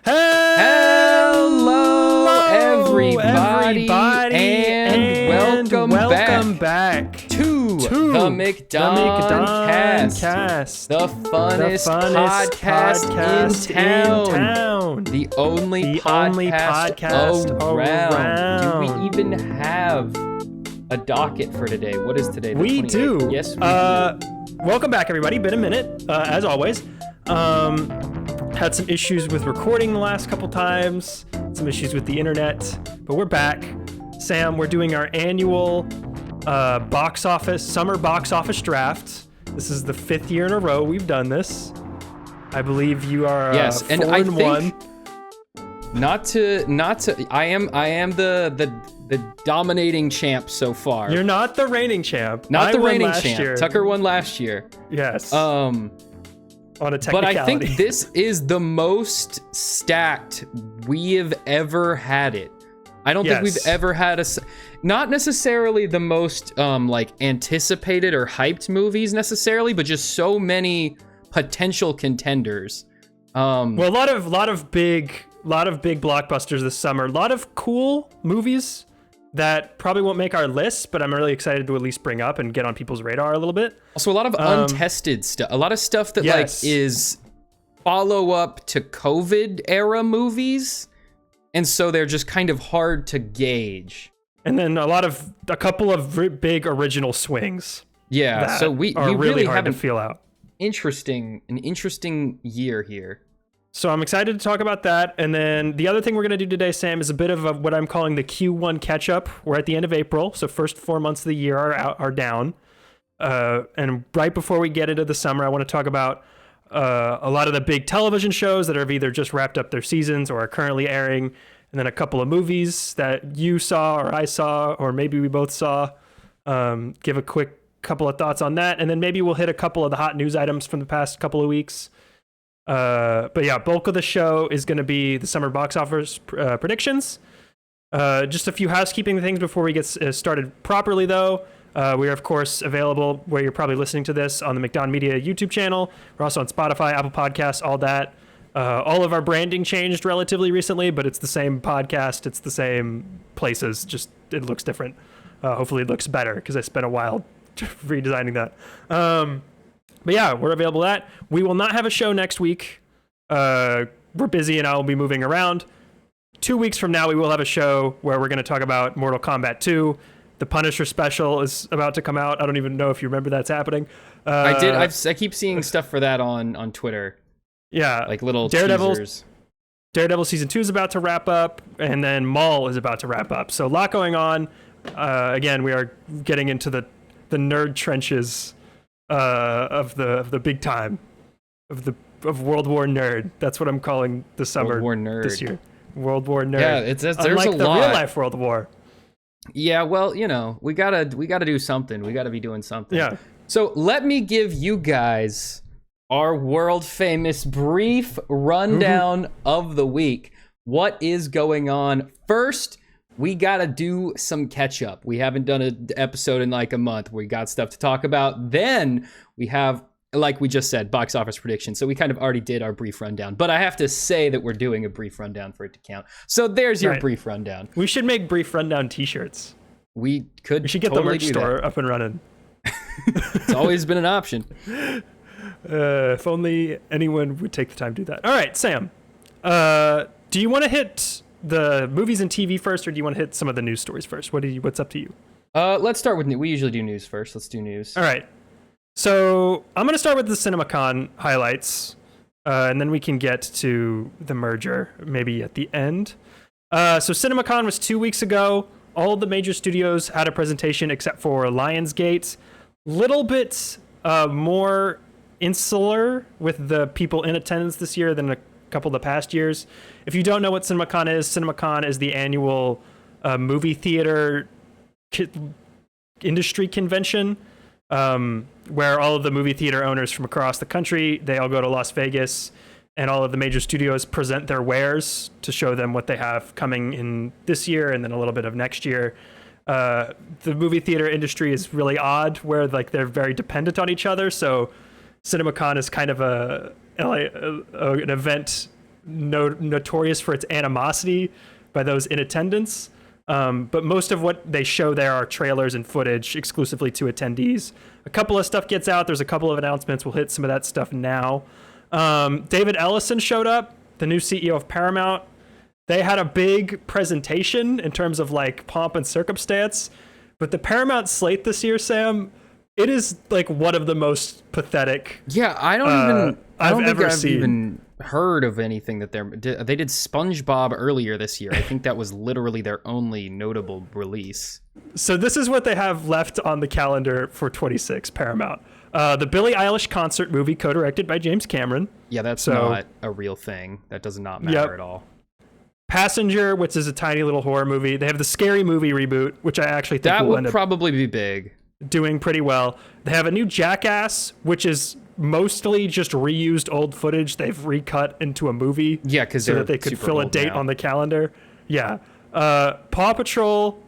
Hello, everybody, and welcome back to the McDonCast, the funnest podcast in town, the only podcast around. Do we even have a docket for today? What is today? We do. Yes, we do. Welcome back, everybody. Been a minute, as always. Had some issues with recording the last couple times, some issues with the internet, but we're back. Sam, we're doing our annual summer box office draft. This is the 5th year in a row we've done this. I believe you are yes, and I think 1. Not to. I am the dominating champ so far. You're not the reigning champ. Not I the won reigning last champ. year. Tucker won last year. Yes. On a But technicality. I think this is the most stacked we have ever had it. I don't think we've ever had not necessarily the most anticipated or hyped movies necessarily, but just so many potential contenders. Well, a lot of big blockbusters this summer. A lot of cool movies that probably won't make our list, but I'm really excited to at least bring up and get on people's radar a little bit. Also, a lot of untested stuff. A lot of stuff that is follow-up to COVID era movies, and so they're just kind of hard to gauge. And then a couple of big original swings. Yeah, so we really hard have to feel out. An interesting year here. So I'm excited to talk about that. And then the other thing we're going to do today, Sam, is a bit of what I'm calling the Q1 catch-up. We're at the end of April, so first 4 months of the year are down. And right before we get into the summer, I want to talk about a lot of the big television shows that have either just wrapped up their seasons or are currently airing, and then a couple of movies that you saw or I saw or maybe we both saw. Give a quick couple of thoughts on that, and then maybe we'll hit a couple of the hot news items from the past couple of weeks. But yeah, bulk of the show is going to be the summer box office predictions. Just a few housekeeping things before we get started properly, though. We are, of course, available where you're probably listening to this on the McDon Media YouTube channel. We're also on Spotify, Apple Podcasts, all that. All of our branding changed relatively recently, but it's the same podcast. It's the same places. Just it looks different. Hopefully it looks better because I spent a while redesigning that. But yeah, we're available at. We will not have a show next week. We're busy and I will be moving around. 2 weeks from now, we will have a show where we're going to talk about Mortal Kombat 2. The Punisher special is about to come out. I don't even know if you remember that's happening. I keep seeing stuff for that on Twitter. Yeah. Like little teasers. Daredevil season 2 is about to wrap up, and then Maul is about to wrap up. So a lot going on. Again, we are getting into the nerd trenches of the big time of World War Nerd. That's what I'm calling the summer World War Nerd this year. World War Nerd. Yeah, there's unlike a the lot. real life World War. Yeah, well, we gotta do something. We gotta be doing something. Yeah. So let me give you guys our world famous brief rundown of the week. What is going on? First, we gotta do some catch up. We haven't done an episode in like a month. We got stuff to talk about. Then we have, like we just said, box office prediction. So we kind of already did our brief rundown. But I have to say that we're doing a brief rundown for it to count. So there's your brief rundown. We should make brief rundown t-shirts. We should get the totally merch store up and running. It's always been an option. If only anyone would take the time to do that. All right, Sam. Do you want to hit the movies and TV first, or do you want to hit some of the news stories first? What's up to you? Let's start with news. We usually do news first. Let's do news. All right. So I'm going to start with the CinemaCon highlights, and then we can get to the merger maybe at the end. So CinemaCon was 2 weeks ago. All of the major studios had a presentation except for Lionsgate. Little bit more insular with the people in attendance this year than a couple of the past years. If you don't know what CinemaCon is the annual movie theater industry convention, where all of the movie theater owners from across the country, they all go to Las Vegas, and all of the major studios present their wares to show them what they have coming in this year and then a little bit of next year. The movie theater industry is really odd, where like they're very dependent on each other. So CinemaCon is kind of an event notorious for its animosity by those in attendance. But most of what they show there are trailers and footage exclusively to attendees. A couple of stuff gets out. There's a couple of announcements. We'll hit some of that stuff now. David Ellison showed up, the new CEO of Paramount. They had a big presentation in terms of like pomp and circumstance. But the Paramount slate this year, Sam, it is like one of the most pathetic. Yeah, I don't think I've seen. even heard of anything that they did SpongeBob earlier this year. I think that was literally their only notable release. So this is what they have left on the calendar for 26 Paramount. The Billie Eilish concert movie co-directed by James Cameron. Yeah, that's not a real thing. That does not matter at all. Passenger, which is a tiny little horror movie. They have the Scary Movie reboot, which I actually think that will would probably be big. Doing pretty well. They have a new Jackass, which is mostly just reused old footage they've recut into a movie. Yeah, because so that they could fill a date on the calendar. Yeah. Paw Patrol,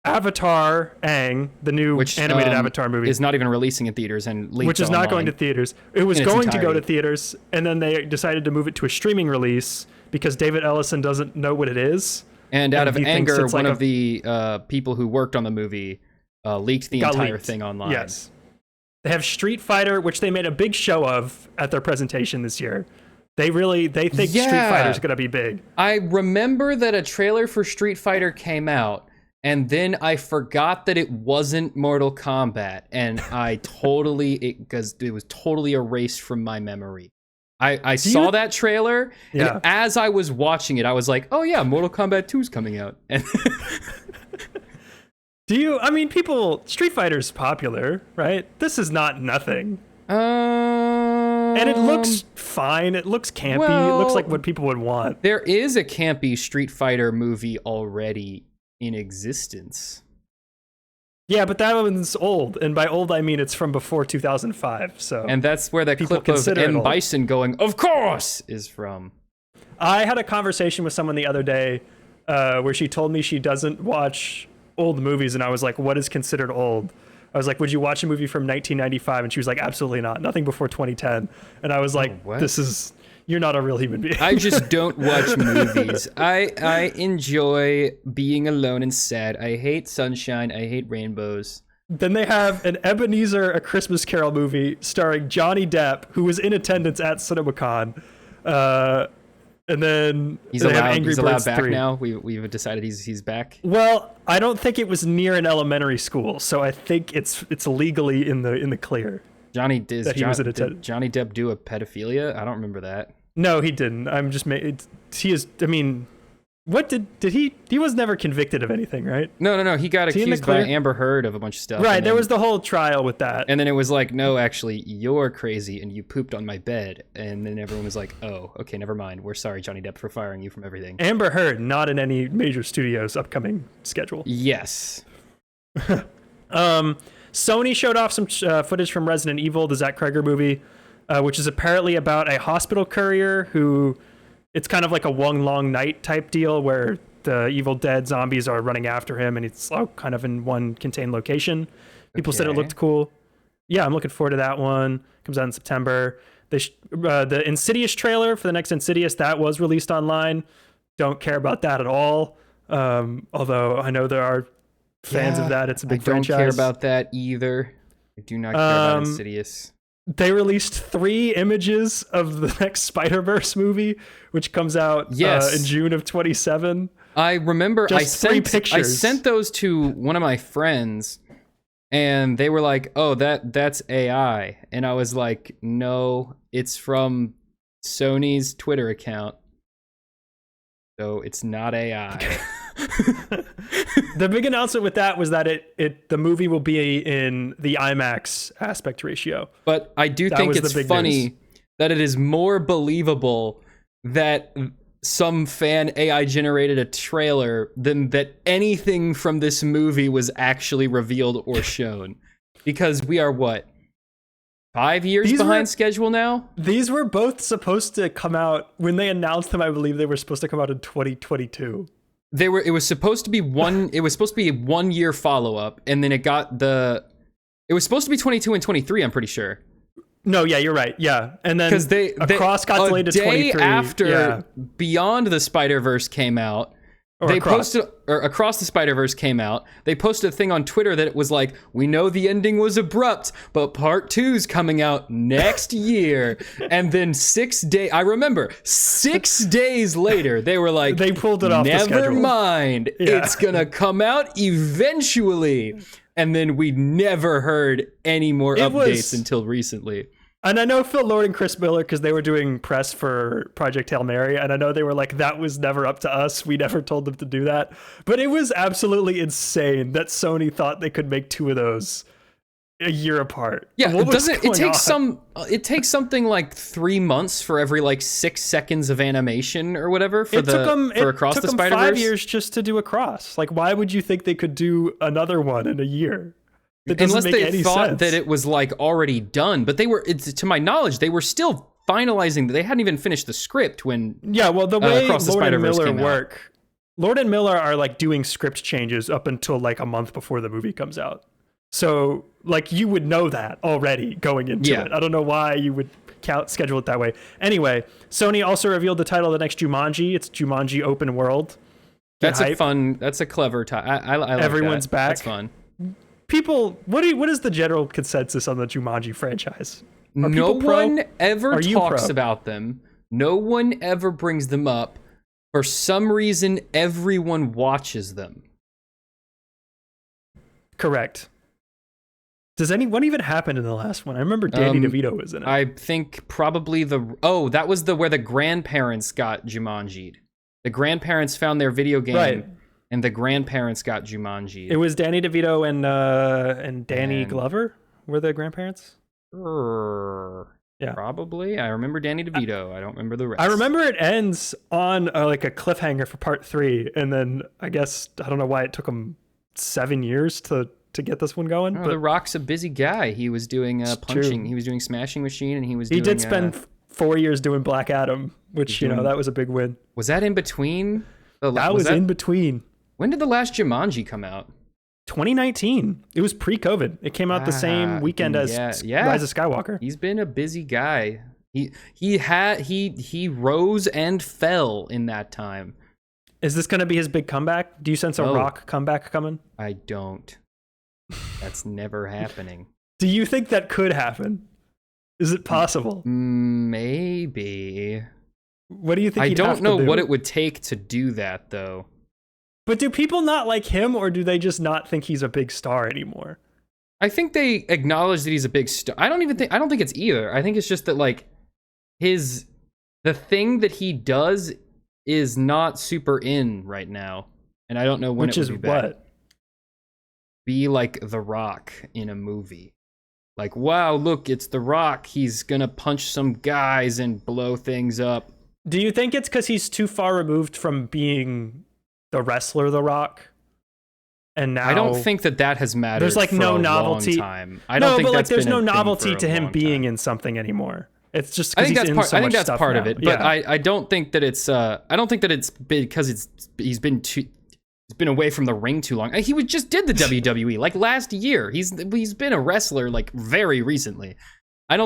Avatar, Aang, the new animated Avatar movie, is not even releasing in theaters and which is not going to theaters. It was going to go to theaters, and then they decided to move it to a streaming release because David Ellison doesn't know what it is. And out of anger, one of the people who worked on the movie leaked the entire thing online. Yes. They have Street Fighter, which they made a big show of at their presentation this year. They think Street Fighter is going to be big. I remember that a trailer for Street Fighter came out, and then I forgot that it wasn't Mortal Kombat, and because it was totally erased from my memory. I saw that trailer, and as I was watching it, I was like, oh yeah, Mortal Kombat 2 is coming out. And Street Fighter's popular, right? This is not nothing. And it looks fine. It looks campy. It looks like what people would want. There is a campy Street Fighter movie already in existence. Yeah, but that one's old. And by old, I mean it's from before 2005. And that's where that clip of M. Bison going, of course, is from. I had a conversation with someone the other day where she told me she doesn't watch old movies, and I was like, what is considered old? I was like, would you watch a movie from 1995? And she was like, absolutely not. Nothing before 2010. And I was like, you're not a real human being. I just don't watch movies. I enjoy being alone and sad. I hate sunshine. I hate rainbows. Then they have an Ebenezer, A Christmas Carol movie starring Johnny Depp, who was in attendance at CinemaCon. And then he's allowed back 3. Now. We've decided he's back. Well, I don't think it was near an elementary school, so I think it's legally in the clear. Did Johnny Depp do a pedophilia? I don't remember that. No, he didn't. What did he was never convicted of anything, right? No. He got accused by Amber Heard of a bunch of stuff. Right, there was the whole trial with that. And then it was like, no, actually, you're crazy and you pooped on my bed. And then everyone was like, oh, okay, never mind. We're sorry, Johnny Depp, for firing you from everything. Amber Heard, not in any major studio's upcoming schedule. Yes. Sony showed off some footage from Resident Evil, the Zach Cregger movie, which is apparently about a hospital courier who... It's kind of like a One Long Night type deal where the Evil Dead zombies are running after him and it's all kind of in one contained location. People said it looked cool. Yeah, I'm looking forward to that one. Comes out in September. The Insidious trailer for the next Insidious, that was released online. Don't care about that at all. Although I know there are fans of that. It's a big franchise. I don't care about that either. I do not care about Insidious. They released 3 images of the next Spider-Verse movie, which comes out in June of 2027. I remember I pictures. sent those to one of my friends, and they were like, oh, that's AI. And I was like, no, it's from Sony's Twitter account. So it's not AI. The big announcement with that was that the movie will be in the IMAX aspect ratio. But I do think it's funny that it is more believable that some fan AI generated a trailer than that anything from this movie was actually revealed or shown. Because we are 5 years behind schedule now? These were both supposed to come out when they announced them. I believe they were supposed to come out in 2022. It was supposed to be a 1 year follow-up, and then it was supposed to be 22 and 23, I'm pretty sure. No, yeah, you're right. Yeah, and then because Across got delayed to 23. A day after yeah. Beyond the Spider-Verse came out, Or they Across. posted, or Across the Spider-Verse came out. They posted a thing on Twitter that it was like, we know the ending was abrupt, but part 2's coming out next year. And then 6 days, I remember 6 days later, they were like, They pulled it off the schedule. Never mind, it's gonna come out eventually. And then we never heard any more updates until recently. And I know Phil Lord and Chris Miller, because they were doing press for Project Hail Mary, and I know they were like, that was never up to us. We never told them to do that. But it was absolutely insane that Sony thought they could make 2 of those a year apart. Yeah, it takes something like 3 months for every like 6 seconds of animation or whatever for Across the Spider-Verse. 5 years just to do Across. Like, why would you think they could do another one in a year? Unless they thought that it was like already done, but to my knowledge, they were still finalizing. They hadn't even finished the script when. Yeah, well, the way Across the Lord and Spider-Verse Miller came out. work, Lord and Miller are like doing script changes up until like a month before the movie comes out. So like you would know that already going into it. I don't know why you would schedule it that way. Anyway, Sony also revealed the title of the next Jumanji. It's Jumanji Open World. That's a clever title. I like Everyone's that. back. That's fun. People, what is the general consensus on the Jumanji franchise? No one ever talks about them. No one ever brings them up. For some reason, everyone watches them. Correct. What even happened in the last one? I remember Danny DeVito was in it. I think probably that was where the grandparents got Jumanji'd. The grandparents found their video game. Right. And the grandparents got Jumanji. It was Danny DeVito and Danny Glover were the grandparents? Yeah. Probably. I remember Danny DeVito. I don't remember the rest. I remember it ends on like a cliffhanger for part 3. And then I guess, I don't know why it took them 7 years to get this one going. But The Rock's a busy guy. He was doing punching. True. He was doing Smashing Machine and he did spend 4 years doing Black Adam, which, that was a big win. Was that in between? That was in between. When did the last Jumanji come out? 2019. It was pre-COVID. It came out the same weekend as Rise of Skywalker. He's been a busy guy. He rose and fell in that time. Is this going to be his big comeback? Do you sense a Rock comeback coming? I don't. That's never happening. Do you think that could happen? Is it possible? Maybe. What do you think? I don't know what it would take to do that, though. But do people not like him, or do they just not think he's a big star anymore? I think they acknowledge that he's a big star. I don't think it's either. I think it's just that like the thing that he does is not super in right now, and I don't know when it would be back. What? Be like The Rock in a movie. Like, wow, look, it's The Rock. He's gonna punch some guys and blow things up. Do you think it's because he's too far removed from being the wrestler The Rock? And now I don't think that has mattered. There's like no novelty. Long time. I don't think that's there's been no a thing novelty to him being time. in something anymore. It's just I think he's that's in part. I think that's part now. of it. But yeah. I don't think that it's. I don't think that it's because he's been away from the ring too long. He just did the WWE like last year. He's been a wrestler like very recently. I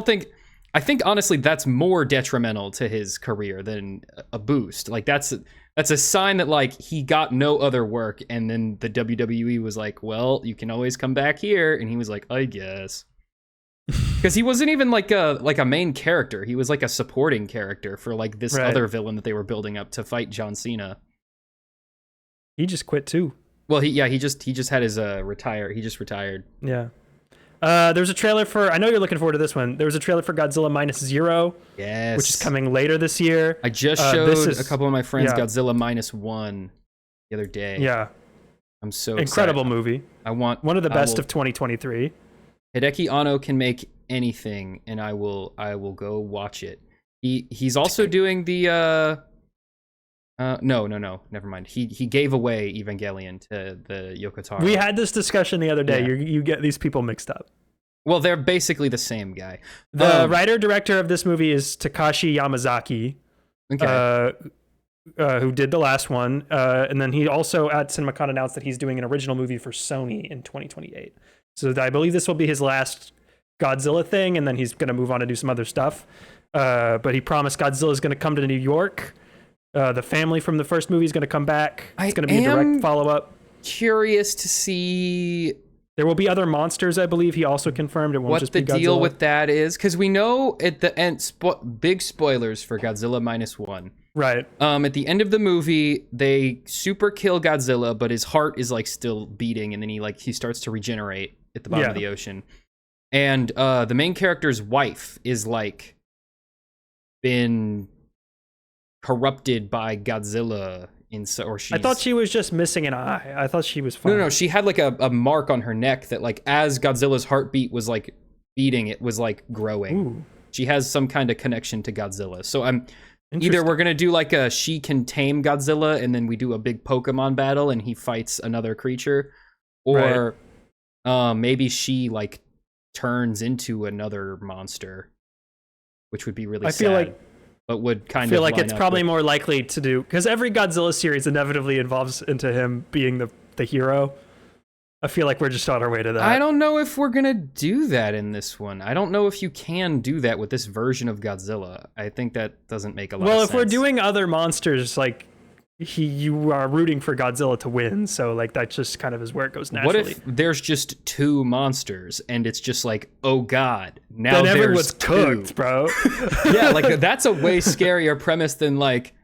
think honestly that's more detrimental to his career than a boost. Like that's a sign that like he got no other work, and then the WWE was like, well, you can always come back here, and he was like, I guess. Because he wasn't even like a main character. He was like a supporting character for like this other villain that they were building up to fight John Cena. He just quit too. Well, he just had his retire. He just retired. Yeah. There's a trailer for. I know you're looking forward to this one. There was a trailer for Godzilla Minus Zero. Yes. Which is coming later this year. I just showed a couple of my friends Godzilla Minus One the other day. Yeah. I'm so incredible excited. movie. I want one of the best of 2023. Hideki Anno can make anything, and I will go watch it. He's also doing the no, never mind. He gave away Evangelion to the Yoko Taro. We had this discussion the other day. Yeah. You get these people mixed up. Well, they're basically the same guy. The writer-director of this movie is Takashi Yamazaki, who did the last one. And then he also at CinemaCon announced that he's doing an original movie for Sony in 2028. So I believe this will be his last Godzilla thing, and then he's going to move on to do some other stuff. But he promised Godzilla's going to come to New York. The family from the first movie is going to come back. It's going to be a direct follow-up. Curious to see. There will be other monsters, I believe. He also confirmed it won't just be Godzilla. What the deal with that is, because we know at the end, big spoilers for Godzilla -1. Right. At the end of the movie, they super kill Godzilla, but his heart is like still beating, and then he starts to regenerate at the bottom of the ocean. And the main character's wife is like been corrupted by Godzilla. I thought she was just missing an eye. I thought she was fine. No, she had like a mark on her neck that like as Godzilla's heartbeat was like beating, it was like growing. Ooh. She has some kind of connection to Godzilla. So either we're gonna do like a she can tame Godzilla and then we do a big Pokemon battle and he fights another creature, or maybe she like turns into another monster, which would be really sad. But would kind of feel like it's probably more likely to do, because every Godzilla series inevitably involves into him being the hero. I feel like we're just on our way to that. I don't know if we're gonna do that in this one. I don't know if you can do that with this version of Godzilla. I think that doesn't make a lot of sense. Well, if we're doing other monsters, like you are rooting for Godzilla to win, so like that just kind of is where it goes naturally. What if there's just 2 monsters and it's just like, oh god, now then there's everyone's 2. cooked, bro. Yeah, like that's a way scarier premise than like,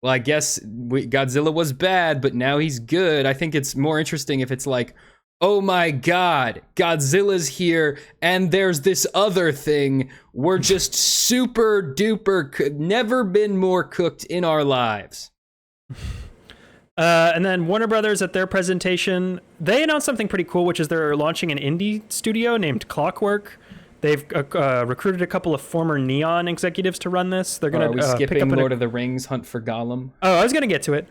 well, I guess Godzilla was bad, but now he's good. I think it's more interesting if it's like, oh my god, Godzilla's here and there's this other thing. We're just super duper, never been more cooked in our lives. And then Warner Brothers at their presentation, they announced something pretty cool, which is they're launching an indie studio named Clockwork. They've recruited a couple of former Neon executives to run this. They're going to pick up Lord of the Rings, Hunt for Gollum. Oh, I was going to get to it.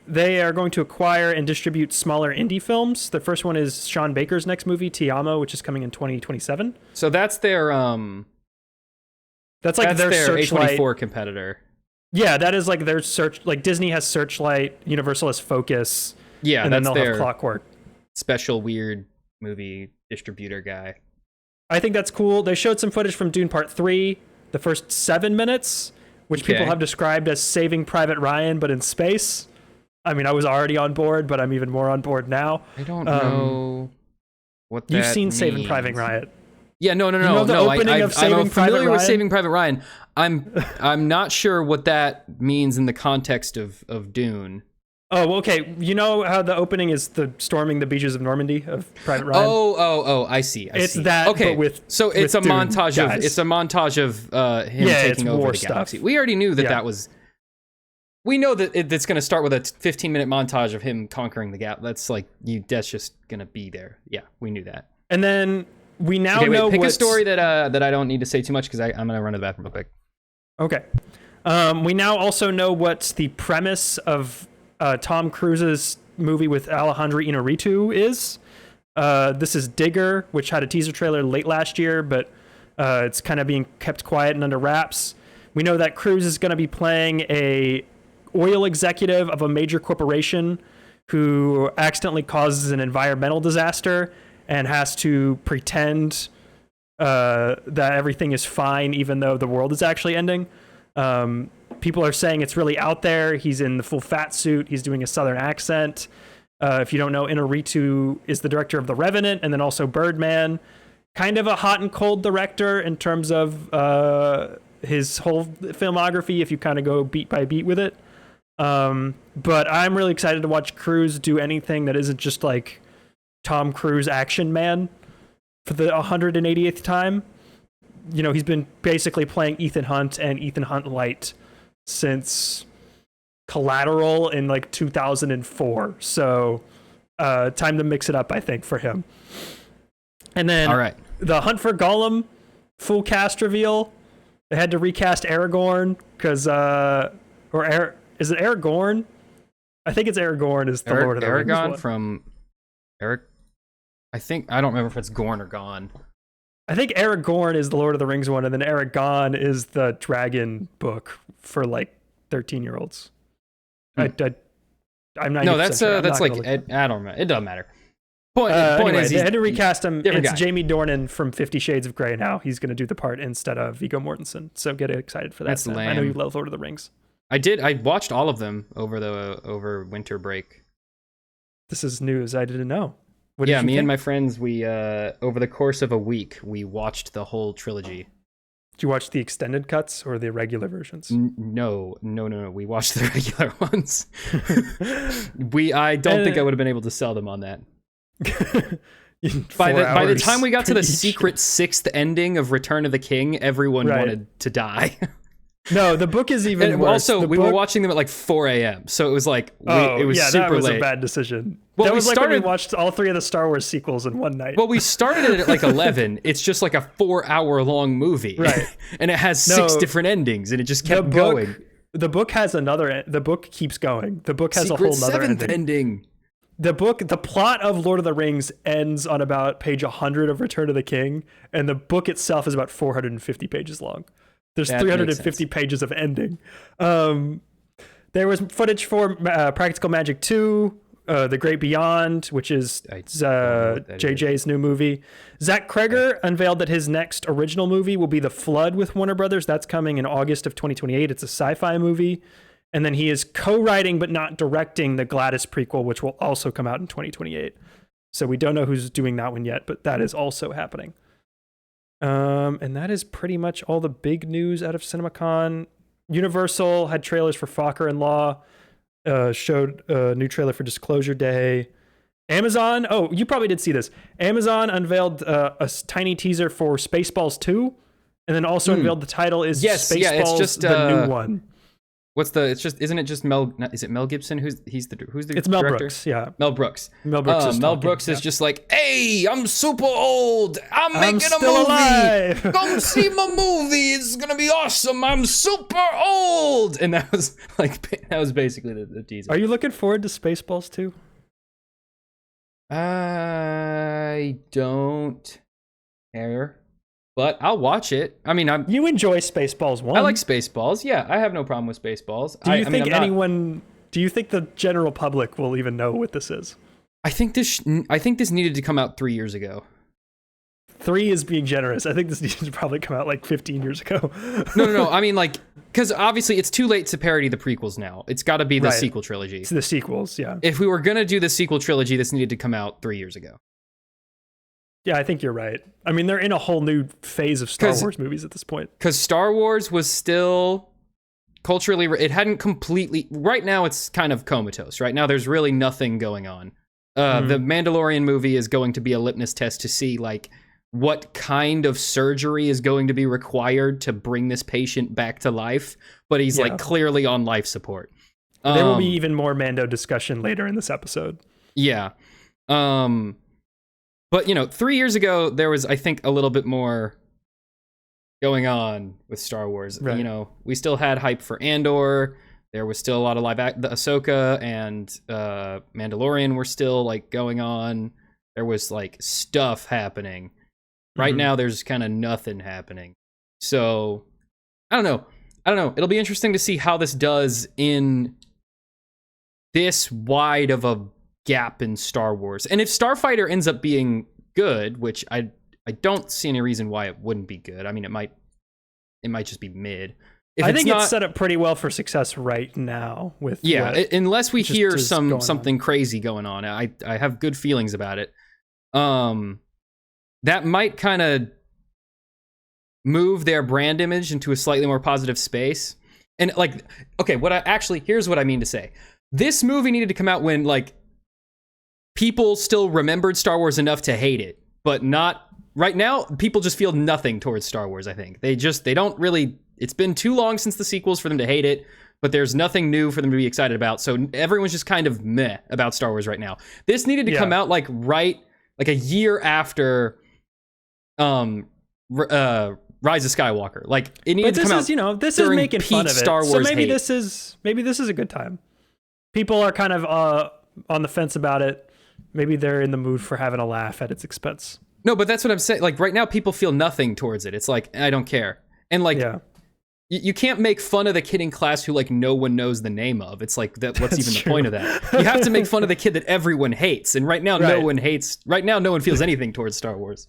They are going to acquire and distribute smaller indie films. The first one is Sean Baker's next movie, Ti Amo, which is coming in 2027. So that's their that's their Searchlight A24 competitor. Yeah, that is like their like Disney has Searchlight, Universal has Focus. Yeah, and that's then they'll their have Clockwork. Special weird movie distributor guy. I think that's cool. They showed some footage from Dune Part 3, the first 7 minutes, which people have described as Saving Private Ryan, but in space. I mean, I was already on board, but I'm even more on board now. I don't know what that You've seen means. Saving Private Ryan. Yeah, no. You know the opening of Saving Private familiar Ryan? with Saving Private Ryan. I'm not sure what that means in the context of Dune. Oh, okay. You know how the opening is the storming the beaches of Normandy of Private Ryan? Oh, I see. It's that, okay. but so it's a Dune montage guys. of him taking over the galaxy. We already knew that was. We know that it's going to start with a 15-minute montage of him conquering the gap. That's like that's just going to be there. Yeah, we knew that. And then we now know pick a story that I don't need to say too much because I'm going to run to the bathroom real quick. Okay. We now also know what's the premise of Tom Cruise's movie with Alejandro Inarritu is. This is Digger, which had a teaser trailer late last year, but it's kind of being kept quiet and under wraps. We know that Cruise is going to be playing a oil executive of a major corporation who accidentally causes an environmental disaster and has to pretend that everything is fine even though the world is actually ending. People are saying it's really out there. He's in the full fat suit. He's doing a southern accent. If you don't know, Inarritu is the director of The Revenant and then also Birdman. Kind of a hot and cold director in terms of his whole filmography if you kind of go beat by beat with it. But I'm really excited to watch Cruise do anything that isn't just like Tom Cruise Action Man for the 188th time. You know, he's been basically playing Ethan Hunt and Ethan Hunt Light since Collateral in like 2004. So time to mix it up, I think, for him. And then all right, the Hunt for Gollum full cast reveal. They had to recast Aragorn because is it Aragorn? I think it's Aragorn is the Lord of the Rings. Aragorn from Eric. I don't remember if it's Gorn or Gone. I think Aragorn is the Lord of the Rings one, and then Aragon is the dragon book for like 13-year-olds. I'm not. No, that's like I don't remember. It doesn't matter. Anyway, is they had to recast him. different It's guy. Jamie Dornan from 50 Shades of Grey now. He's going to do the part instead of Viggo Mortensen. So get excited for that. That's Sam. I know you love Lord of the Rings. I watched all of them over winter break. This is news I didn't know. What Yeah, did you me think? and my friends, we over the course of a week, we watched the whole trilogy. Did you watch the extended cuts or the regular versions? No. We watched the regular ones. I don't think I would have been able to sell them on that. By the time we got to the secret sixth ending of Return of the King, everyone wanted to die. No, the book is even worse. Also, we were watching them at like 4 a.m., so it was like it was super that was late. a bad decision. Well, that was like when we watched all 3 of the Star Wars sequels in one night. Well, we started it at like 11. It's just like a 4-hour-long movie, right? And it has 6 different endings, and it just kept going. The book has another. The book keeps going. The book has Secret a whole nother 7th ending. The plot of Lord of the Rings ends on about page 100 of Return of the King, and the book itself is about 450 pages long. There's 350 pages of ending. There was footage for Practical Magic 2, The Great Beyond, which is JJ's new movie. Zach Kreger unveiled that his next original movie will be The Flood with Warner Brothers. That's coming in August of 2028. It's a sci-fi movie. And then he is co-writing but not directing the Gladys prequel, which will also come out in 2028. So we don't know who's doing that one yet, but that is also happening. And that is pretty much all the big news out of CinemaCon. Universal had trailers for Fokker and Law, showed a new trailer for Disclosure Day. Amazon, you probably did see this. Amazon unveiled a tiny teaser for Spaceballs 2, and then also unveiled the title is Spaceballs, it's just the new one. Isn't it just Mel? Is it Mel Gibson? Who's the It's Mel director? Brooks, yeah. Mel Brooks. Mel Brooks is just like, hey, I'm super old. I'm making a still movie. alive. Come see my movie. It's gonna be awesome. I'm super old. And that was basically the teaser. Are you looking forward to Spaceballs 2? I don't care, but I'll watch it. I mean, you enjoy Spaceballs 1. I like Spaceballs. Yeah, I have no problem with Spaceballs. Do you think the general public will even know what this is? I think this needed to come out 3 years ago. 3 is being generous. I think this needed to probably come out like 15 years ago. No. I mean, like, because obviously it's too late to parody the prequels now. It's got to be the sequel trilogy. It's the sequels, yeah. If we were going to do the sequel trilogy, this needed to come out 3 years ago. Yeah, I think you're right. I mean, they're in a whole new phase of Star Wars movies at this point. Because Star Wars was still culturally... It hadn't completely... Right now, it's kind of comatose. Right now, there's really nothing going on. The Mandalorian movie is going to be a litmus test to see, like, what kind of surgery is going to be required to bring this patient back to life. But he's, like, clearly on life support. There will be even more Mando discussion later in this episode. Yeah. But, 3 years ago, there was, I think, a little bit more going on with Star Wars. Right. We still had hype for Andor. There was still a lot of the Ahsoka and Mandalorian were still, like, going on. There was, like, stuff happening. Right now, there's kind of nothing happening. So, I don't know. It'll be interesting to see how this does in this wide of a gap in Star Wars. And if Starfighter ends up being good, which I don't see any reason why it wouldn't be good. I mean, it might just be mid. I think it's set up pretty well for success right now with unless we hear something crazy going on. I have good feelings about it. That might kind of move their brand image into a slightly more positive space. And like, okay, here's what I mean to say. This movie needed to come out when, like, people still remembered Star Wars enough to hate it, but not right now. People just feel nothing towards Star Wars. I think they don't really, it's been too long since the sequels for them to hate it, but there's nothing new for them to be excited about. So everyone's just kind of meh about Star Wars right now. This needed to come out like a year after, Rise of Skywalker. Like, it needed to come out. This is making fun of it. Star Wars so maybe hate. this is a good time. People are kind of on the fence about it. Maybe they're in the mood for having a laugh at its expense. No, but that's what I'm saying. Like, right now, people feel nothing towards it. It's like, I don't care. And like, you can't make fun of the kid in class who like no one knows the name of. It's like that. What's even the point of that? You have to make fun of the kid that everyone hates. And right now, no one hates. Right now, no one feels anything towards Star Wars.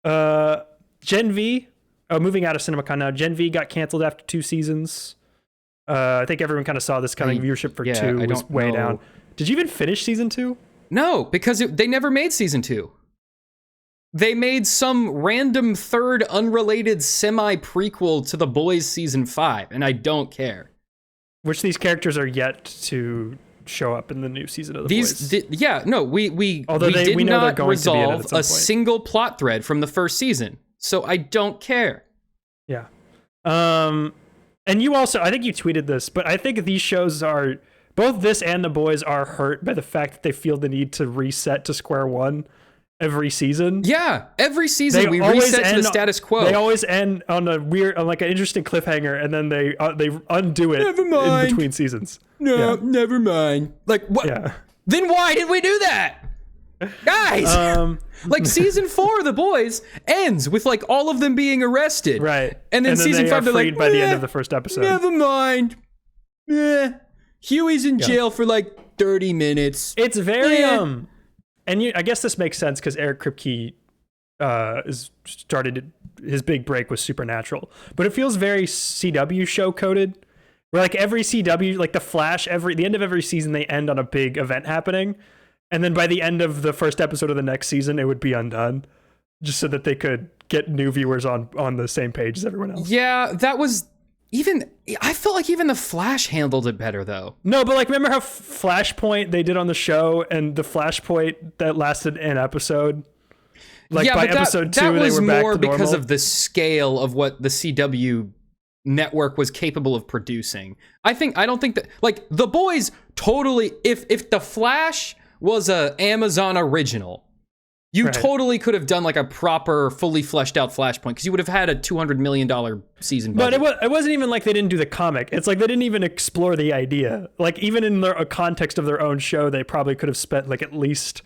Gen V. Oh, moving out of CinemaCon now. Gen V got canceled after 2 seasons. I think everyone kind of saw this coming. Viewership for 2 was way down. Did you even finish season 2? No, because they never made season 2. They made some random third unrelated semi-prequel to The Boys season 5, and I don't care. Which these characters are yet to show up in the new season of The Boys. We did not resolve a single plot thread from the first season, so I don't care. Yeah. And you also, I think you tweeted this, but I think these shows are, both this and The Boys are hurt by the fact that they feel the need to reset to square one every season. Yeah, every season we reset to the status quo. They always end on a weird, on like an interesting cliffhanger, and then they undo it in between seasons. No, never mind. Like what? Yeah. Then why did we do that, guys? Like season 4 of The Boys ends with like all of them being arrested, right? And then season 5 they're like, by the end of the first episode. Never mind. Huey's in jail for like 30 minutes. It's very and I guess this makes sense because Eric Kripke started his big break with Supernatural, but it feels very CW show coded. Where like every CW, like the Flash, the end of every season they end on a big event happening, and then by the end of the first episode of the next season it would be undone, just so that they could get new viewers on the same page as everyone else. Yeah, that was. I felt like even the Flash handled it better, though. No, but like, remember how Flashpoint they did on the show, and the Flashpoint that lasted an episode? Like by episode 2, they were back to normal. That was more because of the scale of what the CW network was capable of producing. I don't think that, like, The Boys totally, if the Flash was a Amazon original, you totally could have done like a proper, fully fleshed out Flashpoint, because you would have had a $200 million season budget. But it wasn't even like they didn't do the comic. It's like they didn't even explore the idea. Like even in a context of their own show, they probably could have spent like at least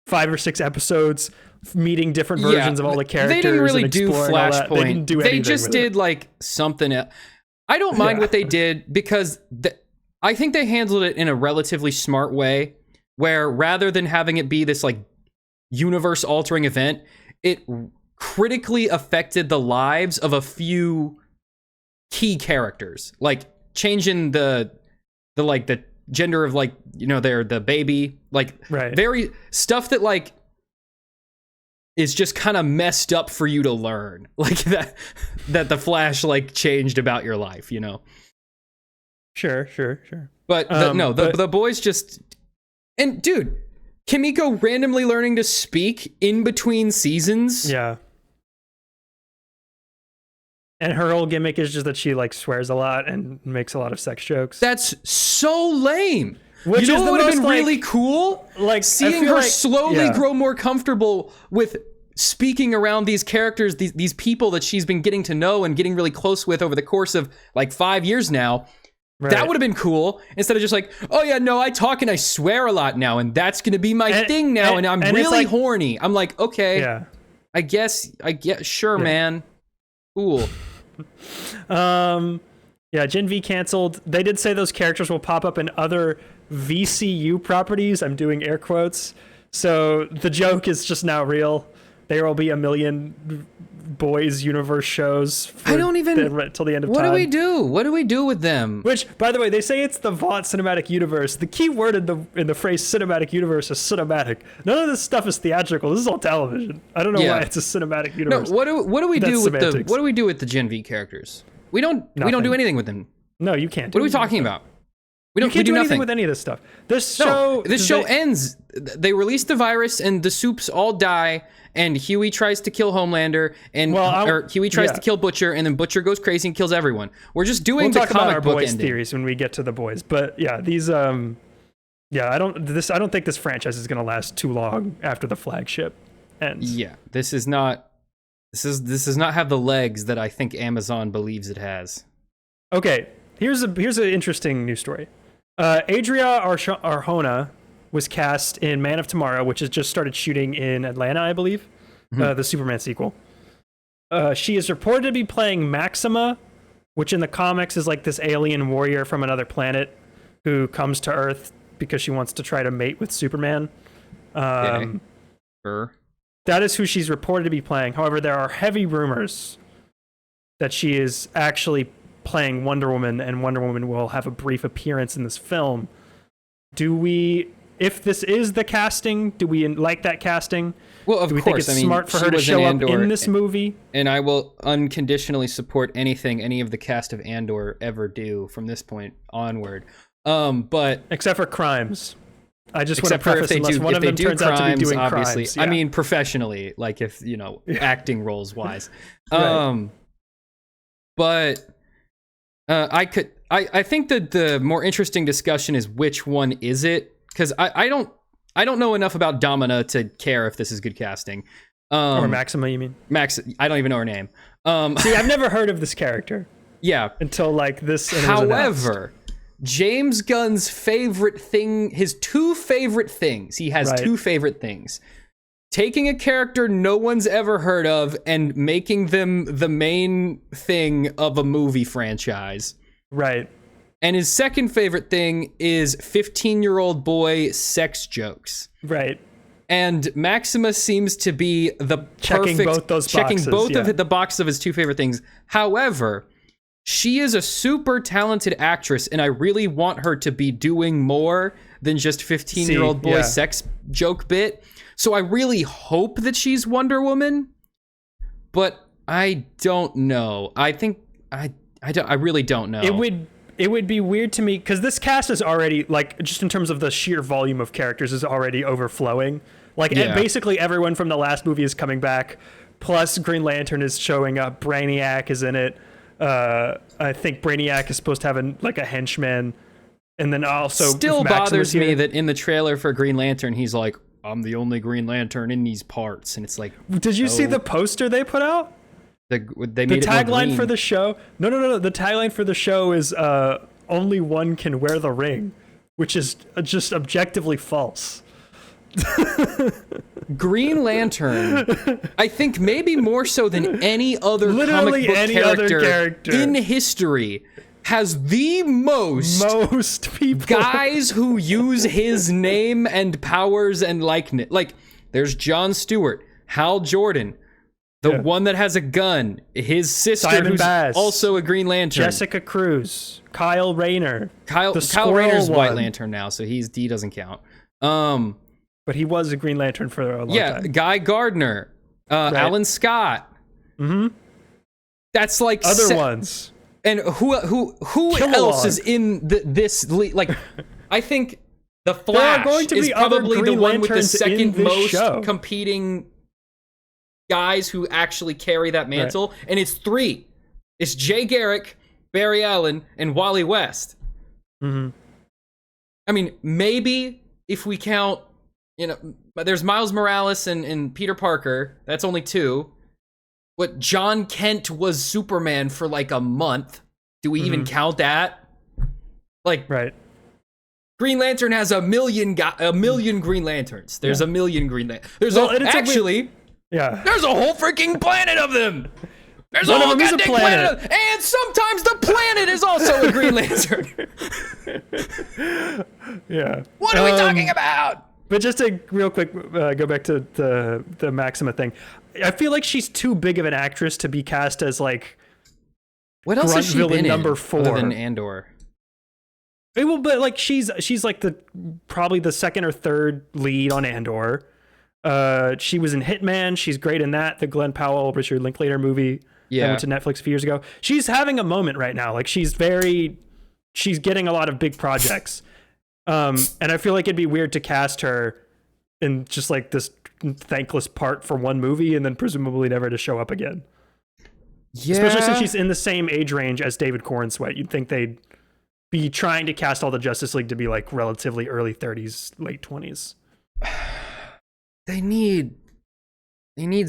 5 or 6 episodes meeting different versions of all the characters. They didn't really do Flashpoint. They didn't do anything. They just did like something else. I don't mind what they did, because I think they handled it in a relatively smart way, where rather than having it be this like universe altering event, it critically affected the lives of a few key characters, like changing the gender of like, they're the baby, like very stuff that like is just kind of messed up for you to learn, like that the Flash like changed about your life, Sure. But the Boys just, and dude, Kimiko randomly learning to speak in between seasons. Yeah. And her whole gimmick is just that she like swears a lot and makes a lot of sex jokes. That's so lame. Which what would have been really cool? Like seeing her slowly grow more comfortable with speaking around these characters, these people that she's been getting to know and getting really close with over the course of like 5 years now. Right. That would have been cool, instead of just like, oh yeah, no, I talk and I swear a lot now, and that's gonna be my thing now, and I'm really horny. I'm like, okay, I guess, sure, man, cool. Gen V canceled. They did say those characters will pop up in other VCU properties. I'm doing air quotes. So the joke is just now real. There will be a million Boys universe shows till the end of time. What do we do with them? Which, by the way, they say it's the Vaught cinematic universe. The key word in the phrase cinematic universe is cinematic. None of this stuff is theatrical. This is all television. I don't know why it's a cinematic universe. No, what do we do with the Gen V characters? We don't do anything with them. No, you can't. What are we talking about? We can't do anything with any of this stuff. This show ends. They release the virus, and the Supes all die. And Huey tries to kill Homelander, and Huey tries to kill Butcher, and then Butcher goes crazy and kills everyone. We're just doing the comic book Boys theories when we get to the Boys. But yeah, these I don't think this franchise is going to last too long after the flagship ends. Yeah, this does not have the legs that I think Amazon believes it has. Okay, here's an interesting news story. Adria Arjona was cast in Man of Tomorrow, which has just started shooting in Atlanta, I believe, the Superman sequel. She is reported to be playing Maxima, which in the comics is like this alien warrior from another planet who comes to Earth because she wants to try to mate with Superman. Okay. Sure. That is who she's reported to be playing. However, there are heavy rumors that she is actually playing Wonder Woman, and Wonder Woman will have a brief appearance in this film. If this is the casting, do we like that casting? Well, of do we course. think it's smart for her to show up in this movie? And I will unconditionally support anything any of the cast of Andor ever do from this point onward. But except for crimes. I just want to except for preface unless one of them turns out to be doing obviously. crimes. Yeah. I mean, professionally, like if, acting roles wise. Right. But I think that the more interesting discussion is which one is it? Because I don't know enough about Domina to care if this is good casting. Or Maxima, you mean? I don't even know her name. See, I've never heard of this character. Yeah. Until like this. However, James Gunn's favorite thing, his two favorite things, he has two favorite things. Taking a character no one's ever heard of and making them the main thing of a movie franchise. Right. And his second favorite thing is 15-year-old boy sex jokes. Right. And Maxima seems to be the checking both those boxes, of the boxes of his two favorite things. However, she is a super talented actress, and I really want her to be doing more than just 15-year-old boy sex joke bit. So I really hope that she's Wonder Woman, but I don't know. I think I really don't know. It would be weird to me because this cast is already, like, just in terms of the sheer volume of characters, is already overflowing. Like, basically everyone from the last movie is coming back, plus Green Lantern is showing up, Brainiac is in it. I think Brainiac is supposed to have a henchman, and then also still bothers me that in the trailer for Green Lantern, he's like, I'm the only Green Lantern in these parts, and it's like, did you see the poster they put out? The tagline for the show? No. The tagline for the show is only one can wear the ring, which is just objectively false. Green Lantern, I think maybe more so than any other comic book character in history, has the most people guys who use his name and powers and likeness. Like, there's Jon Stewart, Hal Jordan, the one that has a gun, his sister, Simon who's Bass, also a Green Lantern, Jessica Cruz, Kyle Rayner. Kyle Rayner's White Lantern now, so he doesn't count. But he was a Green Lantern for a long time. Yeah, Guy Gardner, Alan Scott. Mm-hmm. That's like other ones. And who else is in this? Like, I think the Flash is probably the one with the second most competing guys who actually carry that mantle, and it's three. It's Jay Garrick, Barry Allen, and Wally West. Mm-hmm. I mean, maybe if we count, there's Miles Morales and Peter Parker. That's only two. What, John Kent was Superman for like a month. Do we even count that? Like, Green Lantern has a million Green Lanterns. There's a million Green Lanterns. There's there's a whole freaking planet of them. There's a whole goddamn planet. And sometimes the planet is also a Green Lantern. Yeah. What are we talking about? But just to real quick go back to the Maxima thing. I feel like she's too big of an actress to be cast as like what else has she been in number 4 other than Andor? But like she's like probably the second or third lead on Andor. She was in Hitman. She's great in that. The Glenn Powell, Richard Linklater movie that went to Netflix a few years ago. She's having a moment right now. Like she's getting a lot of big projects. And I feel like it'd be weird to cast her in just like this thankless part for one movie and then presumably never to show up again. Yeah. Especially since she's in the same age range as David Corenswet. You'd think they'd be trying to cast all the Justice League to be like relatively early 30s, late 20s. They need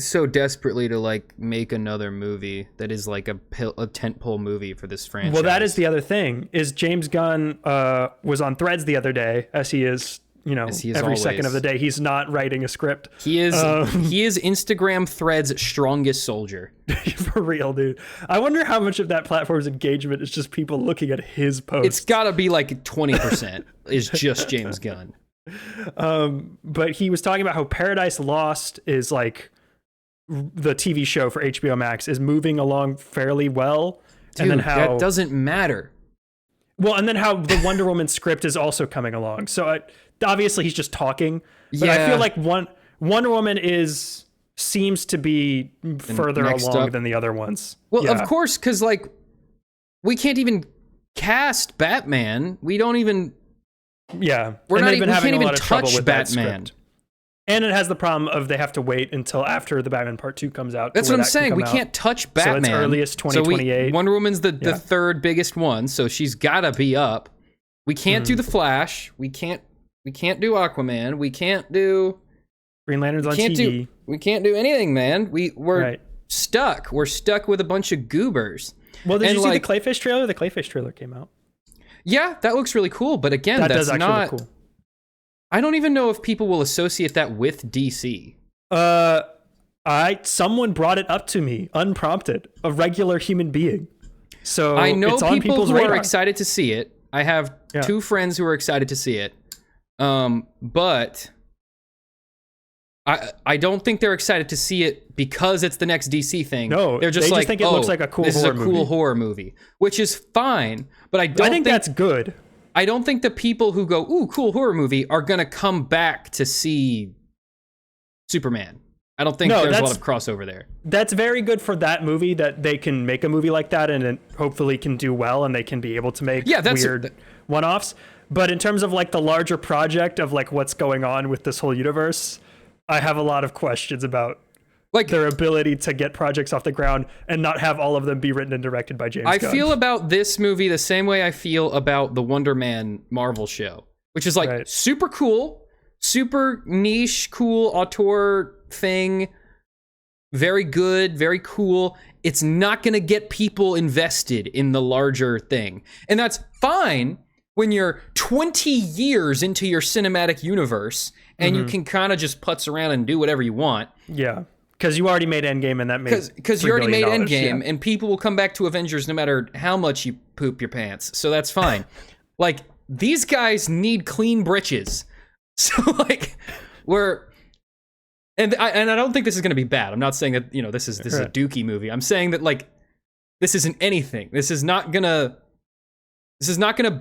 so desperately to like make another movie that is like a tentpole movie for this franchise. Well, that is the other thing. Is James Gunn was on Threads the other day, as he is, As he is every always. second of the day he's not writing a script. He is Instagram Threads' strongest soldier. For real, dude. I wonder how much of that platform's engagement is just people looking at his posts. It's gotta be like 20% is just James Gunn. But he was talking about how Paradise Lost is like the TV show for HBO Max is moving along fairly well. Dude, and then how that doesn't matter. Well, and then how the Wonder Woman script is also coming along. So obviously he's just talking, but I feel like Wonder Woman seems to be further along than the other ones. Well, of course, because like we can't even cast Batman. We don't even. Yeah, we can't even lot of trouble touch with Batman. And it has the problem of they have to wait until after the Batman Part 2 comes out. That's what I'm saying. We can't touch Batman. So it's earliest 2028. Wonder Woman's the third biggest one, so she's gotta be up. We can't do the Flash. We can't do Aquaman. We can't do Green Lantern's on TV. We can't do anything, man. We're stuck. We're stuck with a bunch of goobers. Well, did you see the Clayface trailer? The Clayface trailer came out. Yeah, that looks really cool. But again, that that's does actually not. look cool. I don't even know if people will associate that with DC. Someone brought it up to me unprompted, a regular human being. So I know it's on people who radar. are excited to see it. I have two friends who are excited to see it. But I don't think they're excited to see it because it's the next DC thing. No, they're just think it looks like a cool this horror is a cool horror movie, which is fine. But I think that's good. I don't think the people who go, ooh, cool horror movie are going to come back to see Superman. I don't think there's a lot of crossover there. That's very good for that movie that they can make a movie like that and it hopefully can do well and they can be able to make weird one-offs. But in terms of like the larger project of like what's going on with this whole universe, I have a lot of questions about like their ability to get projects off the ground and not have all of them be written and directed by James Gunn. I feel about this movie the same way I feel about the Wonder Man Marvel show, which is like super cool, super niche, cool auteur thing, very good, very cool. It's not going to get people invested in the larger thing. And that's fine when you're 20 years into your cinematic universe and you can kind of just putz around and do whatever you want. Yeah. Because you already made Endgame and that made because you already made Endgame and people will come back to Avengers no matter how much you poop your pants. So that's fine. Like, these guys need clean britches. So like and I don't think this is going to be bad. I'm not saying that, this is a dookie movie. I'm saying that like this isn't anything. This is not going to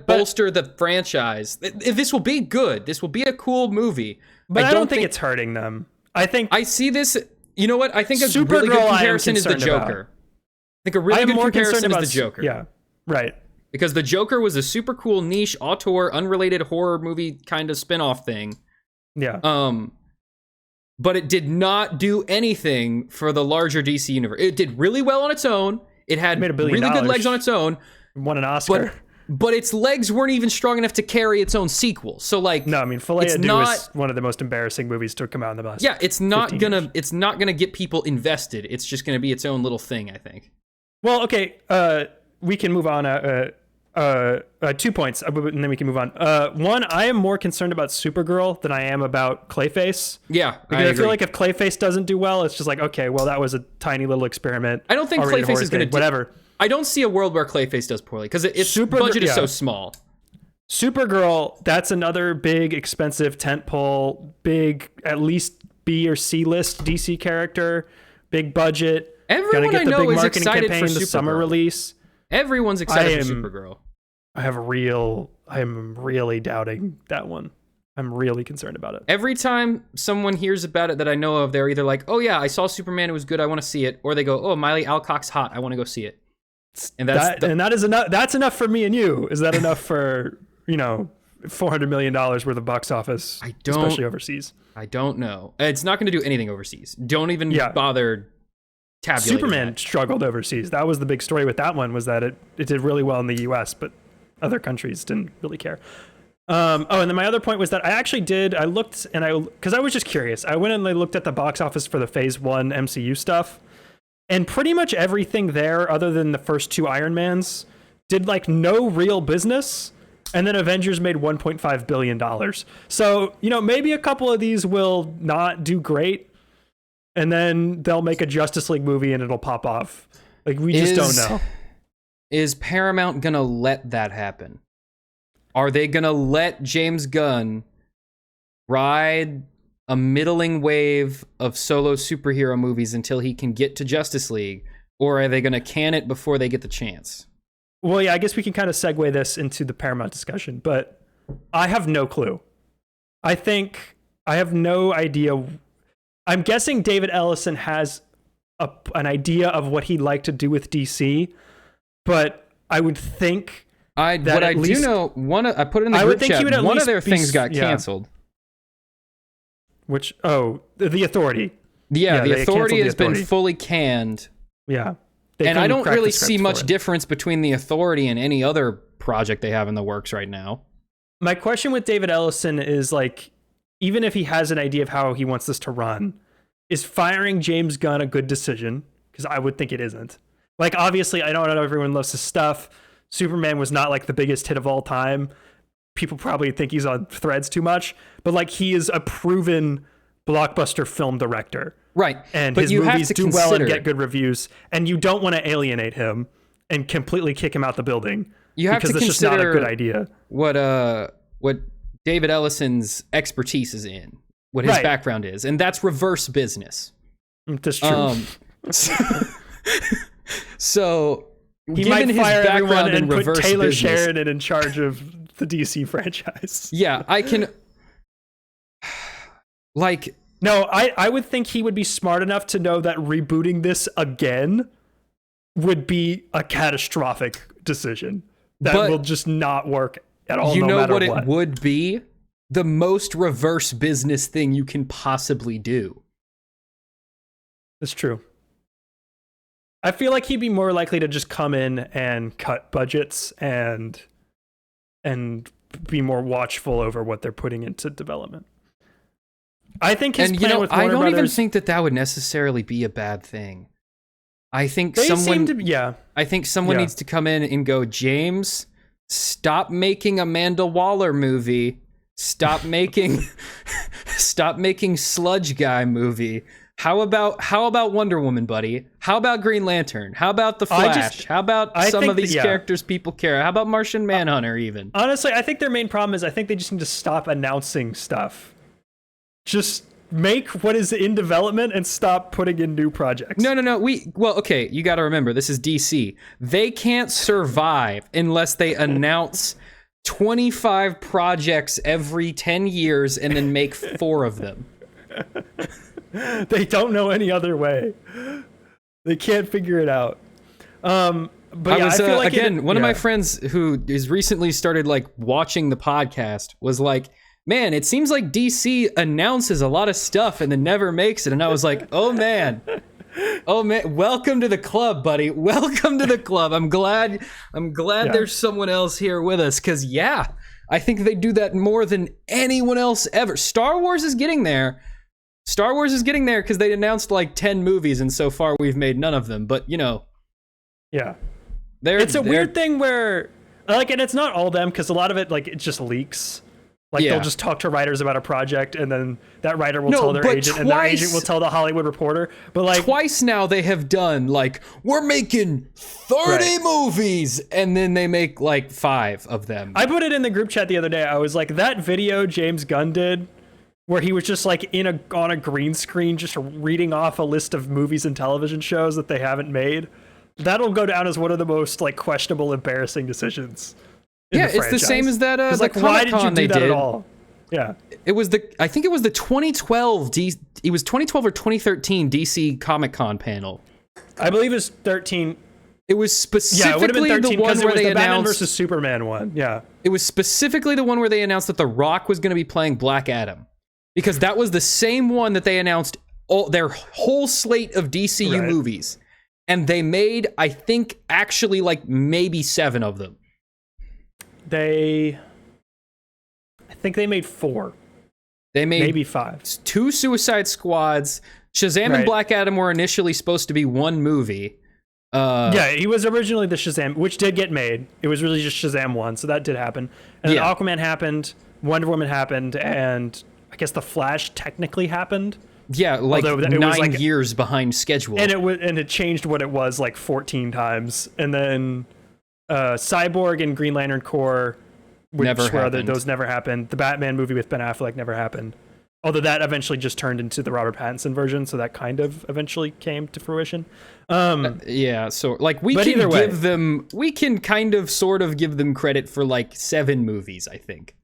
bolster the franchise. This will be good. This will be a cool movie. But I don't think it's hurting them. I see this. You know what? I think a really good comparison is the Joker. I think a really good comparison is the Joker. Yeah, right. Because the Joker was a super cool niche auteur, unrelated horror movie kind of spin-off thing. Yeah. But it did not do anything for the larger DC universe. It did really well on its own. It had really good legs on its own. Won an Oscar. But its legs weren't even strong enough to carry its own sequel. So like, no, I mean, Filet Ado is one of the most embarrassing movies to come out in the last. Yeah, it's not gonna get people invested. It's just gonna be its own little thing, I think. Well, okay, we can move on. 2 points, and then we can move on. One, I am more concerned about Supergirl than I am about Clayface. Yeah, because I feel like if Clayface doesn't do well, it's just like, okay, well, that was a tiny little experiment. I don't think Clayface is gonna do whatever. I don't see a world where Clayface does poorly because its budget is so small. Supergirl, that's another big, expensive tentpole, big, at least B or C list DC character, big budget. Everyone I know is excited for the summer release. Everyone's excited for Supergirl. I'm really doubting that one. I'm really concerned about it. Every time someone hears about it that I know of, they're either like, "Oh yeah, I saw Superman; it was good. I want to see it," or they go, "Oh, Miley Alcock's hot. I want to go see it." And that is enough. That's enough for me and you. Is that enough for $400 million worth of box office, especially overseas? I don't know. It's not going to do anything overseas. Don't even bother tabulating. Superman struggled overseas. That was the big story with that one, was that it did really well in the US, but other countries didn't really care. And then my other point was that I looked because I was just curious. I went and I looked at the box office for the Phase 1 MCU stuff, and pretty much everything there, other than the first two Iron Mans, did like no real business. And then Avengers made $1.5 billion. So, maybe a couple of these will not do great. And then they'll make a Justice League movie and it'll pop off. Like, we just don't know. Is Paramount going to let that happen? Are they going to let James Gunn ride a middling wave of solo superhero movies until he can get to Justice League? Or are they going to can it before they get the chance? Well, yeah, I guess we can kind of segue this into the Paramount discussion, but I have no clue. I have no idea. I'm guessing David Ellison has an idea of what he'd like to do with DC, but I would think I put it in the group chat. One of their things got canceled. Which, the Authority. Yeah, the Authority has been fully canned. Yeah. And I don't really see much difference between the Authority and any other project they have in the works right now. My question with David Ellison is, like, even if he has an idea of how he wants this to run, is firing James Gunn a good decision? Because I would think it isn't. Like, obviously, I don't know, everyone loves his stuff. Superman was not, like, the biggest hit of all time. People probably think he's on Threads too much. But, like, he is a proven blockbuster film director. Right. And his movies do well and get good reviews. And you don't want to alienate him and completely kick him out the building. You have to consider just not a good idea. What David Ellison's expertise is in, what his background is, and that's reverse business. That's true. So he might fire everyone and put Taylor Sheridan in charge of the DC franchise. Yeah, I can. Like, no, I would think he would be smart enough to know that rebooting this again would be a catastrophic decision that will just not work at all. You know what it would be? The most reverse business thing you can possibly do. That's true. I feel like he'd be more likely to just come in and cut budgets and be more watchful over what they're putting into development. I think his plan with Warner Brothers, even think that would necessarily be a bad thing. I think someone needs to come in and go, James, stop making Amanda Waller movie. Stop making Sludge Guy movie. How about Wonder Woman, buddy? How about Green Lantern? How about The Flash? How about some of these characters people care? How about Martian Manhunter even? Honestly, I think their main problem is I think they just need to stop announcing stuff. Just make what is in development and stop putting in new projects. No. Okay, you got to remember, this is DC. They can't survive unless they announce 25 projects every 10 years and then make 4 of them. They don't know any other way. They can't figure it out. But I feel like one of my friends who is recently started like watching the podcast was like, man, it seems like DC announces a lot of stuff and then never makes it. And I was like, oh man, welcome to the club, buddy. Welcome to the club. I'm glad there's someone else here with us. Cause I think they do that more than anyone else ever. Star Wars is getting there because they announced like 10 movies and so far we've made none of them. But it's a weird thing where like, and it's not all them because a lot of it, like, it just leaks. Like they'll just talk to writers about a project and then that writer will tell their agent and their agent will tell the Hollywood Reporter. But like twice now they have done like, we're making 30 movies and then they make like 5 of them. I put it in the group chat the other day. I was like, that video James Gunn did where he was just like on a green screen, just reading off a list of movies and television shows that they haven't made. That'll go down as one of the most like questionable, embarrassing decisions. It's the same as that. Like, why did you do that at all? Yeah, I think it was the 2012. It was 2012 or 2013 DC Comic Con panel. I believe it was 13. It was specifically the one where they announced Batman versus Superman one. Yeah, it was specifically the one where they announced that The Rock was going to be playing Black Adam, because that was the same one that they announced their whole slate of DCU movies, and they made, I think, actually like maybe 7 of them. I think they made 4. They made maybe 5. 2 Suicide Squads. Shazam and Black Adam were initially supposed to be one movie. Yeah, he was originally the Shazam, which did get made. It was really just Shazam 1, so that did happen. And then Aquaman happened, Wonder Woman happened, and I guess The Flash technically happened. Yeah, like Although 9 years behind schedule. And it changed what it was like 14 times. And then Cyborg and Green Lantern Corps, those never happened. The Batman movie with Ben Affleck never happened. Although that eventually just turned into the Robert Pattinson version, so that kind of eventually came to fruition. So like we can kind of sort of give them credit for like 7 movies, I think.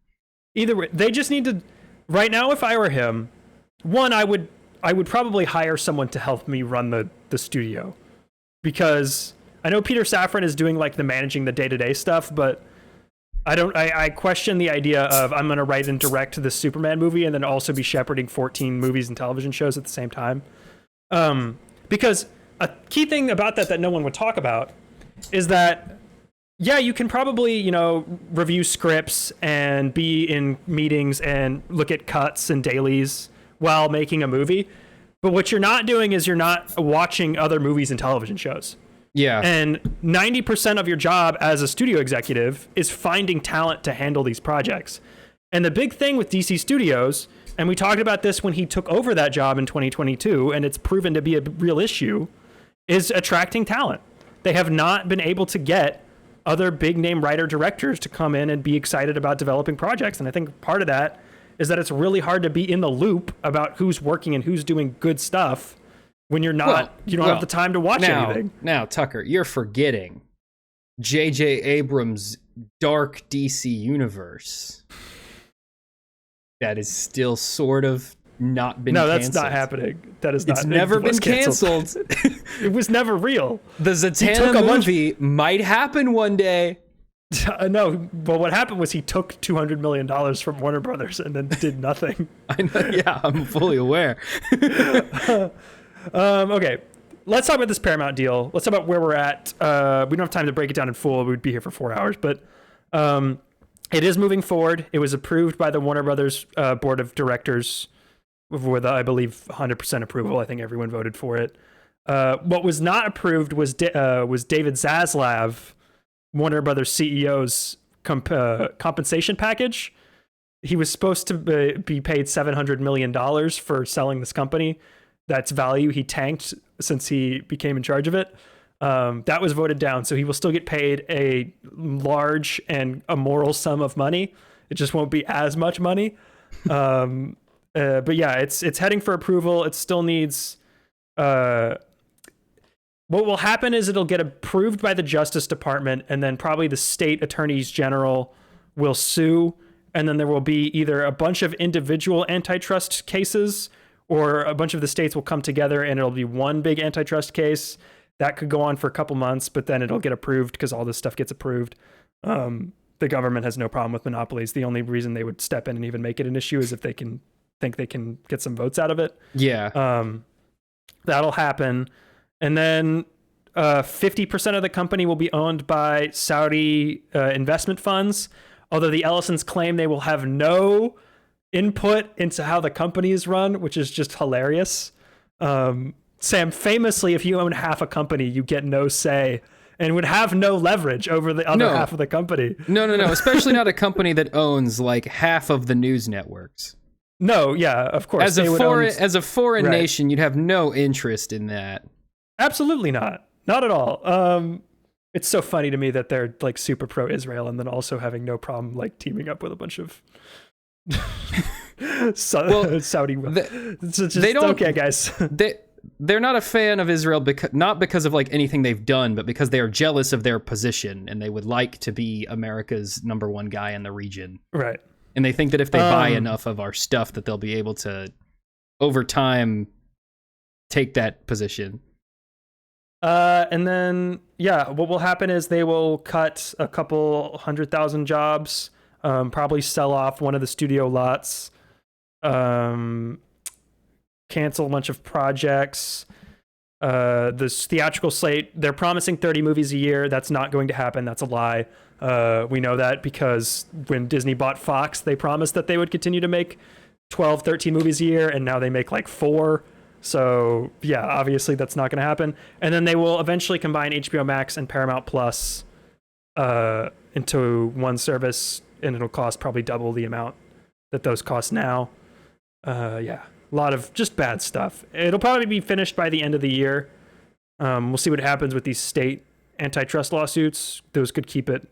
Either way, they just need to. Right now, if I were him, one, I would probably hire someone to help me run the studio, because I know Peter Safran is doing like the managing the day-to-day stuff, but I question the idea of I'm going to write and direct the Superman movie and then also be shepherding 14 movies and television shows at the same time. Because a key thing about that no one would talk about is that, yeah, you can probably, review scripts and be in meetings and look at cuts and dailies while making a movie. But what you're not doing is you're not watching other movies and television shows. Yeah. And 90% of your job as a studio executive is finding talent to handle these projects. And the big thing with DC Studios, and we talked about this when he took over that job in 2022, and it's proven to be a real issue, is attracting talent. They have not been able to get other big name writer directors to come in and be excited about developing projects. And I think part of that is that it's really hard to be in the loop about who's working and who's doing good stuff when you're not, you don't have the time to watch anything. Now, Tucker, you're forgetting J.J. Abrams' dark DC universe. That is still sort of not been canceled. No, that's not happening. That is not. It's never been canceled. It was never real. The Zatanna movie might happen one day. No, but what happened was he took $200 million from Warner Brothers and then did nothing. I know, yeah, I'm fully aware. Okay, let's talk about this Paramount deal. Let's talk about where we're at. We don't have time to break it down in full. We'd be here for 4 hours, but it is moving forward. It was approved by the Warner Brothers board of directors with, I believe, 100% approval. I think everyone voted for it. What was not approved was David Zaslav, Warner Brothers CEO's compensation package. He was supposed to be paid $700 million for selling this company. That's value he tanked since he became in charge of it. That was voted down, so he will still get paid a large and immoral sum of money. It just won't be as much money. But yeah, it's heading for approval. It still needs... what will happen is it'll get approved by the Justice Department, and then probably the state attorneys general will sue, and then there will be either a bunch of individual antitrust cases, or a bunch of the states will come together and it'll be one big antitrust case that could go on for a couple months, but then it'll get approved because all this stuff gets approved. The government has no problem with monopolies. The only reason they would step in and even make it an issue is if they can think they can get some votes out of it. Yeah. That'll happen. And then 50% of the company will be owned by Saudi investment funds, although the Ellisons claim they will have no input into how the company is run, which is just hilarious. Sam, famously, if you own half a company, you get no say and would have no leverage over the other half of the company. No. Especially not a company that owns like half of the news networks. No, yeah, of course. As a foreign nation, you'd have no interest in that. Absolutely not. Not at all. It's so funny to me that they're like super pro-Israel and then also having no problem like teaming up with a bunch of Saudi. They don't. Okay, guys. They're not a fan of Israel not because of like anything they've done, but because they are jealous of their position and they would like to be America's number one guy in the region. Right. And they think that if they buy enough of our stuff, that they'll be able to, over time, take that position. And then, yeah, what will happen is they will cut a couple 100,000 jobs, probably sell off one of the studio lots, cancel a bunch of projects. The theatrical slate, they're promising 30 movies a year. That's not going to happen. That's a lie. We know that because when Disney bought Fox, they promised that they would continue to make 12, 13 movies a year, and now they make like 4. So yeah, obviously that's not going to happen. And then they will eventually combine HBO Max and Paramount Plus into one service, and it'll cost probably double the amount that those cost now. Yeah, a lot of just bad stuff. It'll probably be finished by the end of the year. We'll see what happens with these state antitrust lawsuits. Those could keep it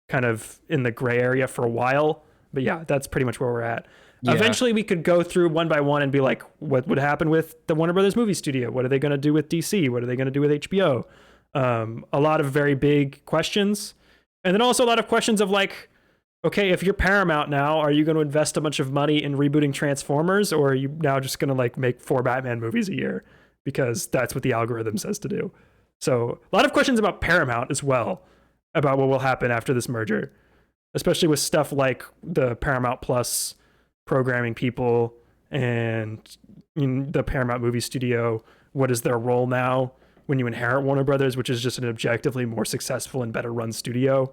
kind of in the gray area for a while. But yeah, that's pretty much where we're at. Yeah. Eventually, we could go through one by one and be like, what would happen with the Warner Brothers movie studio? What are they going to do with DC? What are they going to do with HBO? A lot of very big questions. And then also a lot of questions of like, okay, if you're Paramount now, are you going to invest a bunch of money in rebooting Transformers, or are you now just going to like make 4 Batman movies a year because that's what the algorithm says to do? So a lot of questions about Paramount as well, about what will happen after this merger, especially with stuff like the Paramount Plus programming people and the Paramount movie studio. What is their role now when you inherit Warner Brothers, which is just an objectively more successful and better run studio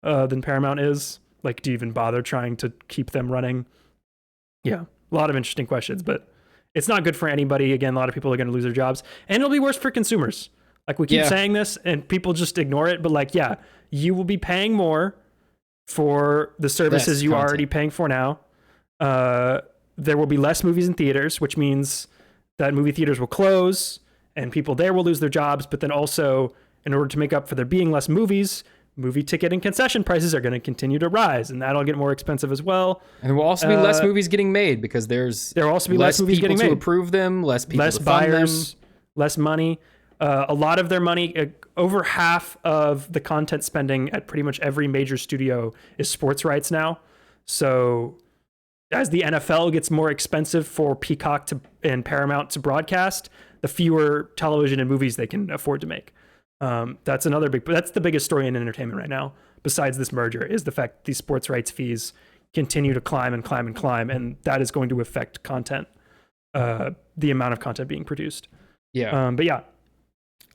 than Paramount is? Like, do you even bother trying to keep them running? Yeah, a lot of interesting questions, but it's not good for anybody. Again, a lot of people are going to lose their jobs, and it'll be worse for consumers. Like, we keep saying this and people just ignore it, but like, yeah, you will be paying more for the services you are already paying for now. There will be less movies in theaters, which means that movie theaters will close and people there will lose their jobs. But then also, in order to make up for there being less movies, movie ticket and concession prices are going to continue to rise, and that'll get more expensive as well. And there will also be less movies getting made because there will also be less movies getting made. To approve them, less people less to fund buyers, them. Less money. A lot of their money, over half of the content spending at pretty much every major studio is sports rights now. So as the NFL gets more expensive for Peacock and Paramount to broadcast, the fewer television and movies they can afford to make. That's the biggest story in entertainment right now, besides this merger, is the fact that these sports rights fees continue to climb and climb and climb, and that is going to affect content, the amount of content being produced. Yeah. But yeah,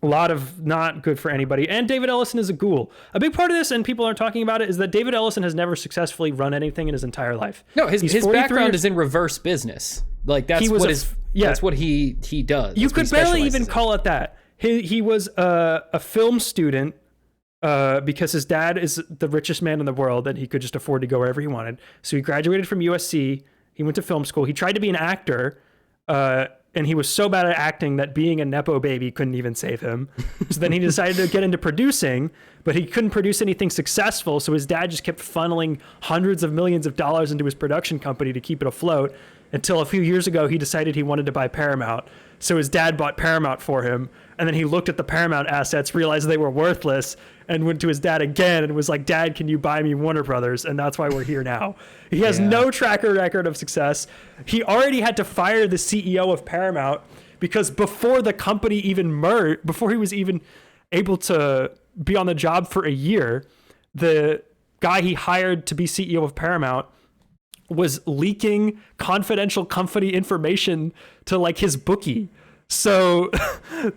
a lot of not good for anybody. And David Ellison is a ghoul. A big part of this, and people aren't talking about it, is that David Ellison has never successfully run anything in his entire life. No, his background is in reverse business. Like that's what he does. You could barely even call it that. He was a film student because his dad is the richest man in the world and he could just afford to go wherever he wanted. So he graduated from USC. He went to film school. He tried to be an actor, and he was so bad at acting that being a Nepo baby couldn't even save him. So then he decided to get into producing, but he couldn't produce anything successful. So his dad just kept funneling hundreds of millions of dollars into his production company to keep it afloat, until a few years ago he decided he wanted to buy Paramount. So his dad bought Paramount for him, and then he looked at the Paramount assets, realized they were worthless, and went to his dad again and was like, "Dad, can you buy me Warner Brothers?" And that's why we're here now. He has no track record of success. He already had to fire the CEO of Paramount because before the company even merged, before he was even able to be on the job for a year, the guy he hired to be CEO of Paramount was leaking confidential company information to like his bookie. So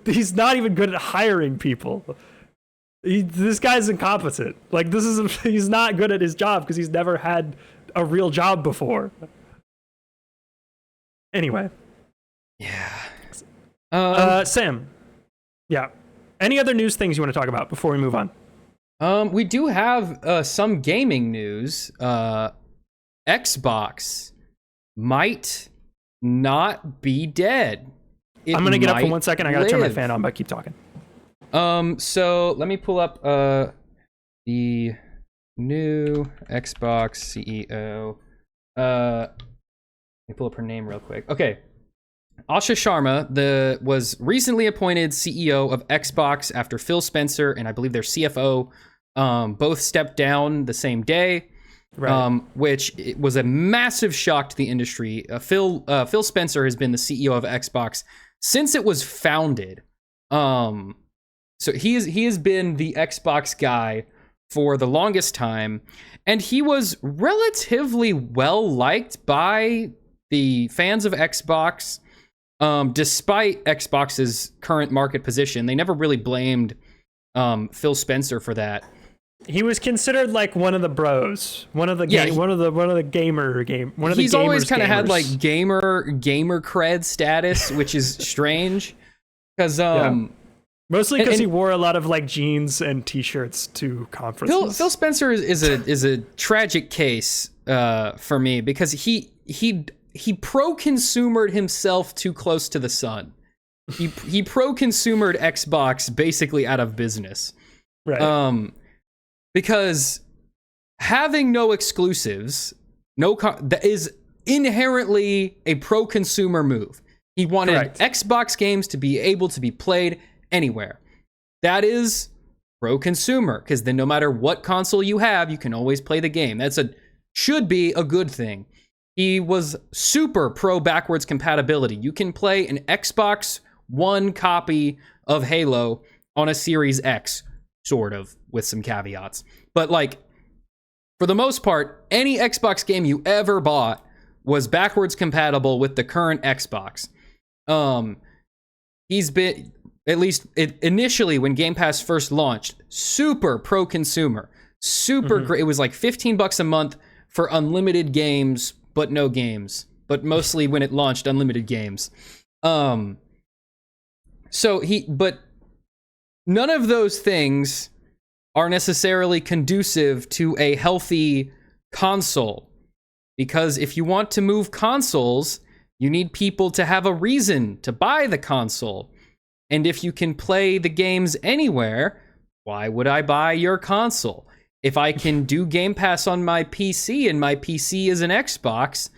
he's not even good at hiring people. This guy's incompetent. Like he's not good at his job because he's never had a real job before. Anyway. Yeah. Sam. Yeah. Any other news things you want to talk about before we move on? We do have some gaming news. Xbox might not be dead. I'm going to get up for 1 second. I got to turn my fan on, but keep talking. So let me pull up the new Xbox CEO. Let me pull up her name real quick. Okay. Asha Sharma was recently appointed CEO of Xbox after Phil Spencer and I believe their CFO both stepped down the same day. Right. Which was a massive shock to the industry. Phil Spencer has been the CEO of Xbox since it was founded. So he has been the Xbox guy for the longest time, and he was relatively well liked by the fans of Xbox, despite Xbox's current market position. They never really blamed Phil Spencer for that. He was considered like one of the bros, one of the gamers. He's always kind of had like gamer cred status, which is strange because mostly because he wore a lot of like jeans and t-shirts to conferences. Phil Spencer is a tragic case for me because he pro-consumered himself too close to the sun. He pro-consumered Xbox basically out of business. Right. Because having no exclusives, that is inherently a pro-consumer move. He wanted Xbox games to be able to be played anywhere. That is pro-consumer, because then no matter what console you have, you can always play the game. Should be a good thing. He was super pro backwards compatibility. You can play an Xbox One copy of Halo on a Series X, sort of, with some caveats. But like, for the most part, any Xbox game you ever bought was backwards compatible with the current Xbox. He's been, at least initially when Game Pass first launched, super pro-consumer, super great. It was like $15 a month for unlimited games, but no games. But mostly when it launched, unlimited games. But none of those things are necessarily conducive to a healthy console. Because if you want to move consoles, you need people to have a reason to buy the console. And if you can play the games anywhere, why would I buy your console? If I can do Game Pass on my PC and my PC is an Xbox,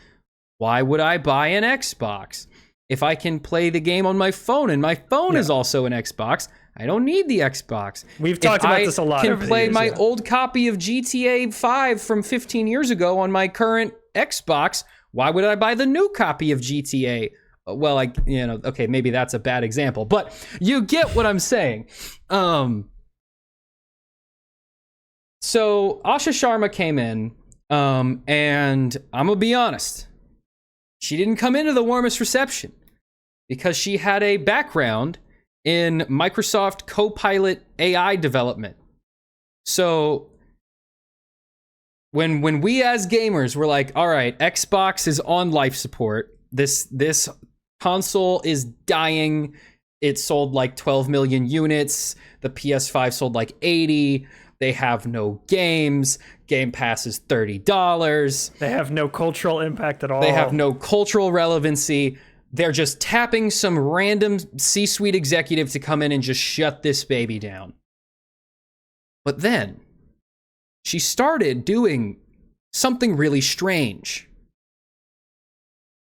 why would I buy an Xbox? If I can play the game on my phone and my phone is also an Xbox, I don't need the Xbox. We've talked about this a lot. I can play my old copy of GTA 5 from 15 years ago on my current Xbox. Why would I buy the new copy of GTA? Well, okay, maybe that's a bad example, but you get what I'm saying. So Asha Sharma came in, and I'm gonna be honest, she didn't come into the warmest reception because she had a background in Microsoft Copilot AI development. So when we as gamers were like, all right, Xbox is on life support. This console is dying. It sold like 12 million units. The PS5 sold like 80. They have no games. Game Pass is $30. They have no cultural impact at all. They have no cultural relevancy. They're just tapping some random C-suite executive to come in and just shut this baby down. But then she started doing something really strange.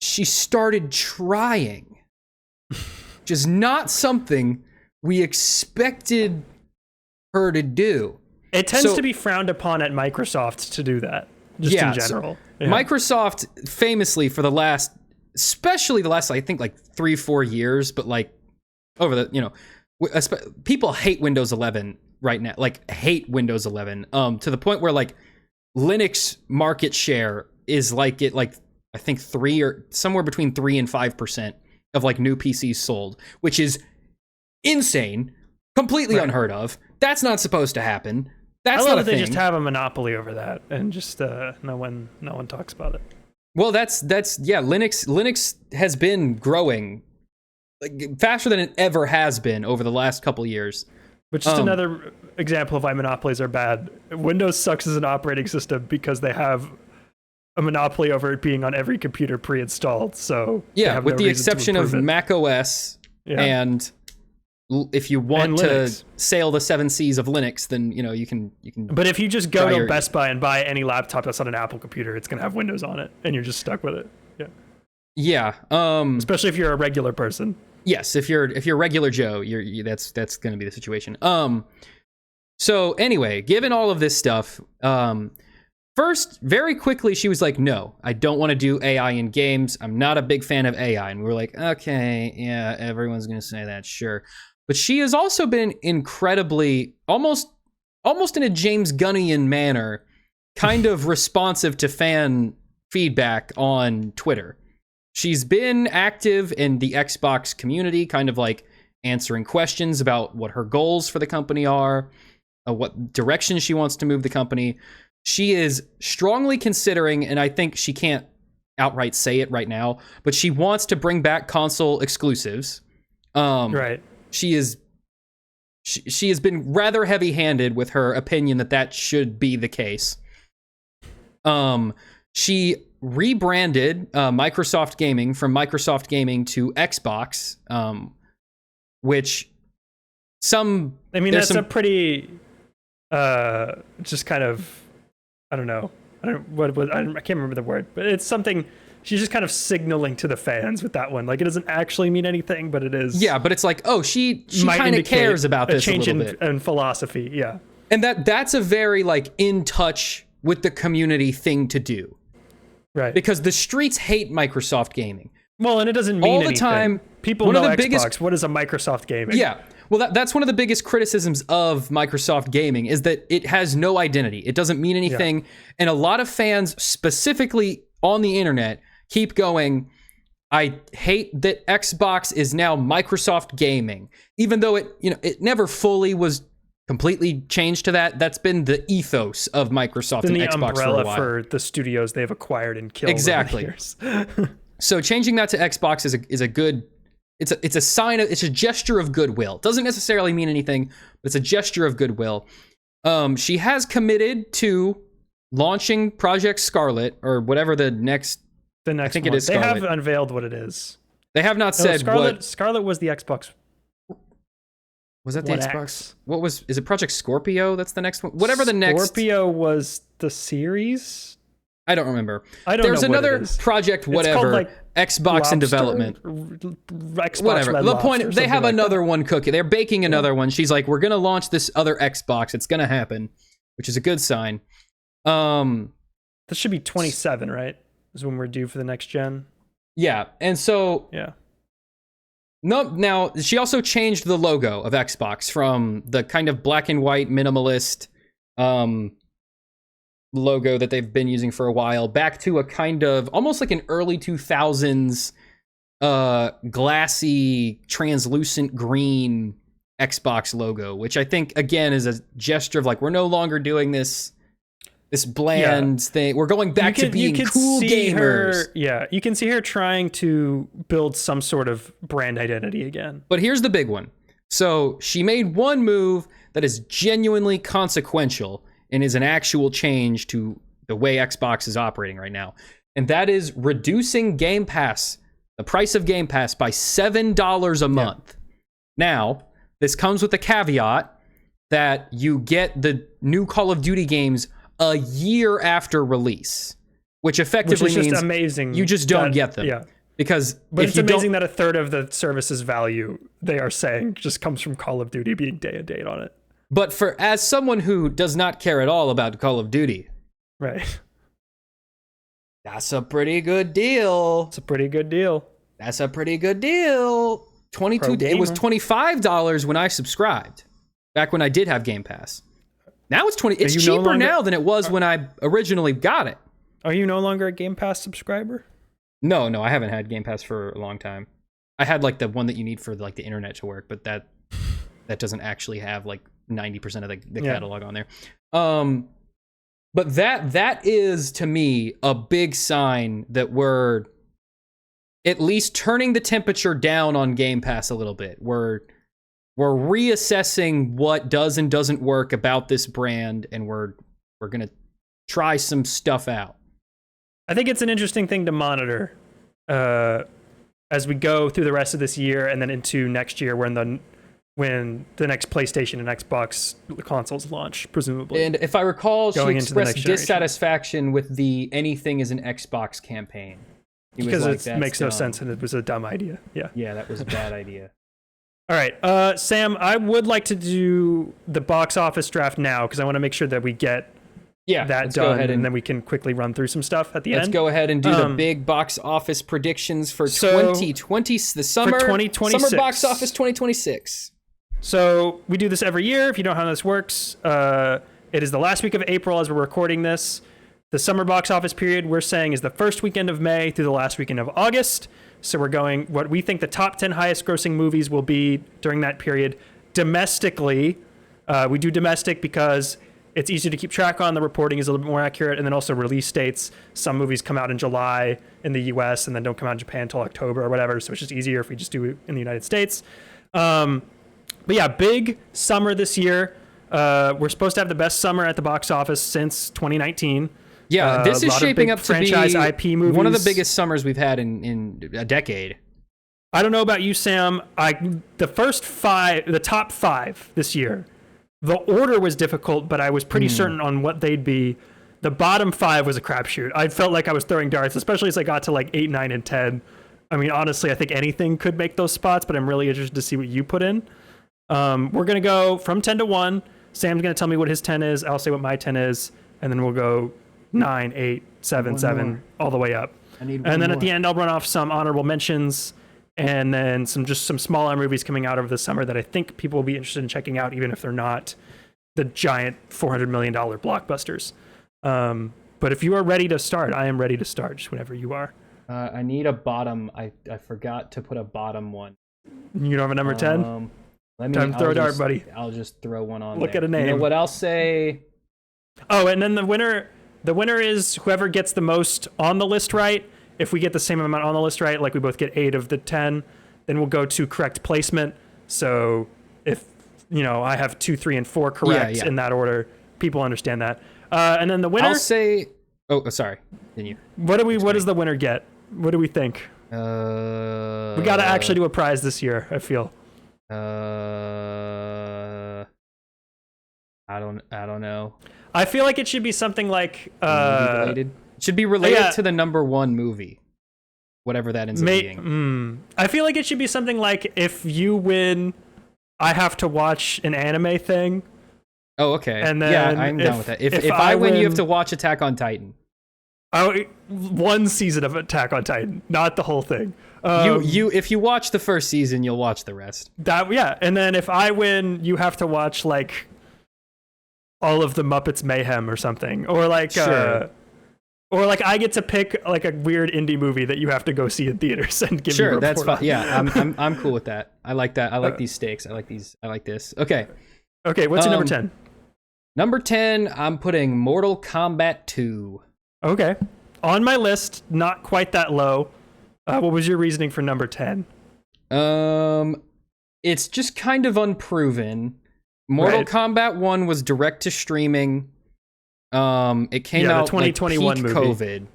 She started trying. Which is not something we expected her to do. It tends to be frowned upon at Microsoft to do that, just in general. Microsoft famously for especially the last, I think, like 3-4 years, but like over the, people hate Windows 11 right now, like hate Windows 11, to the point where like Linux market share is I think 3 or somewhere between 3 and 5% of like new PCs sold, which is insane, completely unheard of. That's not supposed to happen. That's not a thing. They just have a monopoly over that, and just no one talks about it. Well, that's Linux has been growing like faster than it ever has been over the last couple years. Which is another example of why monopolies are bad. Windows sucks as an operating system because they have a monopoly over it being on every computer pre-installed. So with the exception of Mac OS and if you want to sail the 7 seas of Linux, then you can. But if you just go to Best Buy and buy any laptop that's on an Apple computer, it's gonna have Windows on it, and you're just stuck with it. Yeah. Especially if you're a regular person. Yes, if you're regular Joe, that's gonna be the situation. So anyway, given all of this stuff, first, very quickly, she was like, "No, I don't want to do AI in games. I'm not a big fan of AI." And we were like, "Okay, yeah, everyone's gonna say that, sure." But she has also been incredibly, almost in a James Gunnian manner, kind of responsive to fan feedback on Twitter. She's been active in the Xbox community, kind of like answering questions about what her goals for the company are. what direction she wants to move the company. She is strongly considering, and I think she can't outright say it right now, but she wants to bring back console exclusives. Right. She has been rather heavy-handed with her opinion that should be the case. She rebranded Microsoft Gaming from Microsoft Gaming to Xbox, which that's a pretty just kind of, I don't know. I can't remember the word, but it's something. She's just kind of signaling to the fans with that one. Like, it doesn't actually mean anything, but it is. Yeah, but it's like, oh, she kind of cares about this a little bit. In philosophy, yeah. And that's a very, like, in touch with the community thing to do. Right. Because the streets hate Microsoft Gaming. Well, and it doesn't mean all anything. the time. People know Xbox. What is a Microsoft Gaming? Yeah. Well, that's one of the biggest criticisms of Microsoft Gaming is that it has no identity. It doesn't mean anything. Yeah. And a lot of fans, specifically on the internet, keep going, I hate that Xbox is now Microsoft Gaming. Even though it never fully was completely changed to that. That's been the ethos of Microsoft and Xbox for a while. The umbrella for the studios they've acquired and killed exactly. over the years. So changing that to Xbox is a good. It's a sign of, it's a gesture of goodwill. Doesn't necessarily mean anything, but it's a gesture of goodwill. She has committed to launching Project Scarlet or whatever the next. I think one. It is Scarlet. They have unveiled what it is. They have not said Scarlet, what. Scarlet was the Xbox. Was that the One Xbox? What was? Is it Project Scorpio? That's the next one. Whatever the next. Scorpio was the series. I don't remember. There's another project, whatever, like Xbox in development. Xbox whatever. The point, they have like another one cooking. They're baking another one. She's like, we're going to launch this other Xbox. It's going to happen, which is a good sign. This should be 27, right? Is when we're due for the next gen. Yeah. And so. Yeah. No, now, she also changed the logo of Xbox from the kind of black and white minimalist logo that they've been using for a while back to a kind of almost like an early 2000s glassy translucent green Xbox logo, which I think again is a gesture of like, we're no longer doing this bland thing. We're going back to being cool gamers. You can see her trying to build some sort of brand identity again. But here's the big one. So she made one move that is genuinely consequential and is an actual change to the way Xbox is operating right now. And that is reducing Game Pass, the price of Game Pass, by $7 a month. Now, this comes with the caveat that you get the new Call of Duty games a year after release, which effectively means means amazing you just don't get them. Yeah. Because but it's amazing that a third of the service's value, they are saying, just comes from Call of Duty being day and date on it. But as someone who does not care at all about Call of Duty, right? That's a pretty good deal. It's a pretty good deal. That's a pretty good deal. It was $25 when I subscribed. Back when I did have Game Pass. Now it's 20. It's cheaper now than it was when I originally got it. Are you no longer a Game Pass subscriber? No, I haven't had Game Pass for a long time. I had like the one that you need for like the internet to work, but that doesn't actually have like 90% of the catalog on there. But that is to me a big sign that we're at least turning the temperature down on Game Pass a little bit. We're reassessing what does and doesn't work about this brand, and we're gonna try some stuff out. I think it's an interesting thing to monitor as we go through the rest of this year and then into next year when the next PlayStation and Xbox consoles launch, presumably. And if I recall, she expressed dissatisfaction with the anything is an Xbox campaign. Because it makes no sense and it was a dumb idea. Yeah, that was a bad idea. All right, Sam, I would like to do the box office draft now because I want to make sure that we get that done, and then we can quickly run through some stuff at the end. Let's go ahead and do the big box office predictions for 2020, the summer, for 2026. Summer box office 2026. So we do this every year. If you don't know how this works, it is the last week of April as we're recording this. The summer box office period we're saying is the first weekend of May through the last weekend of August. So we're going what we think the top 10 highest grossing movies will be during that period domestically. We do domestic because it's easier to keep track on. The reporting is a little bit more accurate. And then also release dates. Some movies come out in July in the US and then don't come out in Japan until October or whatever. So it's just easier if we just do it in the United States. But yeah, big summer this year. We're supposed to have the best summer at the box office since 2019. Yeah, this is shaping up to franchise be IP movies. One of the biggest summers we've had in a decade. I don't know about you, Sam. The top five this year, the order was difficult, but I was pretty certain on what they'd be. The bottom five was a crapshoot. I felt like I was throwing darts, especially as I got to like 8, 9, and 10. I mean, honestly, I think anything could make those spots, but I'm really interested to see what you put in. We're going to go from 10 to 1. Sam's going to tell me what his 10 is. I'll say what my 10 is. And then we'll go 9, 8, 7, 7, all the way up. And then at the end, I'll run off some honorable mentions and then some smaller movies coming out over the summer that I think people will be interested in checking out, even if they're not the giant $400 million blockbusters. But if you are ready to start, I am ready to start, just whenever you are. I need a bottom. I forgot to put a bottom one. You don't have a number 10? Time to throw a dart, buddy. I'll just throw one on Look there. at a name. You know what I'll say? Oh, and then the winner is whoever gets the most on the list right. If we get the same amount on the list right, like we both get 8 of the 10, then we'll go to correct placement. So if, I have 2, 3, and 4 correct in that order, people understand that. And then the winner... I'll say... Oh, sorry. Continue. What does the winner get? What do we think? We got to actually do a prize this year, I feel. I don't know. I feel like it should be something like related. It should be related to the number 1 movie, whatever that ends up being. I feel like it should be something like, if you win, I have to watch an anime thing. Oh, okay. And then I'm down with that. If I win, you have to watch Attack on Titan. One season of Attack on Titan, not the whole thing. If you watch the first season, you'll watch the rest. And then if I win, you have to watch like all of the Muppets Mayhem or something, or like sure. Or like I get to pick like a weird indie movie that you have to go see in theaters and give me a report that's fine. on. Yeah, I'm cool with that. I like that. I like these stakes. I like this. Okay. Okay, what's your number 10? Number 10, I'm putting Mortal Kombat 2. Okay. On my list, not quite that low. What was your reasoning for number 10? It's just kind of unproven. Mortal Kombat 1 was direct to streaming. It came out the 2021 like peak movie. COVID.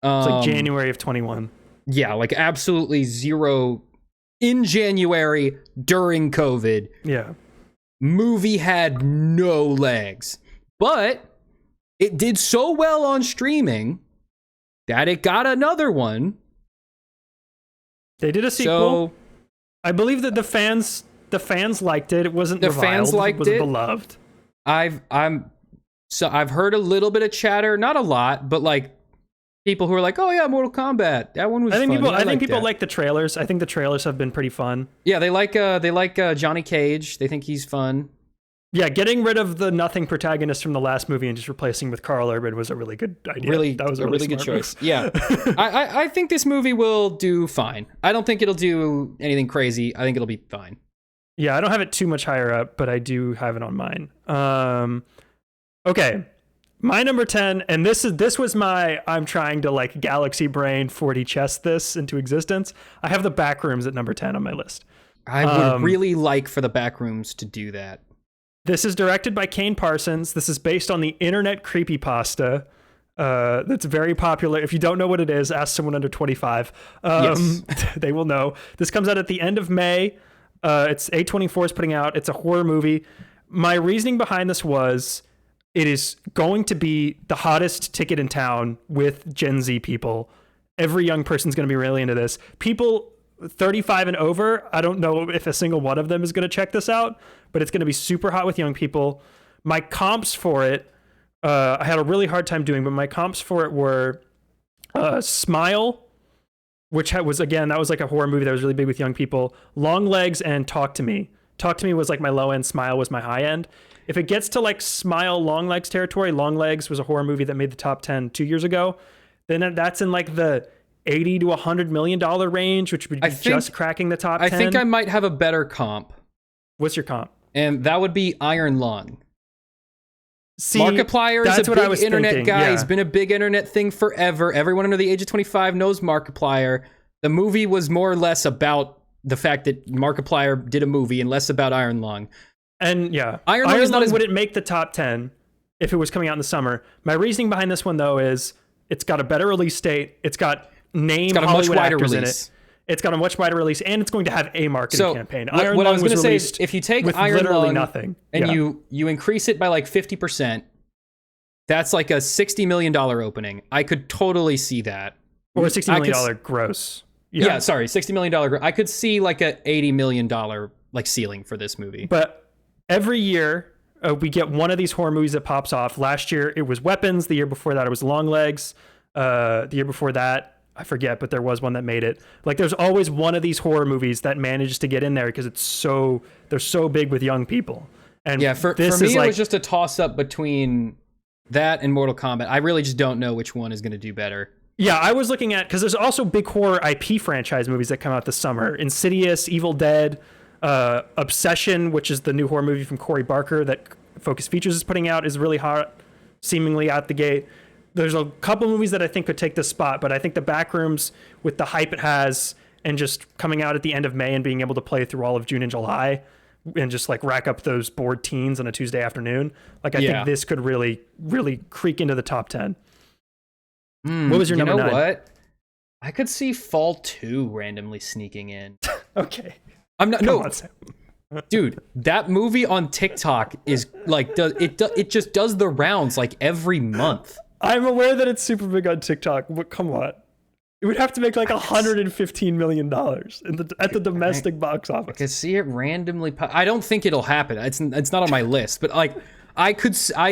It's like January of 21. Yeah, like absolutely zero in January during COVID. Yeah. Movie had no legs, but it did so well on streaming that it got another one. They did a sequel. So, I believe that the fans liked it. It wasn't reviled. Fans liked it. Was it. Beloved. I've heard a little bit of chatter, not a lot, but like people who are like, "Oh yeah, Mortal Kombat. That one was fun." I think people like the trailers. I think the trailers have been pretty fun. Yeah, they like Johnny Cage. They think he's fun. Yeah, getting rid of the nothing protagonist from the last movie and just replacing with Carl Urban was a really good idea. That was a really good choice. Move. Yeah, I think this movie will do fine. I don't think it'll do anything crazy. I think it'll be fine. Yeah, I don't have it too much higher up, but I do have it on mine. Okay, my number 10, and this was my, I'm trying to like galaxy brain 40 chess this into existence. I have the Backrooms at number 10 on my list. I would really like for the Backrooms to do that. This is directed by Kane Parsons. This is based on the internet creepypasta that's very popular. If you don't know what it is, ask someone under 25. Yes. They will know. This comes out at the end of May. It's A24 is putting out. It's a horror movie. My reasoning behind this was it is going to be the hottest ticket in town with Gen Z people. Every young person's going to be really into this. People 35 and over, I don't know if a single one of them is going to check this out, but it's going to be super hot with young people. My comps for it, I had a really hard time doing, but my comps for it were Smile, which was, again, that was like a horror movie that was really big with young people. Long Legs and Talk to Me. Talk to Me was like my low end, Smile was my high end. If it gets to like Smile, Long Legs territory, Long Legs was a horror movie that made the top 10 2 years ago, then that's in like the $80 to $100 million range, which would be just cracking the top 10. I think I might have a better comp. What's your comp? and that would be Iron Lung. See, Markiplier is that's a what I big was internet thinking, guy. yeah. He's been a big internet thing forever. Everyone under the age of 25 knows Markiplier. The movie was more or less about the fact that Markiplier did a movie and less about Iron Lung. And yeah, Iron Lung wouldn't make the top 10 if it was coming out in the summer. My reasoning behind this one, though, is it's got a better release date. It's got Hollywood actors in it. It's got a much wider release, and it's going to have a marketing campaign. What I was going to say is, if you take Iron Lung nothing, and you increase it by like 50%, that's like a $60 million opening. I could totally see that. Or a $60 million gross. Yeah, sorry, $60 million. I could see like a $80 million like ceiling for this movie. But every year, we get one of these horror movies that pops off. Last year, it was Weapons. The year before that, it was Longlegs. The year before that, I forget, but there was one that made it. Like, there's always one of these horror movies that manages to get in there because they're so big with young people. And yeah, for me, it was just a toss-up between that and Mortal Kombat. I really just don't know which one is going to do better. Yeah, I was looking at, because there's also big horror IP franchise movies that come out this summer. Insidious, Evil Dead, Obsession, which is the new horror movie from Cory Barker that Focus Features is putting out, is really hot, seemingly out the gate. There's a couple movies that I think could take this spot, but I think the Backrooms, with the hype it has, and just coming out at the end of May and being able to play through all of June and July, and just like rack up those bored teens on a Tuesday afternoon, like I think this could really, really creak into the top 10. What was your number 9? You know what? I could see Fall 2 randomly sneaking in. Okay. I'm not. No, dude, that movie on TikTok is like it just does the rounds like every month. I'm aware that it's super big on TikTok, but come on. It would have to make like $115 million at the domestic box office. I could see it randomly. I don't think it'll happen. It's not on my list, but like I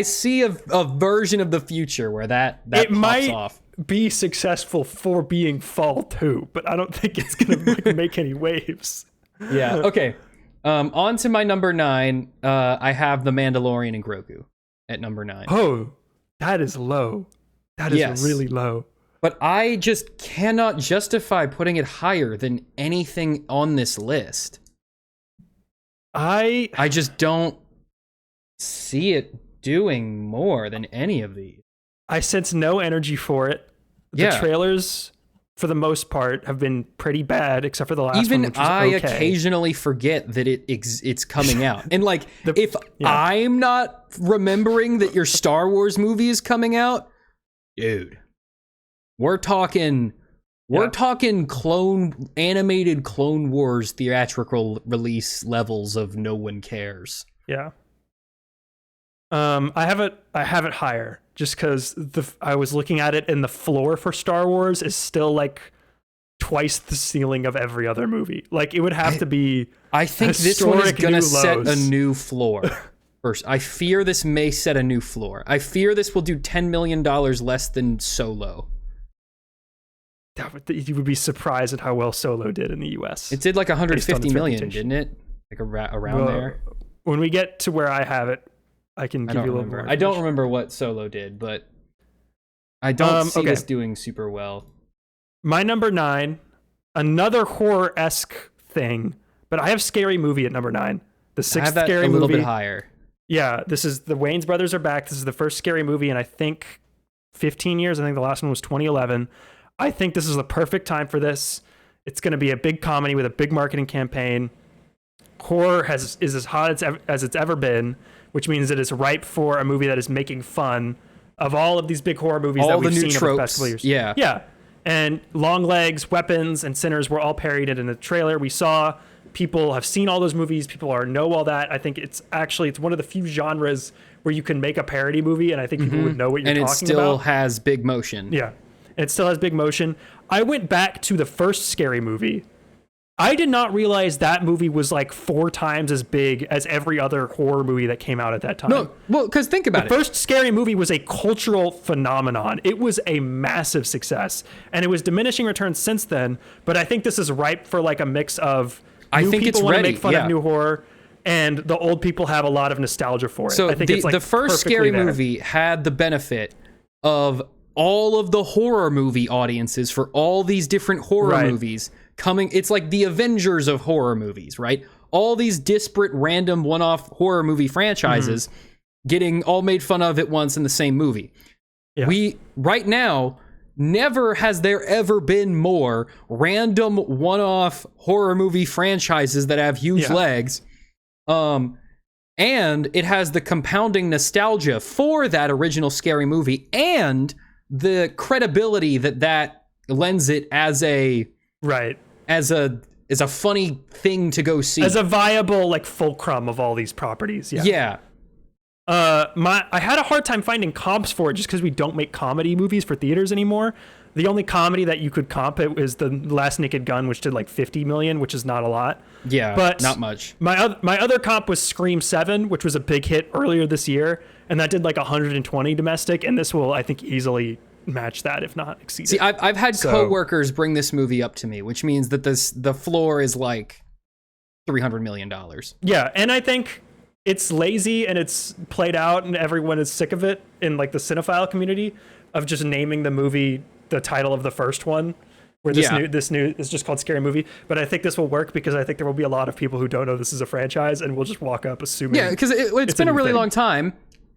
see a version of the future where that it pops might off. Be successful for being Fall 2, but I don't think it's gonna make any waves. Yeah. Okay. On to my number 9. I have The Mandalorian and Grogu at number 9. Oh, that is low. That is really low. But I just cannot justify putting it higher than anything on this list. I just don't see it doing more than any of these. I sense no energy for it. The trailers, for the most part, have been pretty bad, except for the last one, which was okay. Occasionally forget that it's coming out. And like, I'm not remembering that your Star Wars movie is coming out, dude, we're talking animated Clone Wars theatrical release levels of no one cares. Yeah. I have it higher just because I was looking at it, and the floor for Star Wars is still like twice the ceiling of every other movie. Like, it would have to be. I think this one is gonna set a new floor. First, I fear this may set a new floor. I fear this will do $10 million less than Solo. You would be surprised at how well Solo did in the U.S. It did like 150 million, didn't it? Like around there. When we get to where I have it, I can give you a little more. I don't remember what Solo did, but I don't see this doing super well. My number 9, another horror-esque thing, but I have Scary Movie at number 9. The 6th Scary Movie. A little bit higher. Yeah, this is the Wayans brothers are back. This is the first Scary Movie in I think 15 years. I think the last one was 2011. I think this is the perfect time for this. It's going to be a big comedy with a big marketing campaign. Horror is as hot as it's ever been, which means it is ripe for a movie that is making fun of all of these big horror movies that we've seen over the past couple years. Yeah. Yeah. And Longlegs, Weapons, and Sinners were all parodied in the trailer. We saw people have seen all those movies. People know all that. I think it's one of the few genres where you can make a parody movie, and I think people would know what you're talking about. And it still has big motion. Yeah. It still has big motion. I went back to the first Scary Movie. I did not realize that movie was like 4 times as big as every other horror movie that came out at that time. No, well, because think about it. The first Scary Movie was a cultural phenomenon. It was a massive success, and it was diminishing returns since then. But I think this is ripe for like a mix of new people want to make fun of new horror, and the old people have a lot of nostalgia for it. So I think it's like the first Scary Movie had the benefit of all of the horror movie audiences for all these different horror movies coming. It's like the Avengers of horror movies, right? all these disparate, random, one-off horror movie franchises getting all made fun of at once in the same movie. Yeah. Right now, never has there ever been more random, one-off horror movie franchises that have huge legs. And it has the compounding nostalgia for that original scary movie and the credibility that lends it as a funny thing to go see, as a viable like fulcrum of all these properties. Yeah. I had a hard time finding comps for it just because we don't make comedy movies for theaters anymore. The only comedy that you could comp it is The Last Naked Gun, which did like 50 million, which is not a lot. Yeah, but not much. My other comp was Scream 7, which was a big hit earlier this year, and that did like 120 domestic, and this will, I think, easily match that, if not exceed it. See, I've had coworkers bring this movie up to me, which means that the floor is like $300 million. Yeah, and I think it's lazy and it's played out, and everyone is sick of it in like the cinephile community of just naming the movie the title of the first one, where this new is just called Scary Movie. But I think this will work because I think there will be a lot of people who don't know this is a franchise and will just walk up assuming. Yeah, because it's been a really long time,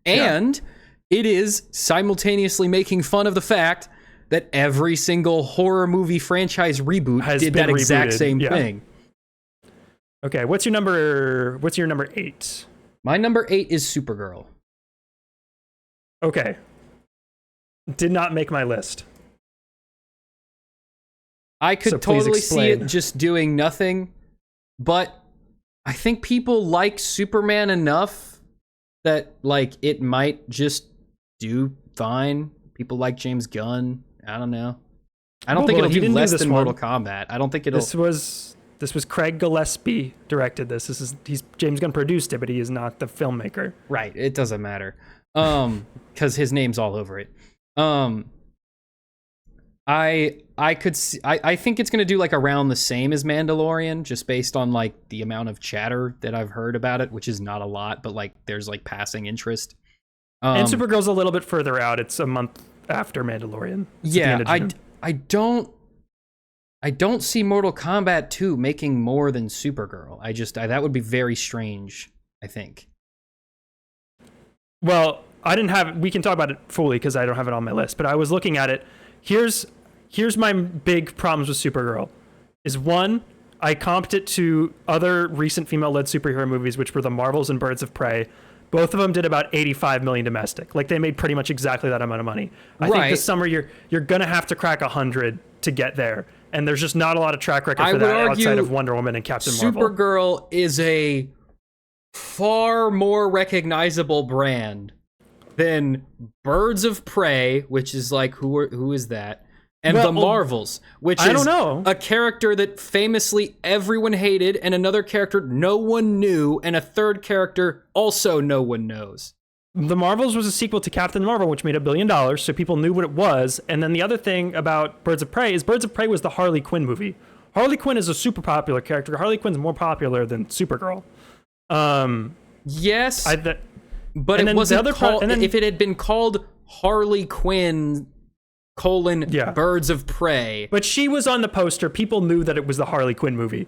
and it is simultaneously making fun of the fact that every single horror movie franchise reboot did that exact same thing. Okay, what's your number 8? My number 8 is Supergirl. Okay. Did not make my list. I could totally see it just doing nothing, but I think people like Superman enough that like it might just do fine. People like James Gunn. I don't know. I don't think it'll do less than Mortal Kombat. I don't think it'll. This was Craig Gillespie directed this. He's James Gunn produced it, but he is not the filmmaker. Right. It doesn't matter. Because his name's all over it. I could see, I think it's going to do like around the same as Mandalorian, just based on like the amount of chatter that I've heard about it, which is not a lot, but like there's like passing interest. And Supergirl's a little bit further out. It's a month after Mandalorian. Yeah, I don't see Mortal Kombat 2 making more than Supergirl. That would be very strange, I think. Well, we can talk about it fully because I don't have it on my list, but I was looking at it. Here's my big problems with Supergirl. Is one, I comped it to other recent female-led superhero movies, which were The Marvels and Birds of Prey. Both of them did about 85 million domestic. Like, they made pretty much exactly that amount of money. I think this summer you're going to have to crack 100 to get there. And there's just not a lot of track record for that outside of Wonder Woman and Captain Marvel. Supergirl is a far more recognizable brand than Birds of Prey, which is like, who is that? And The Marvels, which is a character that famously everyone hated, and another character no one knew, and a third character also no one knows. The Marvels was a sequel to Captain Marvel, which made $1 billion, so people knew what it was. And then the other thing about Birds of Prey is Birds of Prey was the Harley Quinn movie. Harley Quinn is a super popular character. Harley Quinn's more popular than Supergirl. Yes, but it wasn't called. If it had been called Harley Quinn Birds of Prey, but she was on the poster, people knew that it was the Harley Quinn movie.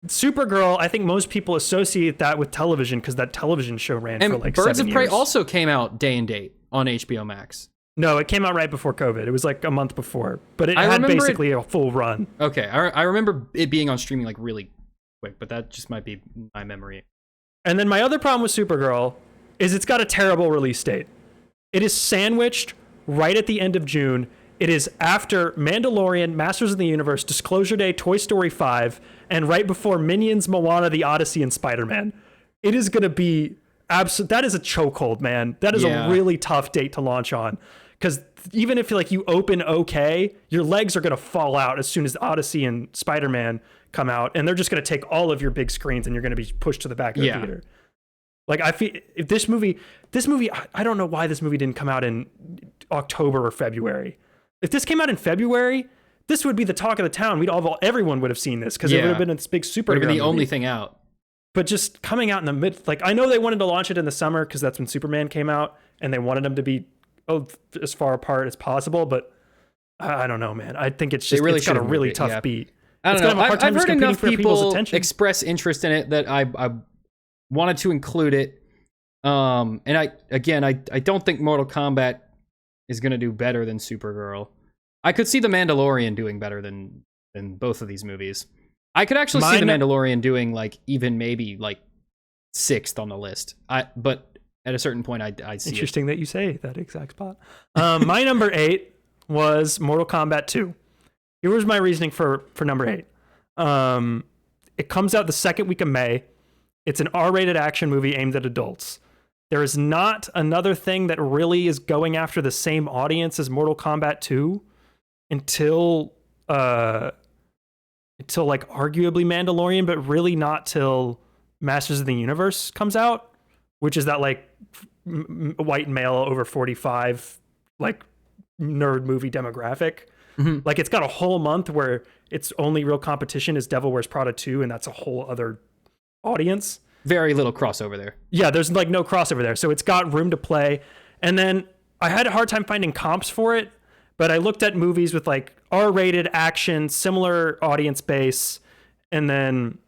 Supergirl, I think most people associate that with television because that television show ran for like 7 years. Birds of Prey also came out day and date on HBO Max. No, it came out right before COVID. It was like a month before, but it had basically a full run. Okay, I remember it being on streaming like really quick, but that just might be my memory. And then my other problem with Supergirl is it's got a terrible release date. It is sandwiched right at the end of June. It is after Mandalorian, Masters of the Universe, Disclosure Day, Toy Story 5, and right before Minions, Moana, The Odyssey, and Spider-Man. It is going to be that is a chokehold, man. That is a really tough date to launch on. Because even if like you open okay, your legs are going to fall out as soon as Odyssey and Spider-Man come out, and they're just going to take all of your big screens, and you're going to be pushed to the back of the theater. Like, I feel if this movie, I don't know why this movie didn't come out in October or February. If this came out in February, this would be the talk of the town. Everyone would have seen this because it would have been this big superhero movie. Would have been the only thing out. But just coming out in the mid, like I know they wanted to launch it in the summer because that's when Superman came out, and they wanted them to be as far apart as possible. But I don't know, man. I think it's got a really tough beat. I don't It's gonna know. have a hard time I've just heard competing enough for people's people attention. express interest in it that I wanted to include it. And I don't think Mortal Kombat is gonna do better than Supergirl. I could see The Mandalorian doing better than both of these movies. I could actually see The Mandalorian doing like even maybe like 6th on the list. But at a certain point, I see. Interesting that you say that exact spot. My number 8 was Mortal Kombat 2. Here was my reasoning for number 8. It comes out the second week of May. It's an R-rated action movie aimed at adults. There is not another thing that really is going after the same audience as Mortal Kombat 2 until like arguably Mandalorian, but really not till Masters of the Universe comes out, which is that like white male over 45 like nerd movie demographic. Mm-hmm. Like it's got a whole month where its only real competition is Devil Wears Prada 2, and that's a whole other audience. Very little crossover there. Yeah, there's like no crossover there. So it's got room to play. And then I had a hard time finding comps for it, but I looked at movies with like R-rated action, similar audience base, and then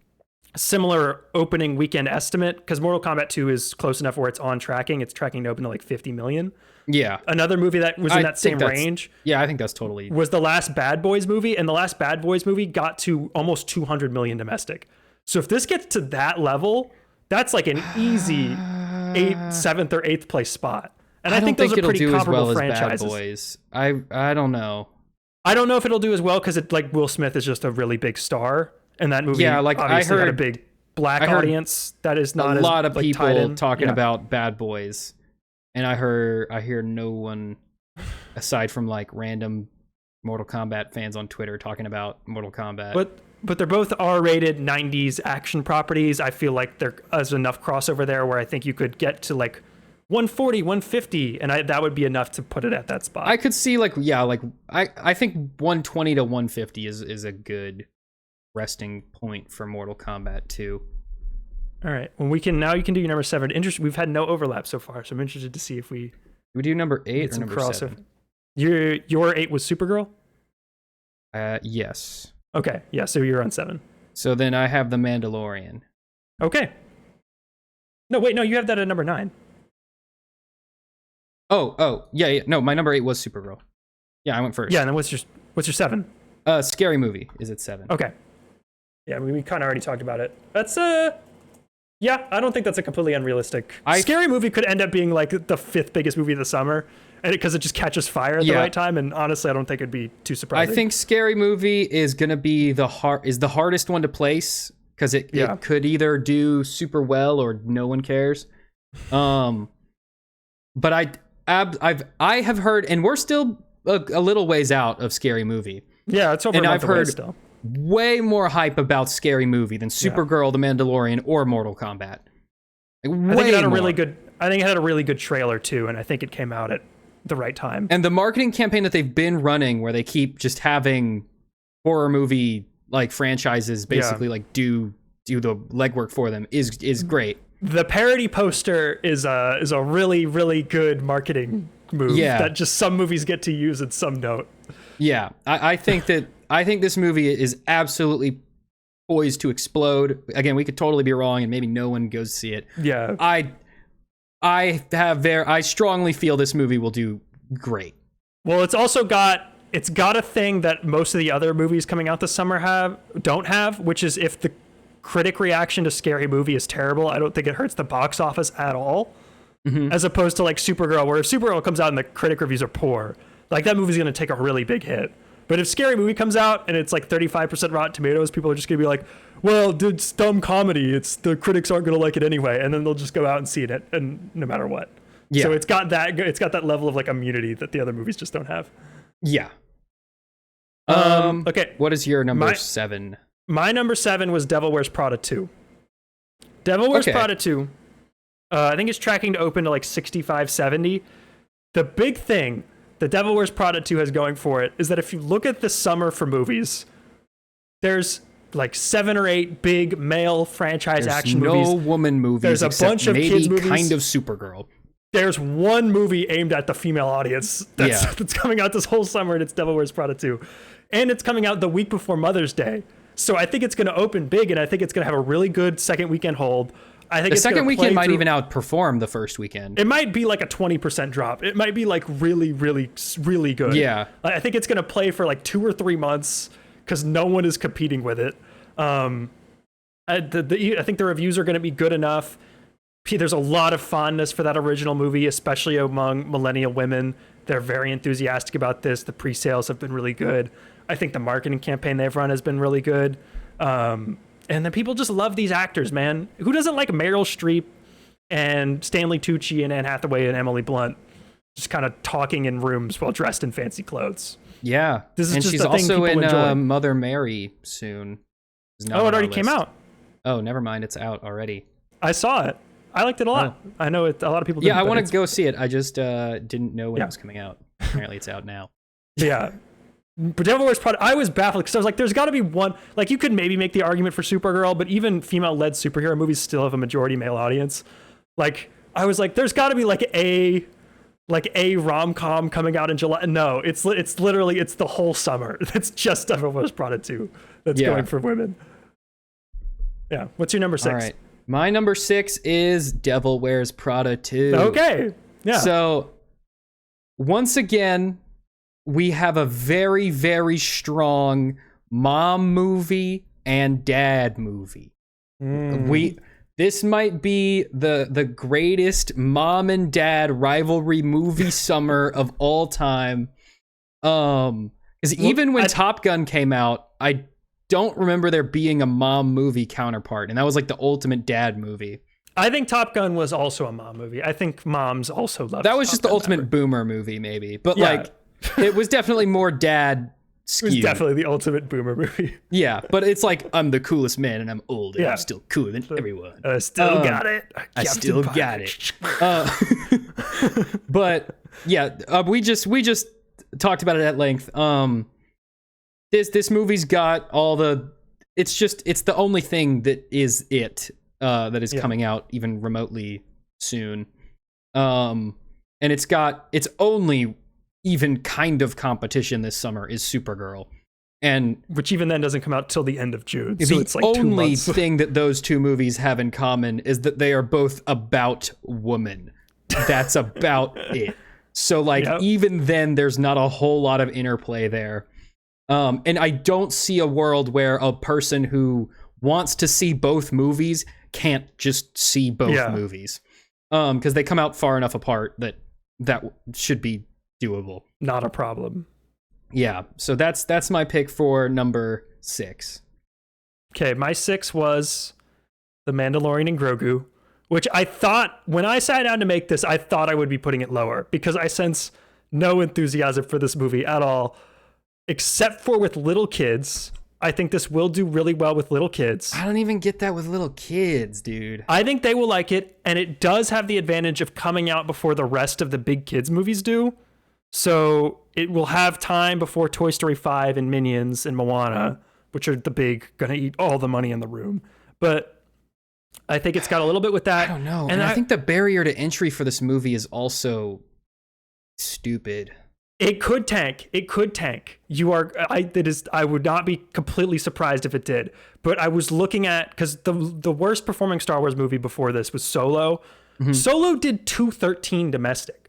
similar opening weekend estimate, because Mortal Kombat 2 is close enough where it's on tracking. It's tracking to open to like 50 million. Yeah. Another movie that was in that same range. Yeah, I think that's totally. Was the last Bad Boys movie, and the last Bad Boys movie got to almost 200 million domestic. So if this gets to that level, that's like an easy 7th or 8th place spot. And I think those are pretty comparable franchises. Bad Boys. I don't know. I don't know if it'll do as well because it like Will Smith is just a really big star, and that movie obviously had a big black audience that is not a lot of like, people talking about Bad Boys, and I hear no one aside from like random Mortal Kombat fans on Twitter talking about Mortal Kombat. But they're both R-rated 90s action properties. I feel like there's enough crossover there where I think you could get to like 140, 150, and that would be enough to put it at that spot. I could see I think 120 to 150 is a good resting point for Mortal Kombat 2. All right. Well, you can do your number 7. We've had no overlap so far, so I'm interested to see if we do number 8 or number 7. Your 8 was Supergirl? Yes. Okay. Yeah, so you're on 7. So then I have The Mandalorian. Okay. No, wait, no, you have that at number 9. Oh, yeah. No, my number 8 was Supergirl. Yeah, I went first. Yeah, and then what's your 7? Scary Movie is at 7. Okay. Yeah, we kind of already talked about it. That's yeah, I don't think that's a completely unrealistic. Scary Movie could end up being like the 5th biggest movie of the summer, and because it just catches fire at the right time. And honestly, I don't think it'd be too surprising. I think Scary Movie is gonna be the hardest one to place because it could either do super well or no one cares. But I have heard, and we're still a little ways out of Scary Movie. Yeah, it's over. And I've heard still way more hype about Scary Movie than Supergirl, The Mandalorian, or Mortal Kombat. I think it had a really good trailer too, and I think it came out at the right time. And the marketing campaign that they've been running, where they keep just having horror movie like franchises basically like do the legwork for them, is great. The parody poster is a really, really good marketing move that just some movies get to use and some don't. Yeah, I think this movie is absolutely poised to explode. Again, we could totally be wrong, and maybe no one goes to see it. Yeah, I strongly feel this movie will do great. Well, it's got a thing that most of the other movies coming out this summer don't have, which is if the critic reaction to Scary Movie is terrible, I don't think it hurts the box office at all. Mm-hmm. As opposed to like Supergirl, where if Supergirl comes out and the critic reviews are poor, like that movie's going to take a really big hit. But if Scary Movie comes out and it's like 35% Rotten Tomatoes, people are just going to be like, well, dude, it's dumb comedy. The critics aren't going to like it anyway. And then they'll just go out and see it, and no matter what. Yeah. So it's got that level of like immunity that the other movies just don't have. Yeah. Okay. What is your number 7? My number 7 was Devil Wears Prada 2. Devil Wears Prada 2, I think it's tracking to open to like 65, 70. The big thing that Devil Wears Prada 2 has going for it is that if you look at the summer for movies, there's like 7 or 8 big male franchise action movies. No woman movies. There's a bunch of kids movies. Kind of Supergirl. There's one movie aimed at the female audience that's coming out this whole summer, and it's Devil Wears Prada 2. And it's coming out the week before Mother's Day. So I think it's going to open big, and I think it's going to have a really good second weekend hold. I think the second weekend might even outperform the first weekend. It might be like a 20% drop. It might be like really, really, really good. Yeah. I think it's going to play for like 2 or 3 months because no one is competing with it. I think the reviews are going to be good enough. There's a lot of fondness for that original movie, especially among millennial women. They're very enthusiastic about this. The pre-sales have been really good. I think the marketing campaign they've run has been really good. And then people just love these actors, man. Who doesn't like Meryl Streep and Stanley Tucci and Anne Hathaway and Emily Blunt just kind of talking in rooms while dressed in fancy clothes? Yeah. This is and just she's a thing also people in enjoy. Mother Mary soon. Oh, it already came out. Oh, never mind. It's out already. I saw it. I liked it a lot. Oh. I know a lot of people didn't. Yeah, I want to go see it. I just didn't know when Yeah. it was coming out. Apparently it's out now. Yeah. But Devil Wears Prada, I was baffled because I was like, there's got to be one. Like, you could maybe make the argument for Supergirl, but even female-led superhero movies still have a majority male audience. Like, I was like, there's got to be like a rom-com coming out in July. No, it's literally the whole summer. It's just Devil Wears Prada 2 that's going for women. Yeah. What's your number 6? All right. My number 6 is Devil Wears Prada 2. Okay. Yeah. So, once again, we have a very, very strong mom movie and dad movie. This might be the greatest mom and dad rivalry movie summer of all time. Because even when Top Gun came out, I don't remember there being a mom movie counterpart, and that was like the ultimate dad movie. I think Top Gun was also a mom movie. I think moms also loved that. Was Top just the Gun ultimate ever. boomer movie, maybe, but Yeah. like it was definitely more dad skewed. It was definitely the ultimate boomer movie. Yeah, but it's like I'm the coolest man and I'm old and Yeah. I'm still cooler than everyone. I still got it. I Captain still Pike. got it. But yeah, we just talked about it at length. This movie's got all the. It's the only thing that is that is coming out even remotely soon. And it's got its only even kind of competition this summer is Supergirl. And which even then doesn't come out till the end of June. So the it's like only 2 months. thing that those two movies have in common is that they are both about women. That's about it. So like even then there's not a whole lot of interplay there. And I don't see a world where a person who wants to see both movies can't just see both movies. Because they come out far enough apart that should be doable. Not a problem. Yeah, so that's my pick for number 6. Okay, my 6 was The Mandalorian and Grogu, which I thought, when I sat down to make this, I thought I would be putting it lower because I sense no enthusiasm for this movie at all, except for with little kids. I think this will do really well with little kids. I don't even get that with little kids, dude. I think they will like it, and it does have the advantage of coming out before the rest of the big kids movies do. So it will have time before Toy Story 5 and Minions and Moana, which are the big, gonna eat all the money in the room. But I think it's got a little bit with that. I don't know. And I think the barrier to entry for this movie is also stupid. It could tank. It could tank. I would not be completely surprised if it did. But I was looking at, because the worst performing Star Wars movie before this was Solo. Mm-hmm. Solo did 213 domestic.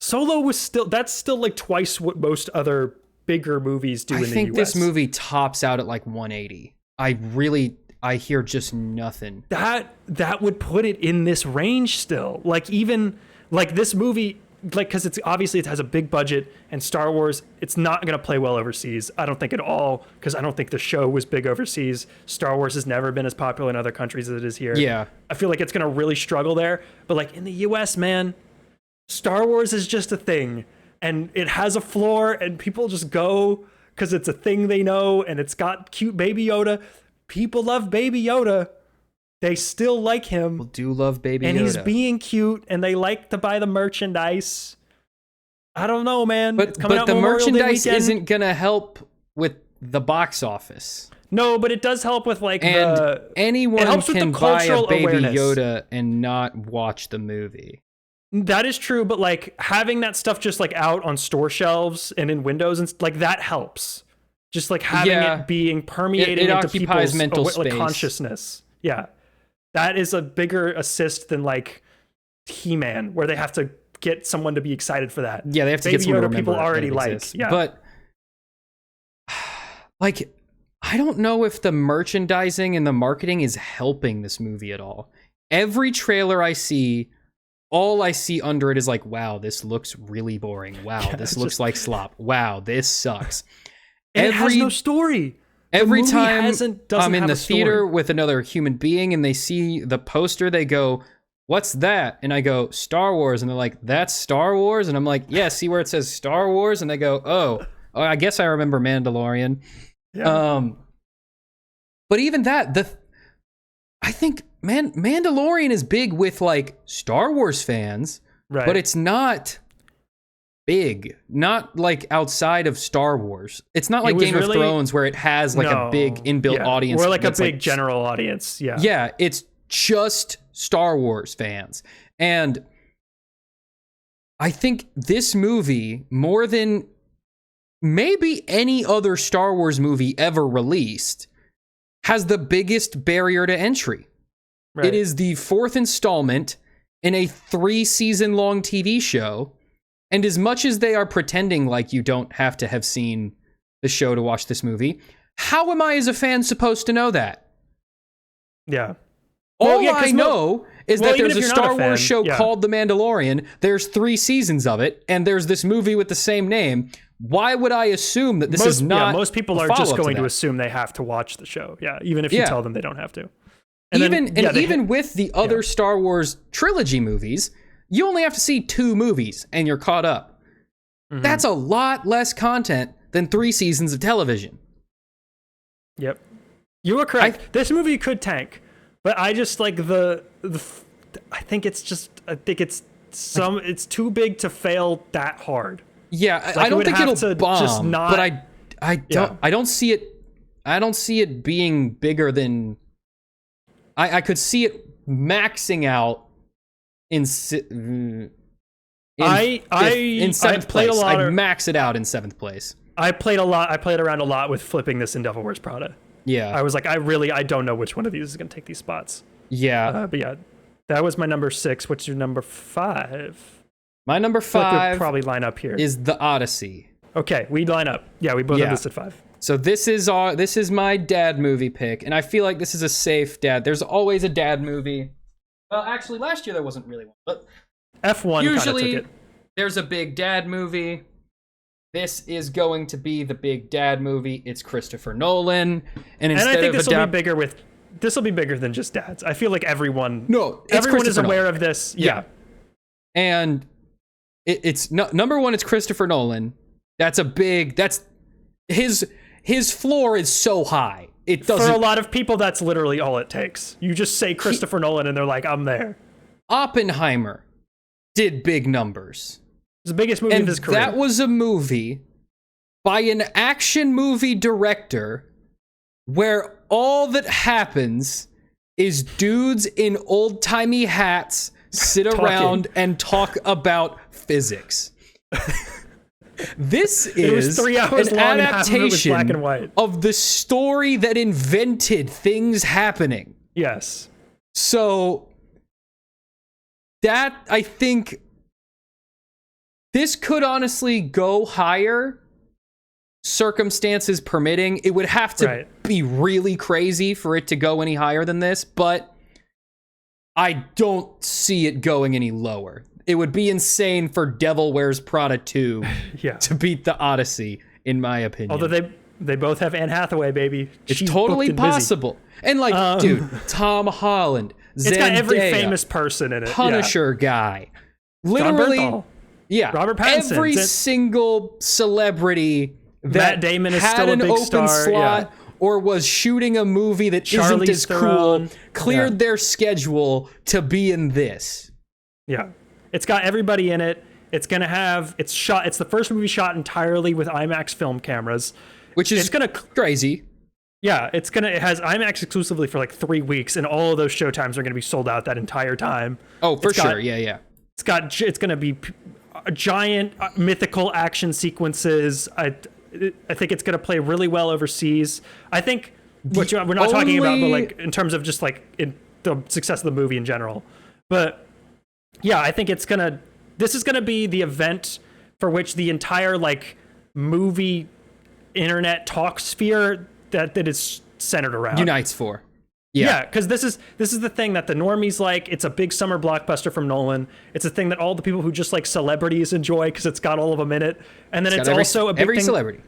Solo was that's still like twice what most other bigger movies do in the US. I think this movie tops out at like 180. I hear just nothing. That would put it in this range still. Like even like this movie, like, because it's obviously it has a big budget, and Star Wars, it's not going to play well overseas. I don't think at all, because I don't think the show was big overseas. Star Wars has never been as popular in other countries as it is here. Yeah. I feel like it's going to really struggle there. But like in the US, man, Star Wars is just a thing, and it has a floor, and people just go because it's a thing they know, and it's got cute Baby Yoda. People love Baby Yoda. They still like him. People do love Baby Yoda. And he's being cute, and they like to buy the merchandise. I don't know, man. But the merchandise isn't going to help with the box office. No, but it does help with like anyone can buy a Baby awareness. Yoda and not watch the movie. That is true, but like having that stuff just like out on store shelves and in windows and like that helps. just like having it being permeating it into occupies people's mental space. like consciousness. Yeah, that is a bigger assist than like He-Man, where they have to get someone to be excited for that. Yeah, they have to get someone to remember people already that it like. exists. Yeah, but like, I don't know if the merchandising and the marketing is helping this movie at all. Every trailer I see, all I see under it is like, wow, this looks really boring. Wow, this looks like slop. Wow, this sucks. And it has no story. Every time I'm in the theater with another human being and they see the poster, they go, what's that? And I go, Star Wars. And they're like, that's Star Wars? And I'm like, yeah, see where it says Star Wars? And they go, oh, I guess I remember Mandalorian. Yeah. But even that, I think Mandalorian is big with like Star Wars fans, right, but it's not big, not like outside of Star Wars. It's not like Game of Thrones where it has like a big inbuilt audience. Or like a big general audience. Yeah. Yeah, it's just Star Wars fans. And I think this movie, more than maybe any other Star Wars movie ever released, has the biggest barrier to entry. Right. It is the fourth installment in a 3-season-long TV show. And as much as they are pretending like you don't have to have seen the show to watch this movie, how am I as a fan supposed to know that? Yeah. All I know is that there's a Star Wars show called The Mandalorian. There's 3 seasons of it, and there's this movie with the same name. Why would I assume that this is not? Yeah, most people are just going to assume they have to watch the show. Yeah, even if you tell them they don't have to. And even with the other Star Wars trilogy movies, you only have to see 2 movies and you're caught up. Mm-hmm. That's a lot less content than 3 seasons of television. Yep. You were correct. This movie could tank, but I just like I think it's too big to fail that hard. Yeah, like I don't think it'll bomb, but I don't see it being bigger than I could see it maxing out in seventh place. I'd max it out in 7th place. I played around a lot with flipping this in Devil Wears Prada. Yeah. I was like, I don't know which one of these is going to take these spots. Yeah. But yeah, that was my number 6. What's your number 5? My number 5 probably line up here. Is The Odyssey. Okay, we line up. Yeah, we both have this at 5. So this is my dad movie pick, and I feel like this is a safe dad. There's always a dad movie. Well, actually, last year there wasn't really one, but F1 usually took it. There's a big dad movie. This is going to be the big dad movie. It's Christopher Nolan, and I think this will be bigger this will be bigger than just dads. I feel like everyone is aware of this. Yeah. And it's number 1, it's Christopher Nolan. That's his floor is so high. It doesn't. For a lot of people, that's literally all it takes. You just say Christopher Nolan and they're like, I'm there. Oppenheimer did big numbers. It's the biggest movie of his career. That was a movie by an action movie director where all that happens is dudes in old-timey hats sit around and talk about physics. This is 3 hours an long adaptation black and white. of the story that invented things happening. Yes. So that, I think, this could honestly go higher, circumstances permitting. It would have to be really crazy for it to go any higher than this, but I don't see it going any lower. It would be insane for Devil Wears Prada 2 to beat The Odyssey, in my opinion. Although they both have Anne Hathaway, baby. It's totally possible. And like, dude, Tom Holland, Zendaya, it's got every famous person in it. Punisher guy. Literally, Robert Pattinson. Every single celebrity that Matt Damon is had still a an big open star, slot or was shooting a movie that Charlize isn't as Theron. cool, cleared their schedule to be in this. Yeah. It's got everybody in it. It's going to have, it's the first movie shot entirely with IMAX film cameras. Which is crazy. Yeah, it has IMAX exclusively for like 3 weeks, and all of those showtimes are going to be sold out that entire time. Oh, for sure. Yeah. It's going to be giant mythical action sequences. I think it's going to play really well overseas. I think we're not talking about, but like in terms of just like in the success of the movie in general. But yeah, I think this is gonna be the event for which the entire like movie internet talk sphere that is centered around unites for. Yeah, because this is the thing that the normies like. It's a big summer blockbuster from Nolan. It's a thing that all the people who just like celebrities enjoy because it's got all of them in it. And then it's also a big every thing, celebrity.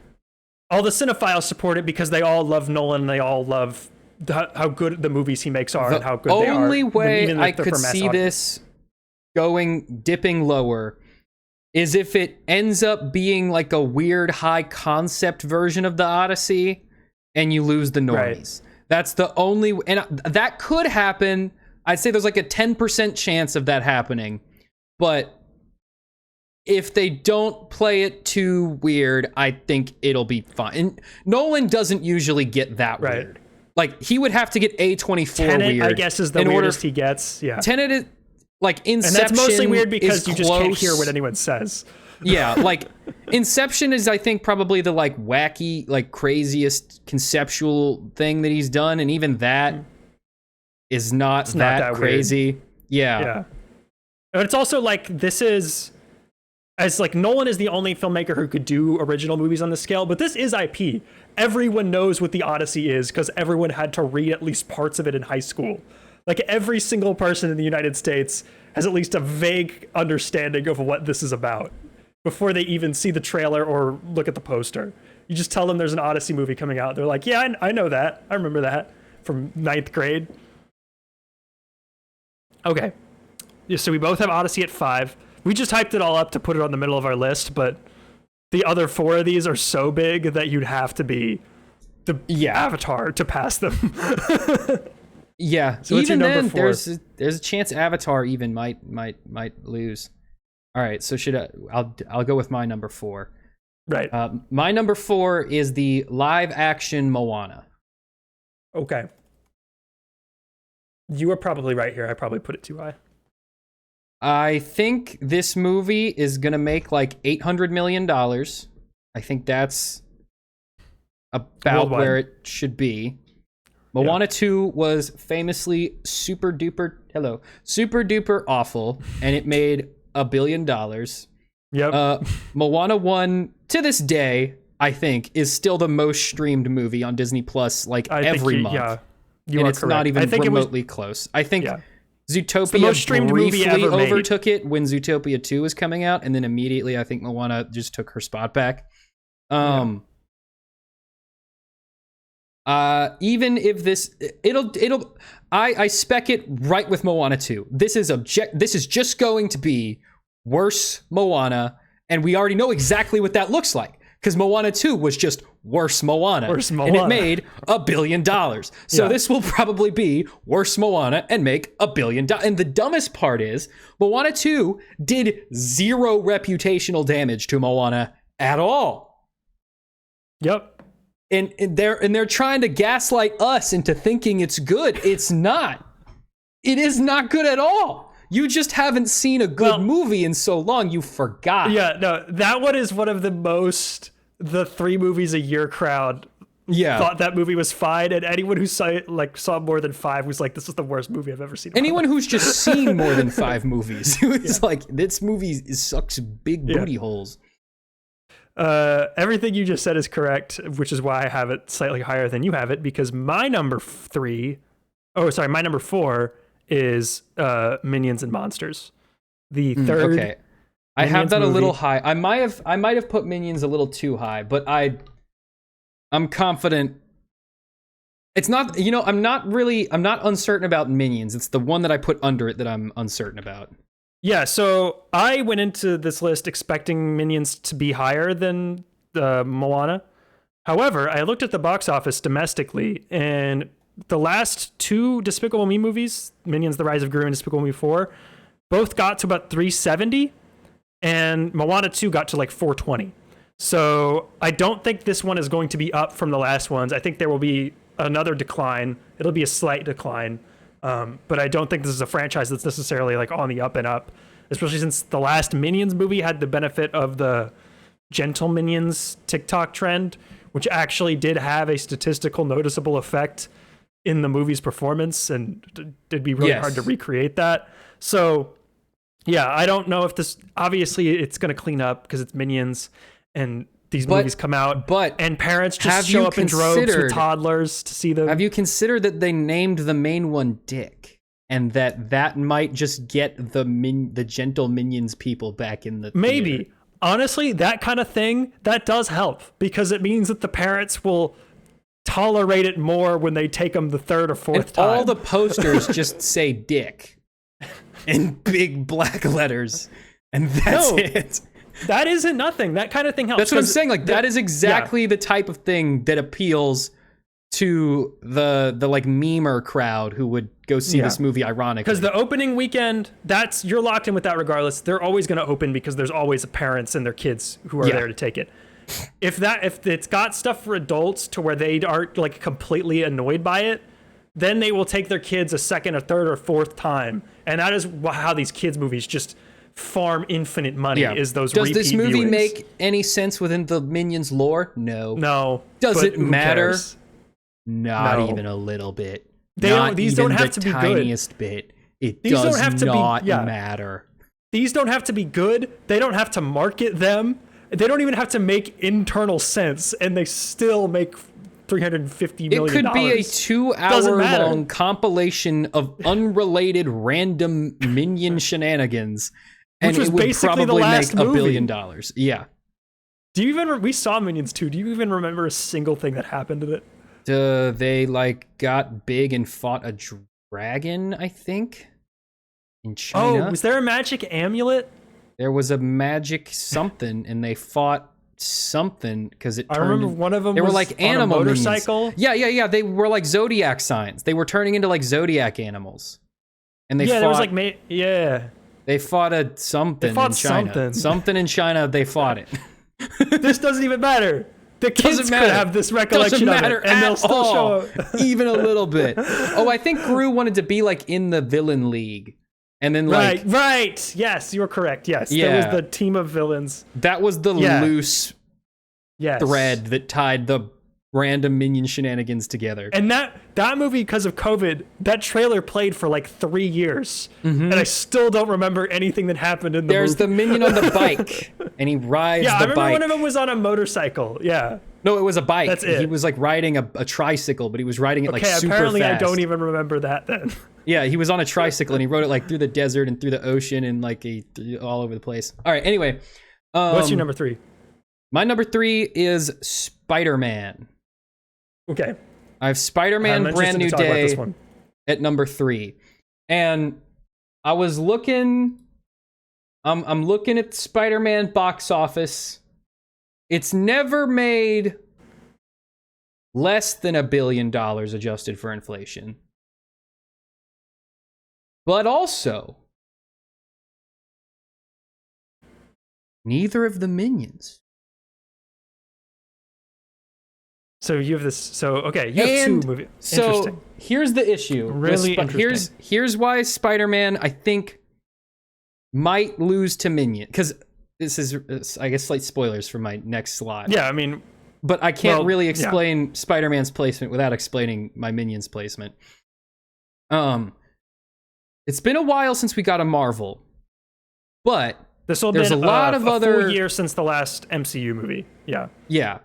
All the cinephiles support it because they all love Nolan and they all love how good the movies he makes are and how good they are. The only way I could see this dipping lower is if it ends up being like a weird high concept version of the Odyssey and you lose the normies. Right. That's the only, and that could happen. I'd say there's like a 10% chance of that happening. But if they don't play it too weird, I think it'll be fine. And Nolan doesn't usually get that weird. Like, he would have to get A24 Tenet, weird. I guess, is the weirdest he gets. Yeah. Tenet is, like, Inception. And that's mostly weird because you close. just can't hear what anyone says. Yeah, like, Inception is, I think, probably the, like, wacky, like, craziest conceptual thing that he's done. And even that is not that crazy. Weird. Yeah. But it's also, like, this is... As like Nolan is the only filmmaker who could do original movies on this scale, but this is IP. Everyone knows what the Odyssey is because everyone had to read at least parts of it in high school. Like every single person in the United States has at least a vague understanding of what this is about before they even see the trailer or look at the poster. You just tell them there's an Odyssey movie coming out. They're like, yeah, I know that. I remember that from 9th grade. Okay. Yeah, so we both have Odyssey at 5. We just hyped it all up to put it on the middle of our list, but the other 4 of these are so big that you'd have to be the Avatar to pass them. Yeah, so even then, there's a chance Avatar even might lose. All right, so I'll go with my number 4. Right. My number 4 is the live action Moana. Okay. You are probably right here. I probably put it too high. I think this movie is going to make like $800 million. I think that's about where it should be. Moana 2 was famously super duper awful, and it made $1 billion. Yep. Moana 1, to this day, I think, is still the most streamed movie on Disney Plus, like every month. Yeah, and it's correct. Not even remotely close. I think... Yeah. Zootopia briefly overtook it when Zootopia 2 was coming out, and then immediately I think Moana just took her spot back. Even if this, I spec it right with Moana 2. This is just going to be worse Moana, and we already know exactly what that looks like. Because Moana 2 was just worse Moana. And it made $1 billion. So this will probably be worse Moana and make $1 billion. And the dumbest part is, Moana 2 did 0 reputational damage to Moana at all. Yep. And they're trying to gaslight us into thinking it's good. It's not. It is not good at all. You just haven't seen a good movie in so long, you forgot. Yeah, no, that one is one of the 3 movies a year crowd thought that movie was fine, and anyone who saw more than 5 was like, this is the worst movie I've ever seen. Anyone who's just seen more than 5 movies, it's like, this movie sucks big booty holes. Everything you just said is correct, which is why I have it slightly higher than you have it, because my number 4 is Minions and Monsters. The third. Okay. I have that movie. A little high. I might have put Minions a little too high, but I'm confident. It's not, I'm not uncertain about Minions. It's the one that I put under it that I'm uncertain about. Yeah, so I went into this list expecting Minions to be higher than Moana. However, I looked at the box office domestically, and the last 2 Despicable Me movies, Minions: The Rise of Gru and Despicable Me 4, both got to about 370. And Moana 2 got to like 420. So I don't think this one is going to be up from the last ones. I think there will be another decline. It'll be a slight decline. But I don't think this is a franchise that's necessarily like on the up and up, especially since the last Minions movie had the benefit of the Gentle Minions TikTok trend, which actually did have a statistical noticeable effect in the movie's performance, and it'd be really hard to recreate that. So yeah, I don't know if this, obviously it's going to clean up because it's Minions and these movies come out, and parents just show up in droves with toddlers to see them. Have you considered that they named the main one Dick, and that might just get the Gentle Minions people back in the maybe theater? Honestly, that kind of thing, that does help, because it means that the parents will tolerate it more when they take them the third or fourth time. All the posters just say Dick in big black letters, and that's it. That isn't nothing. That kind of thing helps. That's what I'm saying. Like, that is exactly the type of thing that appeals to the like memer crowd who would go see this movie ironically. Because the opening weekend, you're locked in with that regardless. They're always going to open because there's always parents and their kids who are there to take it. If it's got stuff for adults to where they aren't like completely annoyed by it, then they will take their kids a second or third or fourth time. And that is how these kids movies just farm infinite money, is those repeat Does this movie viewings. make any sense within the Minions lore? No. Does it matter? Cares? Not even a little bit. These don't have to be good. Tiniest bit. It does not matter. These don't have to be good. They don't have to market them. They don't even have to make internal sense, and they still make $350 million. It could be a 2-hour-long compilation of unrelated random Minion shenanigans, and it would probably make $1 billion. Yeah. Do you even? We saw Minions 2. Do you even remember a single thing that happened in it? They like got big and fought a dragon, I think, in China. Oh, was there a magic amulet? There was a magic something, and they fought something because it turned. I remember one of them. They was were like animal on a motorcycle. Minions. Yeah. They were like zodiac signs. They were turning into like zodiac animals, and they fought. There was like They fought something in China. Something in China. They fought it. This doesn't even matter. The kids could have this recollection of it, and they'll still show up. Even a little bit. Oh, I think Gru wanted to be like in the villain league. And then right. Yes, you're correct. Yes, there was the team of villains. That was the loose thread that tied the random Minion shenanigans together. And that movie, because of COVID, that trailer played for like 3 years, and I still don't remember anything that happened in the movie. There's the Minion on the bike, and he rides the bike. Yeah, I remember one of them was on a motorcycle. Yeah. No, it was a bike. That's it. He was like riding a tricycle, but he was riding it like super fast. Apparently I don't even remember that then. Yeah, he was on a tricycle, and he rode it like through the desert and through the ocean and like all over the place. All right, anyway. What's your number 3? My number 3 is Spider-Man. Okay. I have Spider-Man Brand New Day at number 3. And I was looking, I'm looking at Spider-Man box office. It's never made less than $1 billion adjusted for inflation. But also, neither of the Minions. So you have this. So okay, you have 2 movies. So here's the issue. Really interesting. Here's why Spider-Man, I think, might lose to Minion, because this is, I guess, slight spoilers for my next slide. Yeah, I mean, but I can't really explain Spider-Man's placement without explaining my Minions placement. It's been a while since we got a Marvel, but there's a lot of other 4 years since the last MCU movie. Yeah.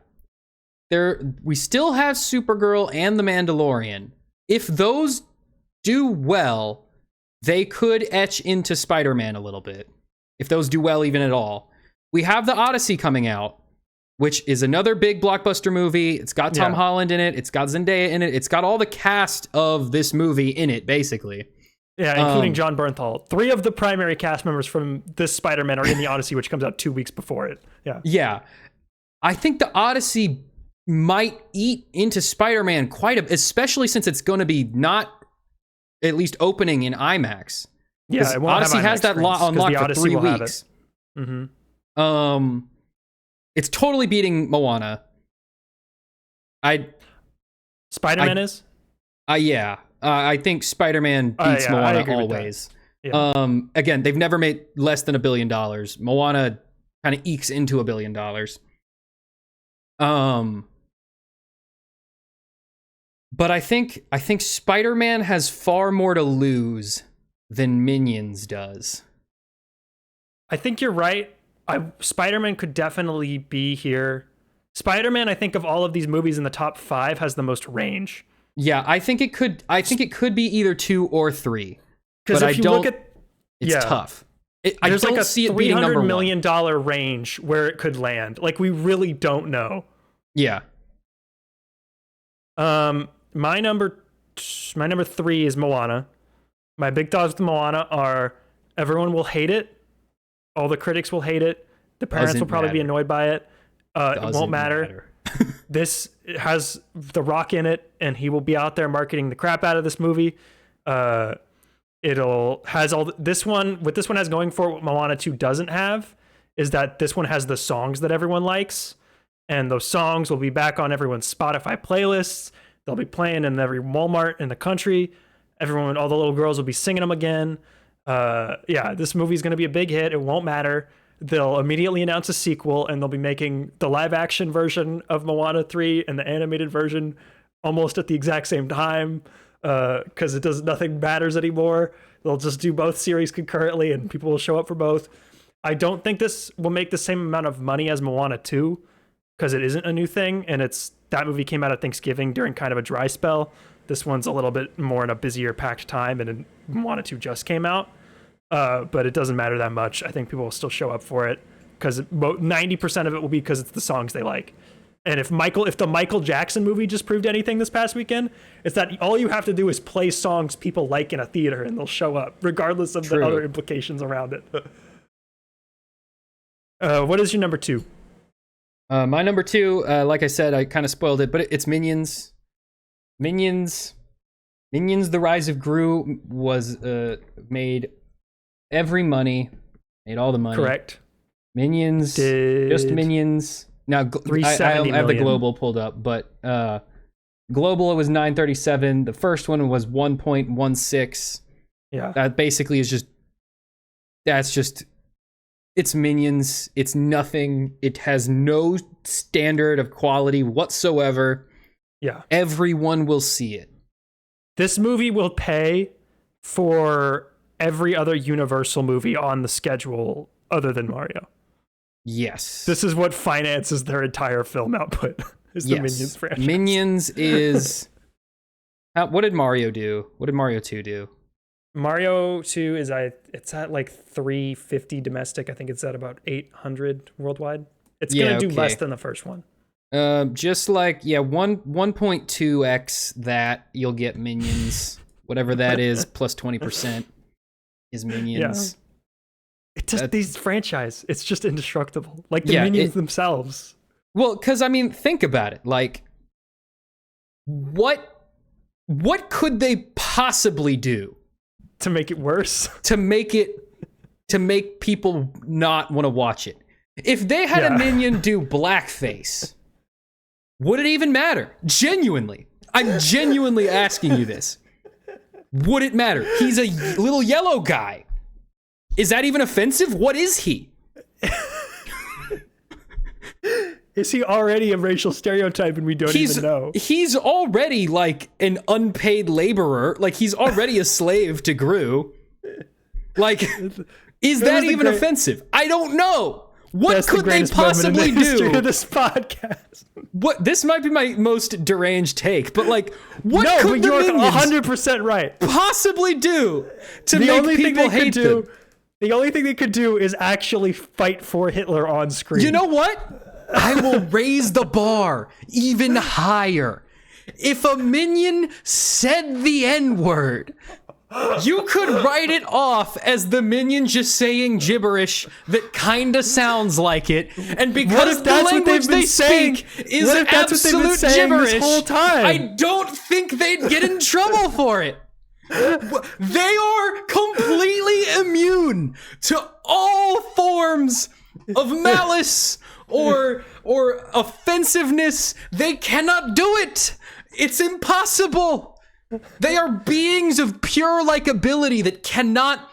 We still have Supergirl and The Mandalorian. If those do well, they could etch into Spider-Man a little bit. If those do well even at all. We have The Odyssey coming out, which is another big blockbuster movie. It's got Tom Holland in it. It's got Zendaya in it. It's got all the cast of this movie in it, basically. Yeah, including John Bernthal. 3 of the primary cast members from this Spider-Man are in The Odyssey, which comes out 2 weeks before it. Yeah. I think The Odyssey might eat into Spider-Man quite a bit, especially since it's going to be not at least opening in IMAX. Yeah, it won't Odyssey have IMAX has that unlocked for 3 weeks. Mm-hmm. It's totally beating Moana. Spider-Man is? Yeah. I think Spider-Man beats Moana always. Yeah. Again, they've never made less than $1 billion. Moana kind of ekes into $1 billion. But I think Spider-Man has far more to lose than Minions does. I think you're right. Spider-Man could definitely be here. Spider-Man, I think of all of these movies in the top 5, has the most range. Yeah, I think it could be either 2 or 3. Because if you look at, it's tough. There's like a $300 million range where it could land. Like, we really don't know. Yeah. My number 3 is Moana. My big thoughts with Moana are everyone will hate it. All the critics will hate it. The parents will probably be annoyed by it. It won't matter. This has The Rock in it, and he will be out there marketing the crap out of this movie. This one has going for it, what Moana 2 doesn't have is that this one has the songs that everyone likes, and those songs will be back on everyone's Spotify playlists. They'll be playing in every Walmart in the country. All the little girls will be singing them again. This movie's going to be a big hit. It won't matter. They'll immediately announce a sequel, and they'll be making the live action version of Moana 3 and the animated version almost at the exact same time, because nothing matters anymore. They'll just do both series concurrently, and people will show up for both. I don't think this will make the same amount of money as Moana 2, because it isn't a new thing, and that movie came out at Thanksgiving during kind of a dry spell. This one's a little bit more in a busier, packed time, and Moana 2 just came out. But it doesn't matter that much. I think people will still show up for it because 90% of it will be because it's the songs they like. And if the Michael Jackson movie just proved anything this past weekend, it's that all you have to do is play songs people like in a theater and they'll show up, regardless of the other implications around it. What is your number 2? My number 2, like I said, I kind of spoiled it, but it's Minions. Minions: The Rise of Gru was made every money, made all the money. Correct. Minions, just Minions. Now, I have the global pulled up, but global, it was 937. The first one was 1.16. Yeah. That basically is it's Minions. It's nothing. It has no standard of quality whatsoever. Yeah. Everyone will see it. This movie will pay for every other Universal movie on the schedule other than Mario. Yes. This is what finances their entire film output, is the Minions franchise. Minions is... what did Mario do? What did Mario 2 do? Mario 2 it's at like 350 domestic. I think it's at about 800 worldwide. It's going to do less than the first one. Just like 1.2x that, you'll get Minions, whatever that is, plus 20% is Minions. Yeah. These franchise, it's just indestructible. Like the Minions themselves. Well, because I mean, think about it. Like, what could they possibly do to make it worse? To make people not want to watch it? If they had a Minion do blackface, would it even matter? Genuinely. I'm genuinely asking you this. Would it matter? He's a little yellow guy. Is that even offensive? What is he? Is he already a racial stereotype and we don't even know? He's already like an unpaid laborer. Like, he's already a slave to Gru. Like, is that even offensive? I don't know. What could they possibly do? Of this podcast. What, this might be my most deranged take, but like, what could the Minions 100% right possibly do to make people hate them? The only thing they could do is actually fight for Hitler on screen. You know what? I will raise the bar even higher. If a Minion said the N-word, you could write it off as the Minion just saying gibberish that kinda sounds like it, and because the language they speak is absolute gibberish, this whole time? I don't think they'd get in trouble for it. They are completely immune to all forms of malice or offensiveness. They cannot do it. It's impossible. They are beings of pure likability that cannot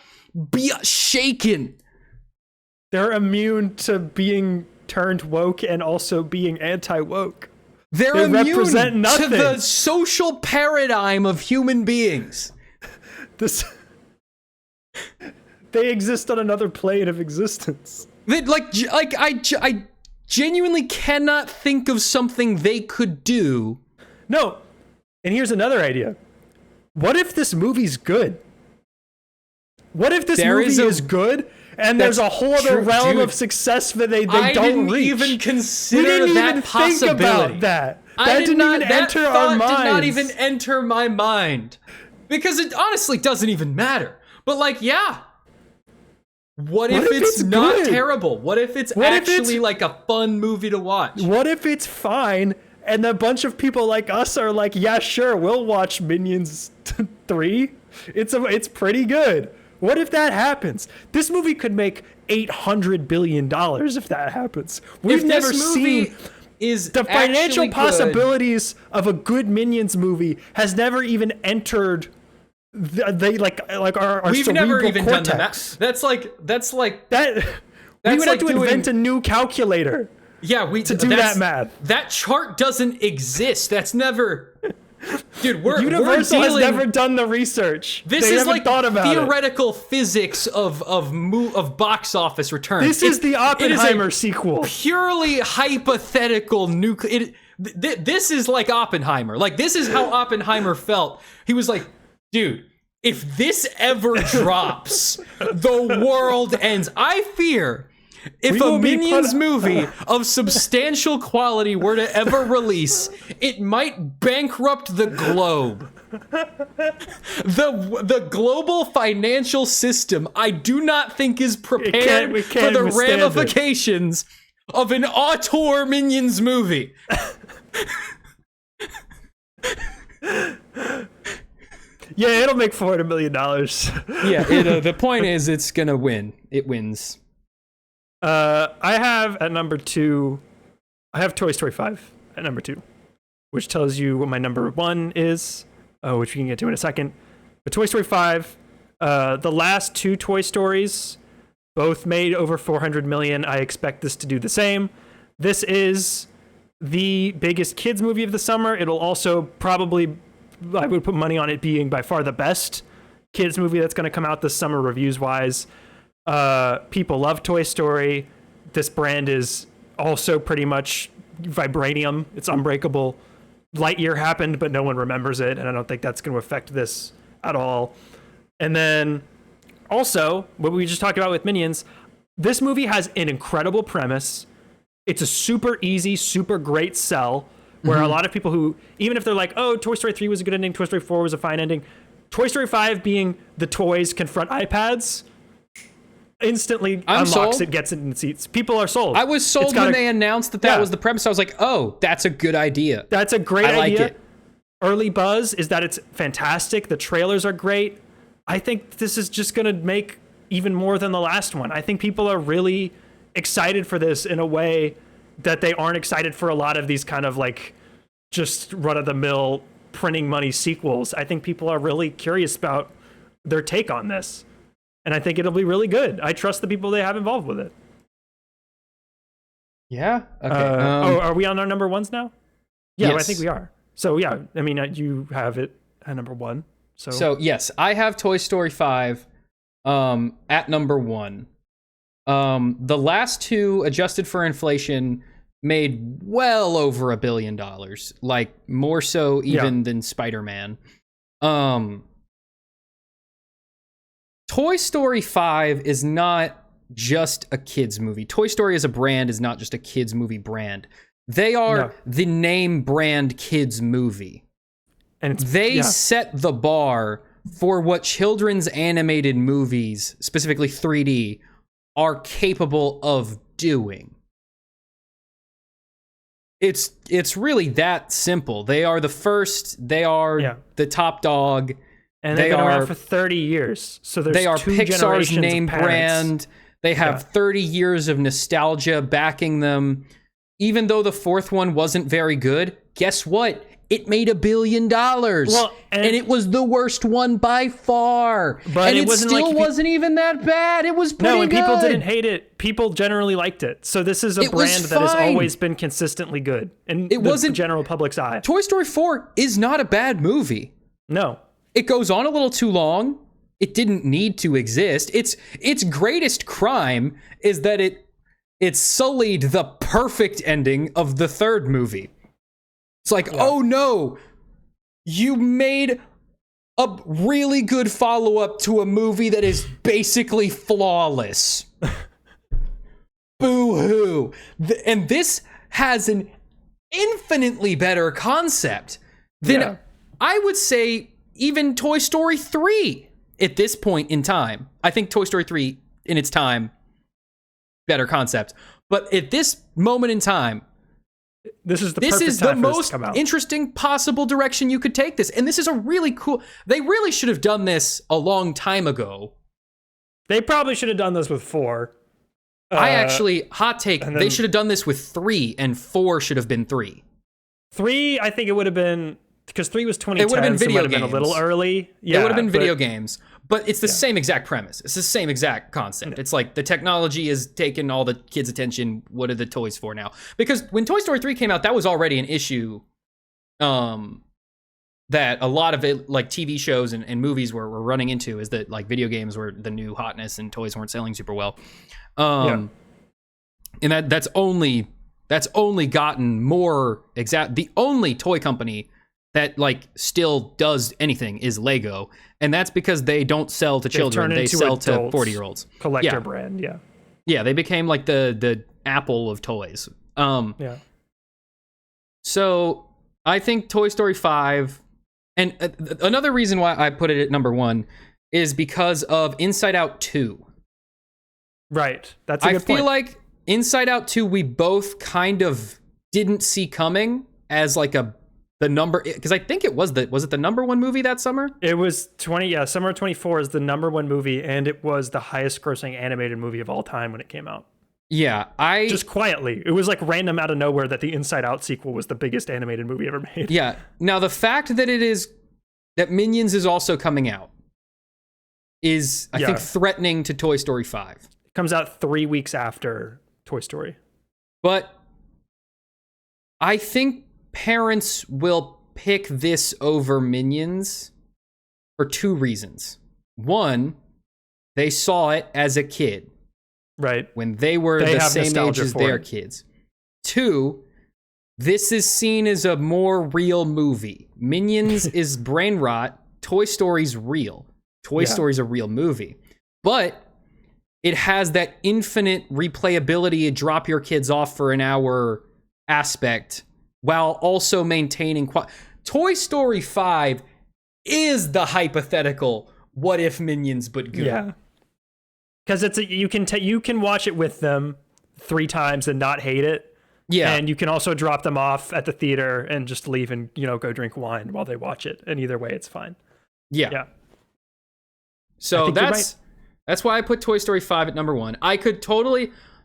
be shaken. They're immune to being turned woke and also being anti-woke. They're They immune represent nothing. to the social paradigm of human beings. They exist on another plane of existence. I genuinely cannot think of something they could do. No. And here's another idea. What if this movie's good? What if this movie is good and there's a whole other realm of success that they don't reach? I didn't even consider that possibility. Think about that. That didn't even enter our minds. Did not even enter my mind. Because it honestly doesn't even matter. But like, yeah. What if it's not good? Terrible? What if it's actually like a fun movie to watch? What if it's fine and a bunch of people like us are like, yeah, sure, we'll watch Minions 3. It's pretty good. What if that happens? This movie could make $800 billion if that happens. We've never seen the financial possibilities of a good Minions movie has never even entered our We've never even cortex. done that. That's like that. We would have to invent a new calculator. Yeah, to do that math. That chart doesn't exist. That's never. Dude, Universal has never done the research. This is like theoretical physics of box office returns. This is the Oppenheimer sequel. Purely hypothetical nuclear. This is like Oppenheimer. Like, this is how Oppenheimer felt. He was like, dude, if this ever drops, the world ends. I fear if a Minions movie of substantial quality were to ever release, it might bankrupt the globe. The global financial system, I do not think, is prepared for the ramifications of an auteur Minions movie. Yeah, it'll make $400 million. Yeah, the point is, it's gonna win. It wins. I have at number 2, I have Toy Story 5 at number 2, which tells you what my number 1 is, which we can get to in a second. But Toy Story 5, the last 2 Toy Stories, both made over 400 million. I expect this to do the same. This is the biggest kids movie of the summer. It'll also probably, I would put money on it being by far the best kids movie that's going to come out this summer reviews wise. People love Toy Story. This brand is also pretty much vibranium. It's unbreakable. Lightyear happened, but no one remembers it, and I don't think that's going to affect this at all. And then also, what we just talked about with Minions, this movie has an incredible premise. It's a super easy, super great sell, where a lot of people who, even if they're like, oh, Toy Story 3 was a good ending, Toy Story 4 was a fine ending, Toy Story 5 being the toys confront iPads, instantly unlocks it, gets it in seats. People are sold. I was sold when they announced that was the premise. I was like, oh, that's a good idea. That's a great idea. I like it. Early buzz is that it's fantastic. The trailers are great. I think this is just going to make even more than the last one. I think people are really excited for this in a way that they aren't excited for a lot of these kind of like just run-of-the-mill printing money sequels. I think people are really curious about their take on this. And I think it'll be really good. I trust the people they have involved with it. Yeah. Okay. Are we on our number 1s now? Yeah, yes. I think we are. So yeah, I mean, you have it at number 1. So yes, I have Toy Story 5 at number 1. The last 2, adjusted for inflation, made well over $1 billion. Like, more so even than Spider-Man. Toy Story 5 is not just a kids movie. Toy Story as a brand is not just a kids movie brand. They are the name brand kids movie. And they set the bar for what children's animated movies, specifically 3D, are capable of doing. It's really that simple. They are the first, they are the top dog. And they've been around for 30 years. So they are Pixar's name brand. They have 30 years of nostalgia backing them. Even though the 4th one wasn't very good, guess what? it made $1 billion. Well, and it was the worst one by far. But and it wasn't still like wasn't even that bad. It was pretty good. No, and people didn't hate it. People generally liked it. So this is a brand that has always been consistently good in the general public's eye. Toy Story 4 is not a bad movie. No. It goes on a little too long. It didn't need to exist. Its greatest crime is that it sullied the perfect ending of the third movie. It's like, oh no, you made a really good follow-up to a movie that is basically flawless. Boo-hoo. And this has an infinitely better concept than, I would say, even Toy Story 3 at this point in time. I think Toy Story 3, in its time, better concept. But at this moment in time, this is the most interesting possible direction you could take this. And this is a really cool... They really should have done this a long time ago. They probably should have done this with 4. I actually, hot take, they should have done this with 3, and 4 should have been 3. 3, I think it would have been... Because 3 was 2010, it would have been video games. Been a little early. Yeah, it would have been video games. But it's the same exact premise. It's the same exact concept. It's like the technology is taking all the kids' attention. What are the toys for now? Because when Toy Story 3 came out, that was already an issue that a lot of it, like TV shows and movies were running into, is that like video games were the new hotness and toys weren't selling super well. And that's only gotten more exact. The only toy company that like still does anything is Lego, and that's because they don't sell to children; they sell to 40-year-olds. Collector brand, yeah. They became like the Apple of toys. So I think Toy Story 5, and another reason why I put it at number 1 is because of Inside Out 2. Right, that's a good point. I feel like Inside Out 2 we both kind of didn't see coming as like the number, because I think was it the number 1 movie that summer? It was summer of 24 is the number 1 movie, and it was the highest grossing animated movie of all time when it came out. Yeah, just quietly. It was like random out of nowhere that the Inside Out sequel was the biggest animated movie ever made. Yeah. Now the fact that Minions is also coming out is, I think, threatening to Toy Story 5. It comes out 3 weeks after Toy Story. But I think parents will pick this over Minions for 2 reasons. 1, they saw it as a kid. Right. When they were the same age as their kids. 2, this is seen as a more real movie. Minions is brain rot. Toy Story's real. Toy Story's a real movie. But it has that infinite replayability, drop your kids off for an hour aspect, while also maintaining Toy Story 5 is the hypothetical what if Minions but good. Yeah. Because you can watch it with them 3 times and not hate it. Yeah. And you can also drop them off at the theater and just leave and, go drink wine while they watch it. And either way, it's fine. Yeah. Yeah. So that's why I put Toy Story 5 at number 1.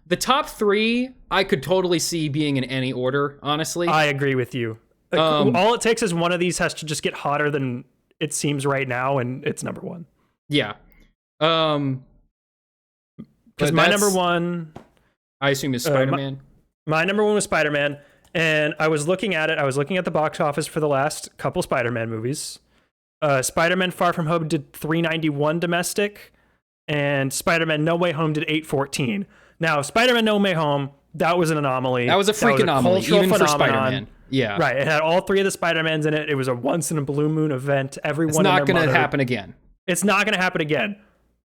The top 3, I could totally see being in any order, honestly. I agree with you. All it takes is one of these has to just get hotter than it seems right now, and it's number 1. Yeah. Because my number 1... I assume is Spider-Man. My number 1 was Spider-Man, and I was looking at it. I was looking at the box office for the last couple Spider-Man movies. Spider-Man Far From Home did $391 domestic, and Spider-Man No Way Home did $814. Now, Spider-Man No Way Home, that was an anomaly. That was a freak anomaly, even for Spider-Man. Yeah. Right. It had all 3 of the Spider-Mans in it. It was a once-in-a-blue moon event. It's not going to happen again. It's not going to happen again.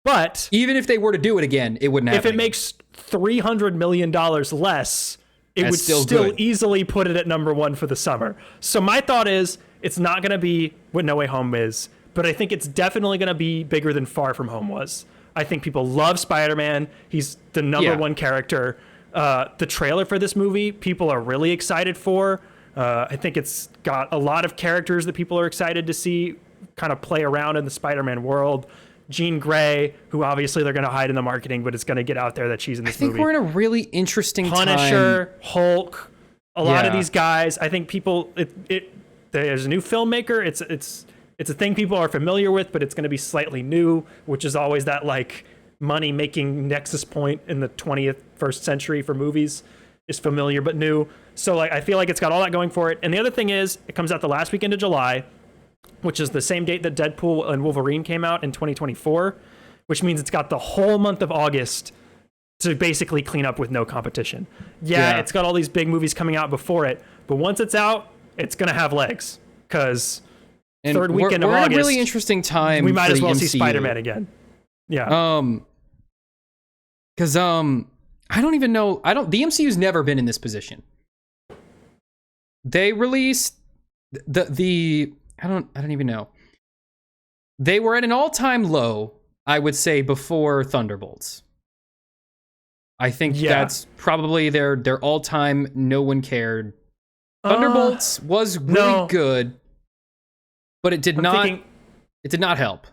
But... even if they were to do it again, it wouldn't happen. If it makes $300 million less, it would still easily put it at number 1 for the summer. So my thought is, it's not going to be what No Way Home is, but I think it's definitely going to be bigger than Far From Home was. I think people love Spider-Man. He's the number 1 character. The trailer for this movie, people are really excited for. I think it's got a lot of characters that people are excited to see kind of play around in the Spider-Man world. Jean Grey, who obviously they're going to hide in the marketing, but it's going to get out there that she's in this movie. I think we're in a really interesting Punisher, Hulk, a lot of these guys. I think people, the There's a new filmmaker. It's a thing people are familiar with, but it's going to be slightly new, which is always that like money making nexus point in the 21st century for movies, is familiar but new. So like I feel like it's got all that going for it. And the other thing is, it comes out the last weekend of July, which is the same date that Deadpool and Wolverine came out in 2024, which means it's got the whole month of August to basically clean up with no competition. Yeah, it's got all these big movies coming out before it, but once it's out, it's going to have legs, because third weekend of August, we're in a really interesting time. We might as well MCU. see Spider-Man again. Yeah. Because I don't even know. The MCU's never been in this position. They released the I don't even know. They were at an all-time low, I would say, before Thunderbolts. I think that's probably their all-time no one cared. Thunderbolts was really good, but it did not help.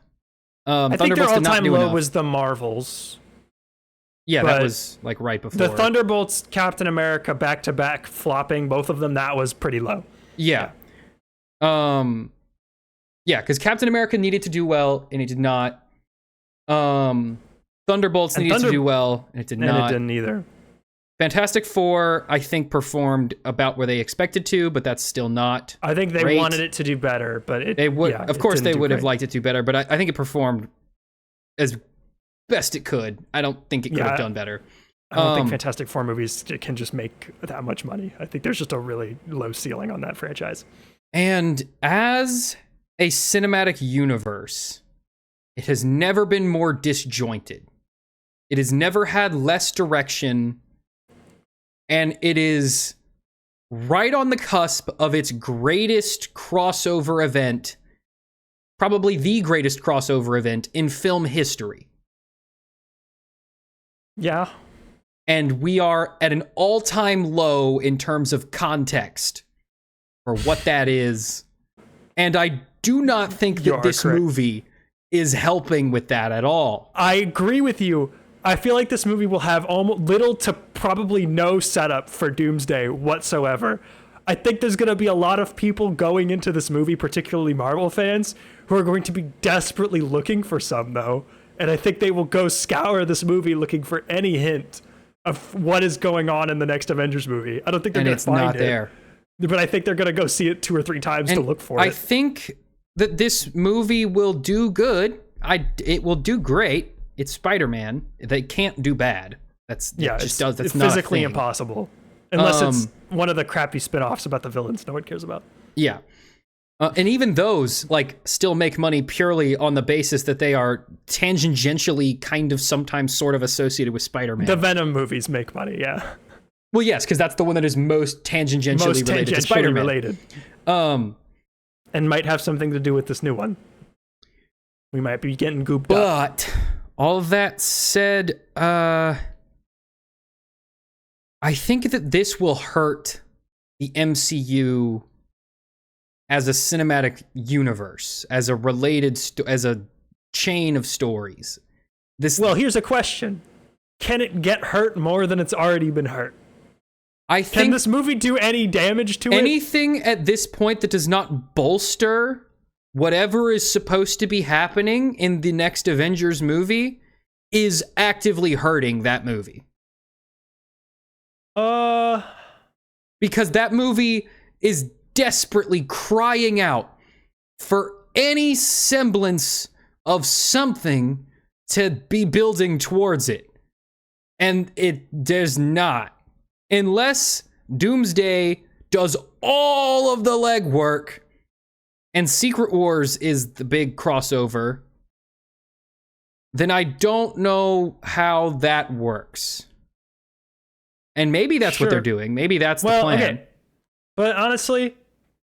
I think their all-time low was the Marvels. Yeah, that was like right before. The Thunderbolts, Captain America, back-to-back flopping, both of them, that was pretty low. Yeah. Yeah, because Captain America needed to do well, and it did not. Thunderbolts needed to do well, and it did not. And it didn't either. Fantastic Four, I think, performed about where they expected to, but that's still not. I think they wanted it to do better, but they would. Of course, they would have liked it to do better, but I think it performed as best it could. I don't think it could have done better. I don't think Fantastic Four movies can just make that much money. I think there's just a really low ceiling on that franchise. And as a cinematic universe, it has never been more disjointed. It has never had less direction, and it is right on the cusp of its greatest crossover event, probably the greatest crossover event in film history. Yeah. And we are at an all-time low in terms of context for what that is. And I do not think that this movie is helping with that at all. I agree with you. I feel like this movie will have almost little to probably no setup for Doomsday whatsoever. I think there's going to be a lot of people going into this movie, particularly Marvel fans, who are going to be desperately looking for some, though. And I think they will go scour this movie looking for any hint of what is going on in the next Avengers movie. I don't think they're going to find it. And it's not there. But I think they're going to go see it 2 or 3 times to look for it. I think that this movie will do good. It will do great. It's Spider-Man. They can't do bad. That's it's not physically impossible. Unless it's one of the crappy spin-offs about the villains no one cares about. Yeah. And even those still make money purely on the basis that they are tangentially kind of sometimes sort of associated with Spider-Man. The Venom movies make money, yeah. Well, yes, because that's the one that is most tangentially related to Spider-Man. Related. And might have something to do with this new one. We might be getting gooped up. But all of that said, I think that this will hurt the MCU as a cinematic universe, as a related, as a chain of stories. Well, here's a question. Can it get hurt more than it's already been hurt? Can this movie do any damage to anything at this point that does not bolster whatever is supposed to be happening in the next Avengers movie is actively hurting that movie. Because that movie is desperately crying out for any semblance of something to be building towards it. And it does not. Unless Doomsday does all of the legwork and Secret Wars is the big crossover, then I don't know how that works. And maybe that's what they're doing. Maybe that's the plan. Okay. But honestly,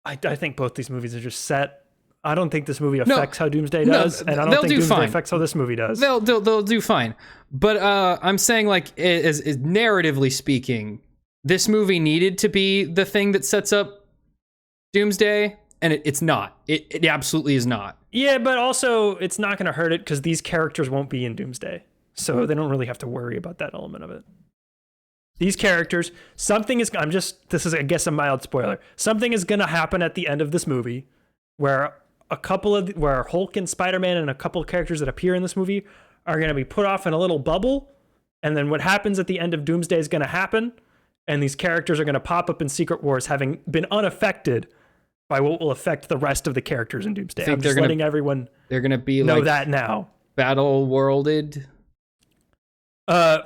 I think both these movies are just set. I don't think this movie affects how Doomsday does, and I don't think Doomsday affects how this movie does. They'll do fine. But I'm saying, as narratively speaking, this movie needed to be the thing that sets up Doomsday, and it's not. It absolutely is not. Yeah, but also it's not going to hurt it because these characters won't be in Doomsday, so they don't really have to worry about that element of it. these characters, this is, I guess, a mild spoiler. Something is going to happen at the end of this movie where where Hulk and Spider-Man and a couple of characters that appear in this movie are going to be put off in a little bubble. And then what happens at the end of Doomsday is going to happen. And these characters are going to pop up in Secret Wars, having been unaffected by what will affect the rest of the characters in Doomsday. I'm just letting everyone they're going to be know like that now. Battle worlded. I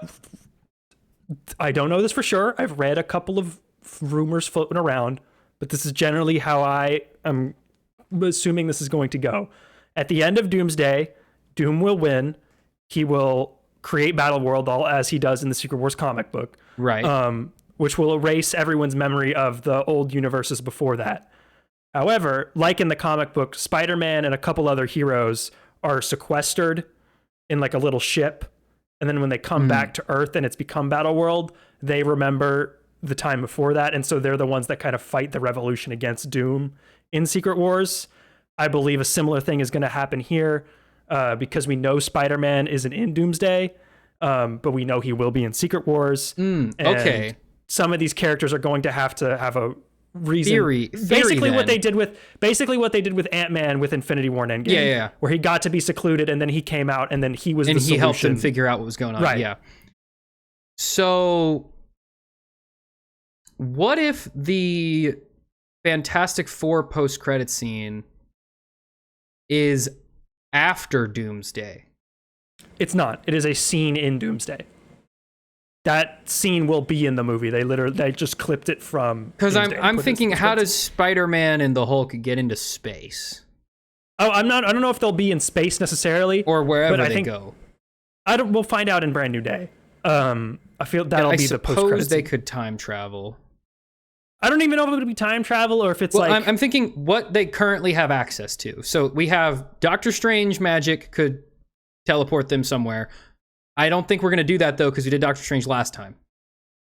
don't know this for sure. I've read a couple of rumors floating around, but this is generally how I am assuming this is going to go. At the end of Doomsday, Doom will win. He will create Battle World, all as he does in the Secret Wars comic book. Right. Which will erase everyone's memory of the old universes before that. However, like in the comic book, Spider-Man and a couple other heroes are sequestered in like a little ship. And then when they come back to Earth and it's become Battle World, they remember the time before that. And so they're the ones that kind of fight the revolution against Doom in Secret Wars. I believe a similar thing is going to happen here because we know Spider-Man isn't in Doomsday, but we know he will be in Secret Wars. Okay. Some of these characters are going to have a reason. Theory basically then. what they did with Ant-Man with Infinity War and Endgame. Yeah. Where he got to be secluded and then he came out and then he was and the he solution. helped them figure out what was going on. Right. Yeah. So what if the Fantastic Four post-credit scene is after Doomsday? It's not. It is a scene in Doomsday. That scene will be in the movie. They just clipped it from. Because I'm thinking, how does Spider-Man and the Hulk get into space? Oh, I don't know if they'll be in space necessarily, or wherever they go. We'll find out in Brand New Day. I feel that'll be the post-credit I suppose they scene. could time travel. I don't even know if it would be time travel or if it's I'm thinking what they currently have access to. So we have Doctor Strange magic could teleport them somewhere. I don't think we're going to do that, though, because we did Doctor Strange last time.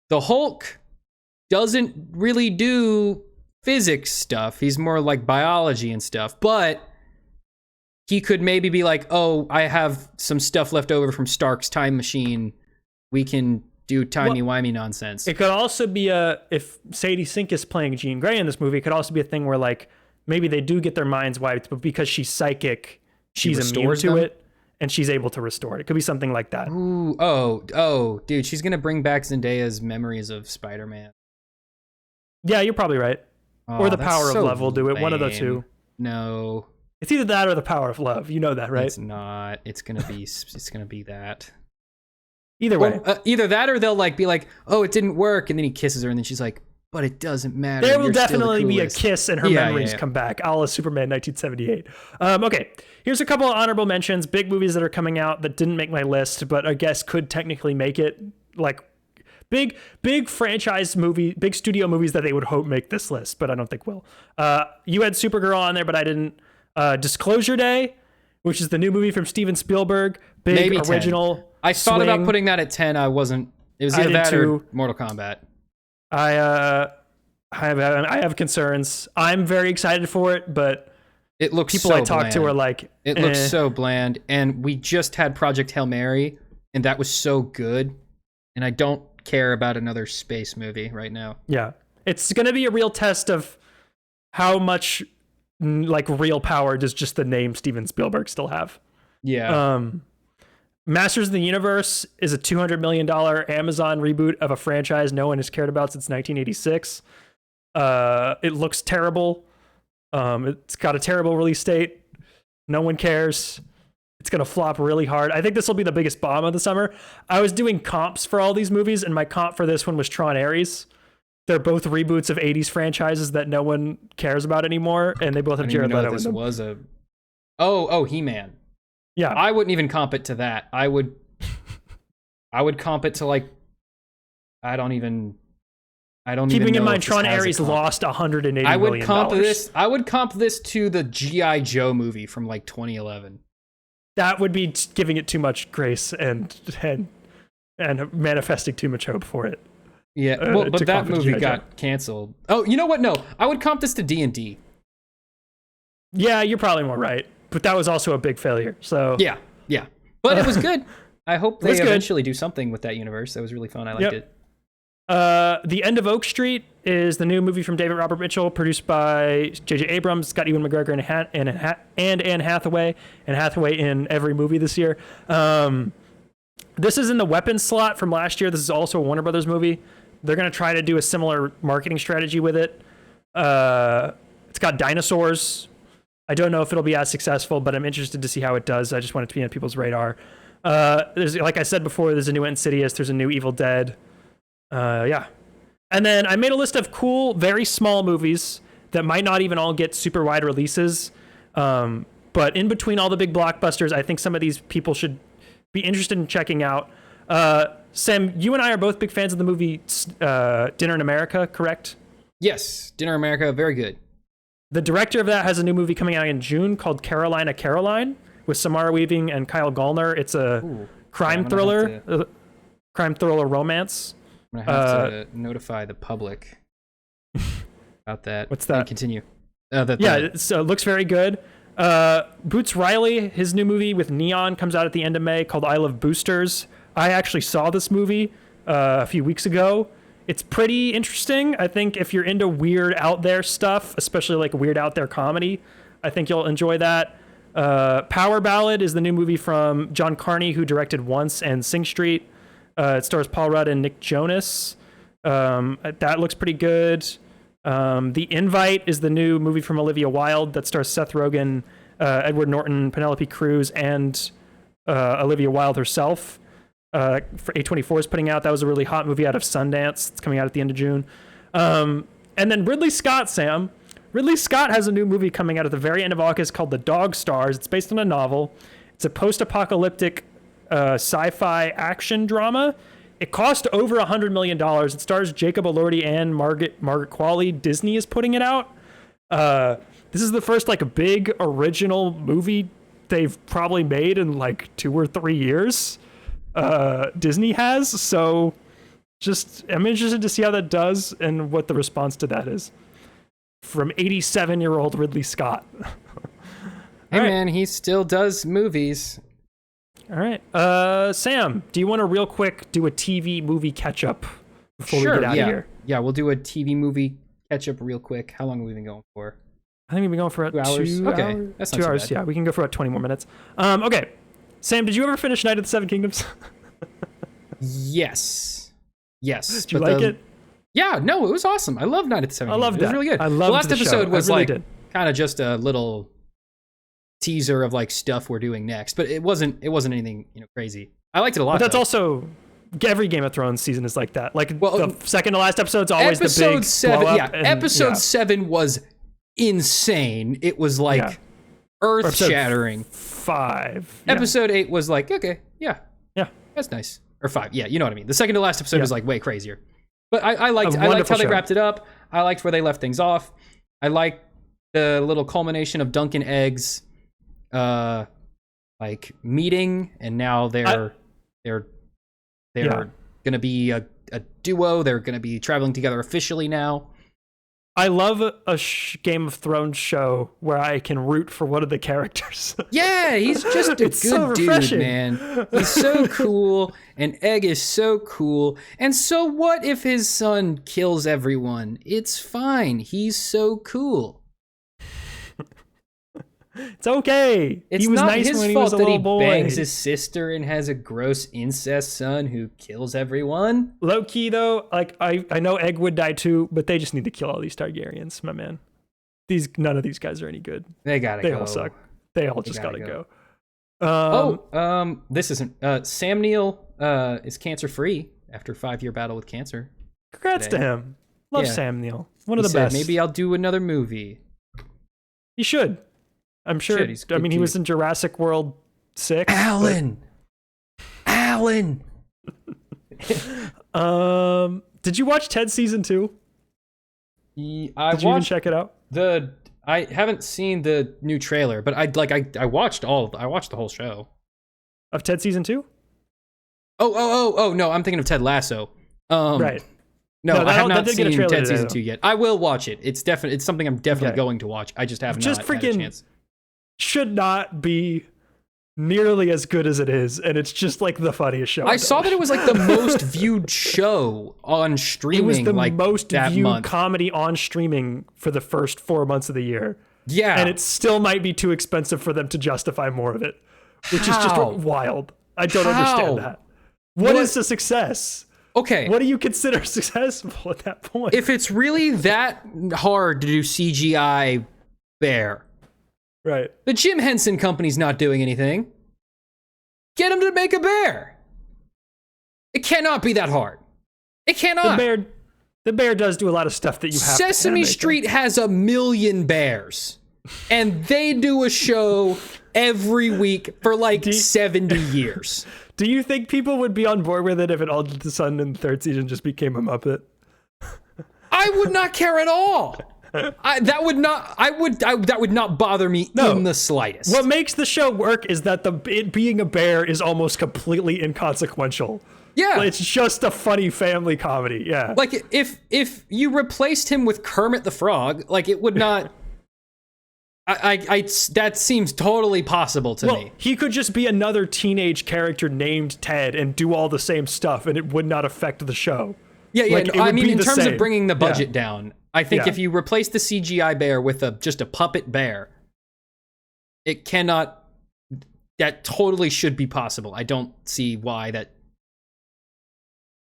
The Hulk doesn't really do physics stuff. He's more like biology and stuff. But he could maybe be like, oh, I have some stuff left over from Stark's time machine. We can do timey-wimey nonsense. It could also be if Sadie Sink is playing Jean Grey in this movie, it could also be a thing where like maybe they do get their minds wiped, but because she's psychic, she's immune to it. And she's able to restore it. It could be something like that. Ooh, dude, she's gonna bring back Zendaya's memories of Spider-Man. Yeah, you're probably right. Or the power of love will do it. Lame. One of the two. No, it's either that or the power of love. You know that, right? It's not. It's gonna be that. Either way, either that or they'll like be like, oh, it didn't work, and then he kisses her, and then she's like, but it doesn't matter. There will definitely be a kiss and her memories yeah. come back, a la Superman 1978. Okay, here's a couple of honorable mentions, big movies that are coming out that didn't make my list, but I guess could technically make it. Like big franchise movie, big studio movies that they would hope make this list, but I don't think will. You had Supergirl on there, but I didn't. Disclosure Day, which is the new movie from Steven Spielberg, big maybe original. 10. I thought about putting that at 10. I wasn't. It was either that or Mortal Kombat. I have concerns. I'm very excited for it, but it looks people so I talk bland. to are like, it looks so bland. And we just had Project Hail Mary, and that was so good. And I don't care about another space movie right now. Yeah, it's gonna be a real test of how much like real power does just the name Steven Spielberg still have. Yeah. Masters of the Universe is a $200 million Amazon reboot of a franchise no one has cared about since 1986. It looks terrible. It's got a terrible release date. No one cares. It's going to flop really hard. I think this will be the biggest bomb of the summer. I was doing comps for all these movies, and my comp for this one was Tron Ares. They're both reboots of 80s franchises that no one cares about anymore, and they both have Jared Leto in them. Was a... Oh, He-Man. Yeah. I wouldn't even comp it to that. I would comp it to like Keeping in mind Tron Ares lost $180 million. I would comp this to the G.I. Joe movie from like 2011. That would be giving it too much grace and manifesting too much hope for it. Yeah, but that movie got canceled. Oh, you know what? No, I would comp this to D&D. Yeah, you're probably more right. But that was also a big failure. So yeah. But it was good. I hope they eventually do something with that universe. That was really fun. I liked it. The End of Oak Street is the new movie from David Robert Mitchell, produced by J.J. Abrams. It's got Ewan McGregor and Anne Hathaway, and Hathaway in every movie this year. This is in the weapons slot from last year. This is also a Warner Brothers movie. They're going to try to do a similar marketing strategy with it. It's got dinosaurs. I don't know if it'll be as successful, but I'm interested to see how it does. I just want it to be on people's radar. There's, like I said before, there's a new Insidious. There's a new Evil Dead. Yeah. And then I made a list of cool, very small movies that might not even all get super wide releases. But in between all the big blockbusters, I think some of these people should be interested in checking out. Sam, you and I are both big fans of the movie Dinner in America, correct? Yes, Dinner in America, very good. The director of that has a new movie coming out in June called Carolina Caroline with Samara Weaving and Kyle Gallner. It's a crime thriller romance. I'm gonna have to notify the public about that. What's that? And continue. It looks very good. Boots Riley, his new movie with Neon comes out at the end of May called I Love Boosters. I actually saw this movie a few weeks ago. It's pretty interesting. I think if you're into weird out there stuff, especially like weird out there comedy, I think you'll enjoy that. Power Ballad is the new movie from John Carney, who directed Once and Sing Street. It stars Paul Rudd and Nick Jonas. That looks pretty good. The Invite is the new movie from Olivia Wilde that stars Seth Rogen, Edward Norton, Penelope Cruz, and Olivia Wilde herself. For A24 is putting out. That was a really hot movie out of Sundance. It's coming out at the end of June. And then Ridley Scott, Sam. Ridley Scott has a new movie coming out at the very end of August called The Dog Stars. It's based on a novel. It's a post-apocalyptic sci-fi action drama. It cost over $100 million. It stars Jacob Elordi and Margaret Qualley. Disney is putting it out. This is the first like big original movie they've probably made in like 2 or 3 years. Disney has. So I'm interested to see how that does and what the response to that is from 87-year-old Ridley Scott. Hey, man, he still does movies. All right. Sam, do you want to real quick do a TV movie catch-up before we get out of here? Yeah, we'll do a TV movie catch-up real quick. How long have we been going for? I think we've been going for 2 hours. Okay, that's not 2 hours, yeah. We can go for about 20 more minutes. Okay. Sam, did you ever finish Night of the Seven Kingdoms? Yes. Did you like it? Yeah, no, it was awesome. I love Night of the Seven Kingdoms. I loved it. It was really good. I loved the last episode show. was really like kind of just a little teaser of like stuff we're doing next, but it wasn't anything crazy. I liked it a lot. But that's also every Game of Thrones season is like that. Like the second to last episode's always the big 7. blow up. Yeah, episode 7 was insane. It was like earth shattering. 5. Episode 8 was like okay, yeah, that's nice. Or 5, yeah, you know what I mean. The second to last episode was like way crazier. But I liked how they wrapped it up. I liked where they left things off. I liked the little culmination of Duncan Egg's like meeting, and now they're gonna be a duo. They're gonna be traveling together officially now. I love a Game of Thrones show where I can root for one of the characters. Yeah, he's just a good dude, man. He's so cool, and Egg is so cool. And so what if his son kills everyone? It's fine. He's so cool. It's okay. It's he was not nice his when he fault was a that little he boy. bangs his sister and has a gross incest son who kills everyone. Low key though, like I know Egg would die too, but they just need to kill all these Targaryens, my man. None of these guys are any good. They all suck. They all just gotta go. This isn't. Sam Neill is cancer free after a 5-year battle with cancer. Congrats to him. Love Sam Neill. One of the best. Maybe I'll do another movie. You should. I'm sure. He was in Jurassic World 6. Alan. Did you watch Ted season 2? Did you even check it out? I haven't seen the new trailer, but I watched the whole show. Of Ted season 2? Oh no, I'm thinking of Ted Lasso. Right. No, I have not seen Ted today, season 2 yet. I will watch it. It's something I'm definitely going to watch. I just have not had a chance. Should not be nearly as good as it is, and it's just like the funniest show. I saw that it was like the most viewed show on streaming. It was the like most that viewed month. comedy on streaming for the first 4 months of the year. Yeah. And it still might be too expensive for them to justify more of it, which is just How? wild. I don't How? understand that. What is a success? Okay. What do you consider successful at that point? If it's really that hard to do CGI bear, right. the Jim Henson Company's not doing anything. Get him to make a bear. It cannot be that hard. It cannot. The bear does do a lot of stuff that you have Sesame to Street has 1 million bears, and they do a show every week for like 70 years. Do you think people would be on board with it if it all of a sudden in the 3rd season just became a Muppet? I would not care at all. That would not bother me in the slightest. What makes the show work is that it being a bear is almost completely inconsequential. Yeah. It's just a funny family comedy. Yeah. Like if you replaced him with Kermit the Frog, like it would not. That seems totally possible to me. He could just be another teenage character named Ted and do all the same stuff, and it would not affect the show. Yeah. Like, No, I mean, in terms same. of bringing the budget down, I think if you replace the CGI bear with just a puppet bear, it cannot. That totally should be possible. I don't see why that.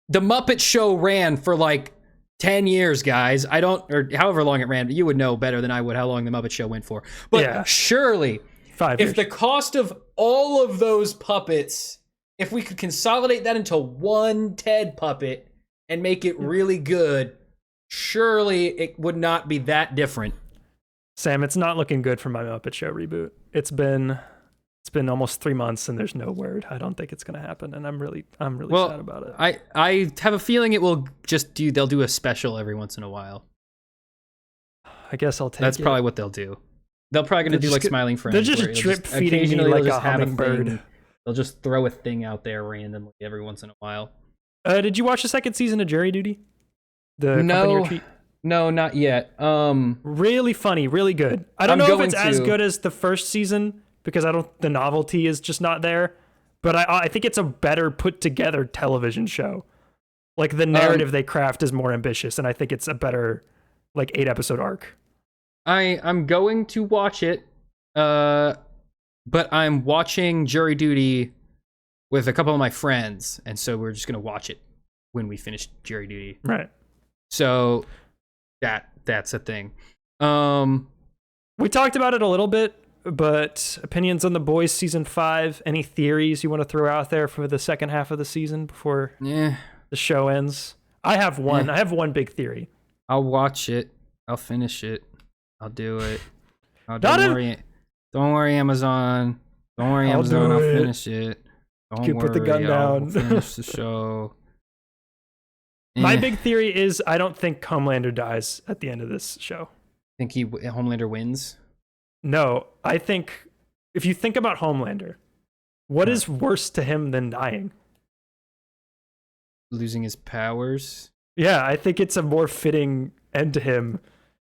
The Muppet Show ran for like 10 years, guys. Or however long it ran, but you would know better than I would how long the Muppet Show went for. But surely, 5 years. If the cost of all of those puppets, if we could consolidate that into one Ted puppet and make it really good, surely it would not be that different. Sam, it's not looking good for my Muppet Show reboot. It's been almost 3 months and there's no word. I don't think it's going to happen, and I'm really sad about it. I have a feeling it will they'll do a special every once in a while. I guess I'll take That's it. probably what they'll do. They're probably going to do like Smiling Friends. They're just drip feeding me like a hummingbird. They'll just throw a thing out there randomly every once in a while. Did you watch the 2nd season of Jury Duty? Company Retreat? No, not yet. Really funny, really good. I don't know if it's as good as the 1st season, because the novelty is just not there, but I think it's a better put together television show. Like the narrative they craft is more ambitious, and I think it's a better 8-episode arc. I'm going to watch it, but I'm watching Jury Duty with a couple of my friends, and so we're just gonna watch it when we finish Jury Duty. Right. So that's a thing. We talked about it a little bit. But opinions on The Boys season 5? Any theories you want to throw out there for the second half of the season before the show ends? I have one. I have one big theory. I'll watch it. I'll finish it. I'll do it. Don't worry, Amazon. Don't worry, Amazon. I'll finish it. Don't worry. Put the gun down. I'll finish the show. My big theory is I don't think Homelander dies at the end of this show. Think Homelander wins? No, I think if you think about Homelander, what is worse to him than dying? Losing his powers? Yeah, I think it's a more fitting end to him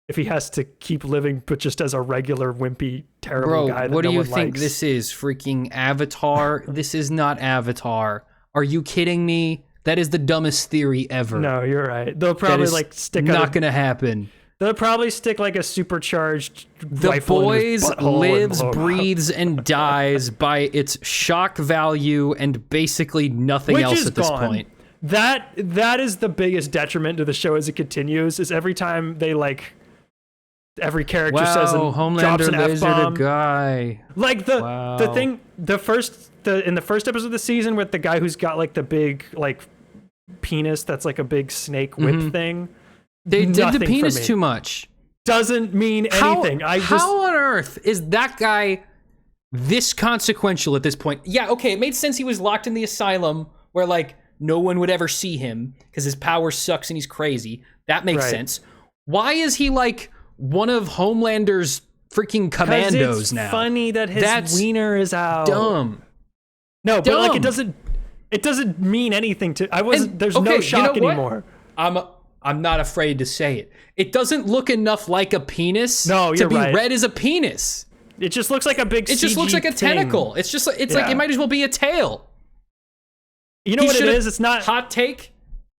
if he has to keep living, but just as a regular, wimpy, terrible guy that what no do you one think likes. this is? Freaking Avatar? This is not Avatar. Are you kidding me? That is the dumbest theory ever. No, you're right. They'll probably stick not gonna happen. They'll probably stick a supercharged The rifle Boys in his butthole lives, and blow him up. breathes, and dies by its shock value and basically nothing Which else is at this gone. point. That is the biggest detriment to the show as it continues. Is every time they every character says and drops an Homelander lasered F-bomb. a guy. The thing, in the first episode of the season with the guy who's got the big penis that's a big snake whip thing. They did the Nothing for penis me. too much. Doesn't mean anything. How on earth is that guy this consequential at this point? Yeah, okay, it made sense he was locked in the asylum where no one would ever see him because his power sucks and he's crazy. That makes sense. Why is he one of Homelander's freaking commandos it's now? Funny that his wiener is out. Dumb. No, but it doesn't mean anything to. There's no shock anymore. I'm not afraid to say it. It doesn't look enough like a penis to be right. read as a penis. It just looks like a big. It just looks like a tentacle. It's just like it might as well be a tail. You know what it is? It's not hot take.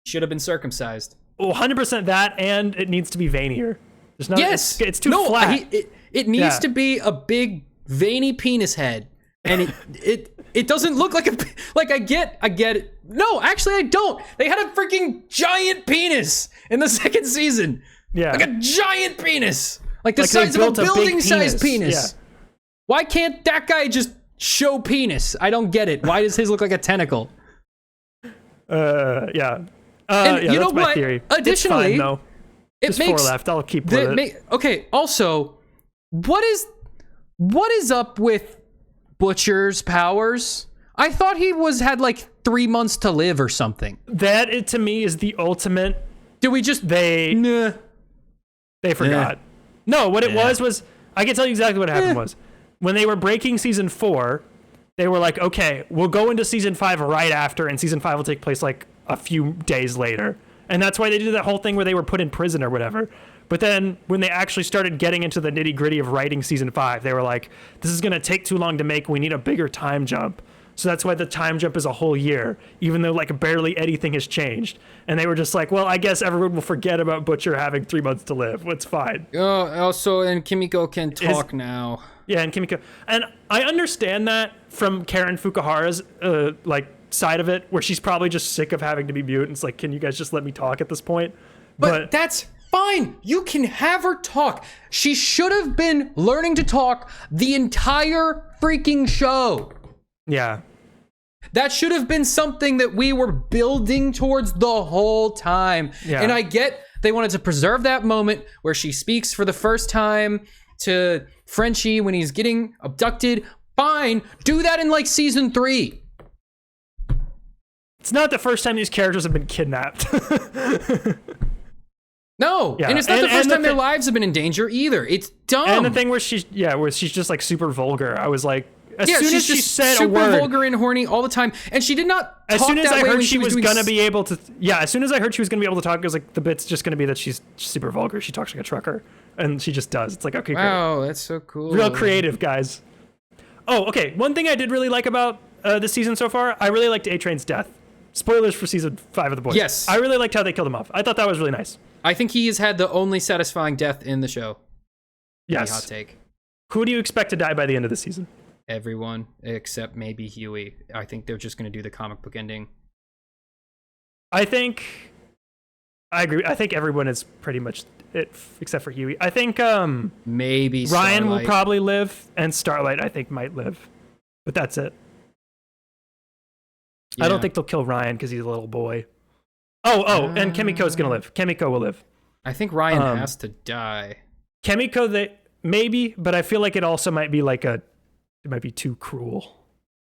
Should have been circumcised. 100% that, and it needs to be veinier. There's not. Yes, it's too flat. It needs to be a big veiny penis head, and it doesn't look like I get it. No, actually, I don't. They had a freaking giant penis in the second season. Yeah, like a giant penis, like the size of a building-sized penis. Yeah. Why can't that guy just show penis? I don't get it. Why does his look like a tentacle? Yeah. And you know that's my what? theory. Additionally, it's fine, though. Just makes 4 left. I'll keep with it. Okay. Also, what is up with Butcher's powers? I thought he had like 3 months to live or something. That to me is the ultimate. Did we just they forgot? No, what it was I can tell you exactly what happened was when they were breaking season 4. They were like, okay, we'll go into season 5 right after, and season 5 will take place like a few days later. And that's why they did that whole thing where they were put in prison or whatever. But then when they actually started getting into the nitty gritty of writing season 5, they were like, this is going to take too long to make. We need a bigger time jump. So that's why the time jump is a whole year, even though like barely anything has changed. And they were just like, well, I guess everyone will forget about Butcher having 3 months to live. It's fine. Also, and Kimiko can talk now. Yeah, and Kimiko. And I understand that from Karen Fukuhara's side of it, where she's probably just sick of having to be mute. And it's like, can you guys just let me talk at this point? But that's fine. You can have her talk. She should have been learning to talk the entire freaking show. Yeah. That should have been something that we were building towards the whole time. Yeah. And I get they wanted to preserve that moment where she speaks for the first time to Frenchie when he's getting abducted. Fine. Do that in like season 3. It's not the first time these characters have been kidnapped. No, and it's not the first time their lives have been in danger either. It's dumb. And the thing where she's just like super vulgar. I was like, as soon as she said super a word, vulgar and horny all the time, and she did not. As talk soon as that I way heard when she was gonna be able to, as soon as I heard she was gonna be able to talk, it was like the bit's just gonna be that she's super vulgar. She talks like a trucker, and she just does. It's like, okay, wow, great. That's so cool. Real creative, guys. Oh, okay. One thing I did really like about this season so far, I really liked A-Train's death. Spoilers for season 5 of The Boys. Yes. I really liked how they killed him off. I thought that was really nice. I think he has had the only satisfying death in the show. Yes. Hot take. Who do you expect to die by the end of the season? Everyone, except maybe Huey. I think they're just going to do the comic book ending. I agree. I think everyone is pretty much it, except for Huey. I think maybe Ryan Starlight will probably live, and Starlight I think might live. But that's it. Yeah. I don't think they'll kill Ryan because he's a little boy. And Kimiko's gonna live. Kimiko will live. I think Ryan has to die. Kimiko, maybe, but I feel like it also might be like it might be too cruel.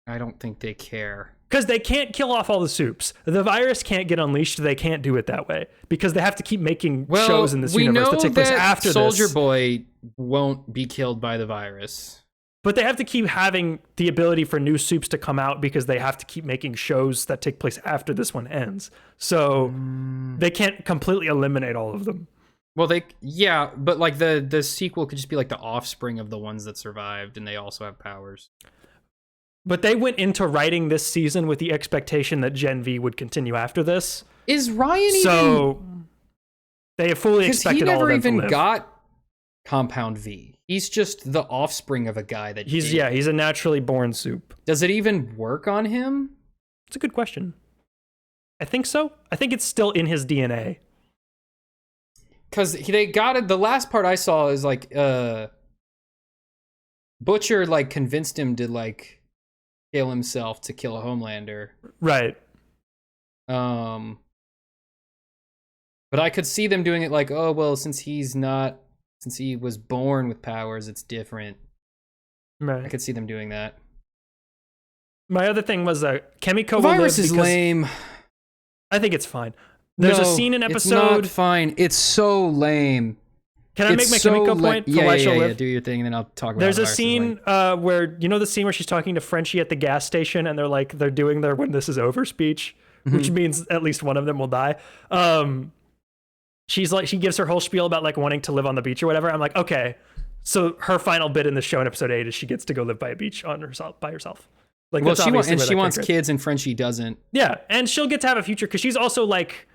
I don't think they care. Because they can't kill off all the soups. The virus can't get unleashed. They can't do it that way because they have to keep making shows in this universe that take place after Soldier this. Boy won't be killed by the virus. But they have to keep having the ability for new soups to come out because they have to keep making shows that take place after this one ends. So they can't completely eliminate all of them. Well, but like the sequel could just be like the offspring of the ones that survived, and they also have powers. But they went into writing this season with the expectation that Gen V would continue after this. Is Ryan so they fully expected all of them to live. He never even got Compound V. He's just the offspring of a guy that he's a naturally born soup. Does it even work on him? It's a good question. I think so. I think it's still in his DNA. Because they got it. The last part I saw is like Butcher like convinced him to like kill himself to kill a Homelander. Right. But I could see them doing it like, oh well, since he was born with powers, it's different. Right. I could see them doing that. My other thing was Kimiko the virus is lame. I think it's fine. There's a scene in episode. It's not fine. It's so lame. Can I make my Kimiko point? Yeah. Do your thing, and then I'll talk about. There's a scene where the scene where she's talking to Frenchie at the gas station, and they're doing their "when this is over" speech, which means at least one of them will die. She's like, she gives her whole spiel about like wanting to live on the beach or whatever. I'm like, okay, So her final bit in the show in episode 8 is she gets to go live by a beach by herself. Like, Well, that's she obviously wants kids, and Frenchie doesn't. Yeah, and she'll get to have a future because she's also like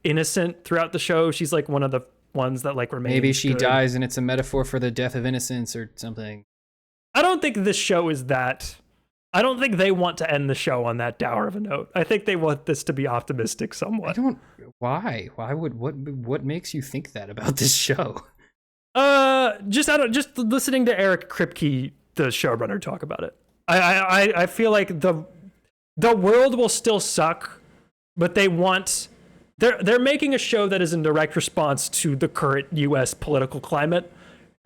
innocent throughout the show. She's like one of the ones that like remains. Maybe she good. dies, and it's a metaphor for the death of innocence or something. I don't think this show is that. I don't think they want to end the show on that dour of a note. I think they want this to be optimistic somewhat. Why? What makes you think that about this show? Just listening to Eric Kripke, the showrunner, talk about it. I feel like the world will still suck, but they're making a show that is in direct response to the current US political climate.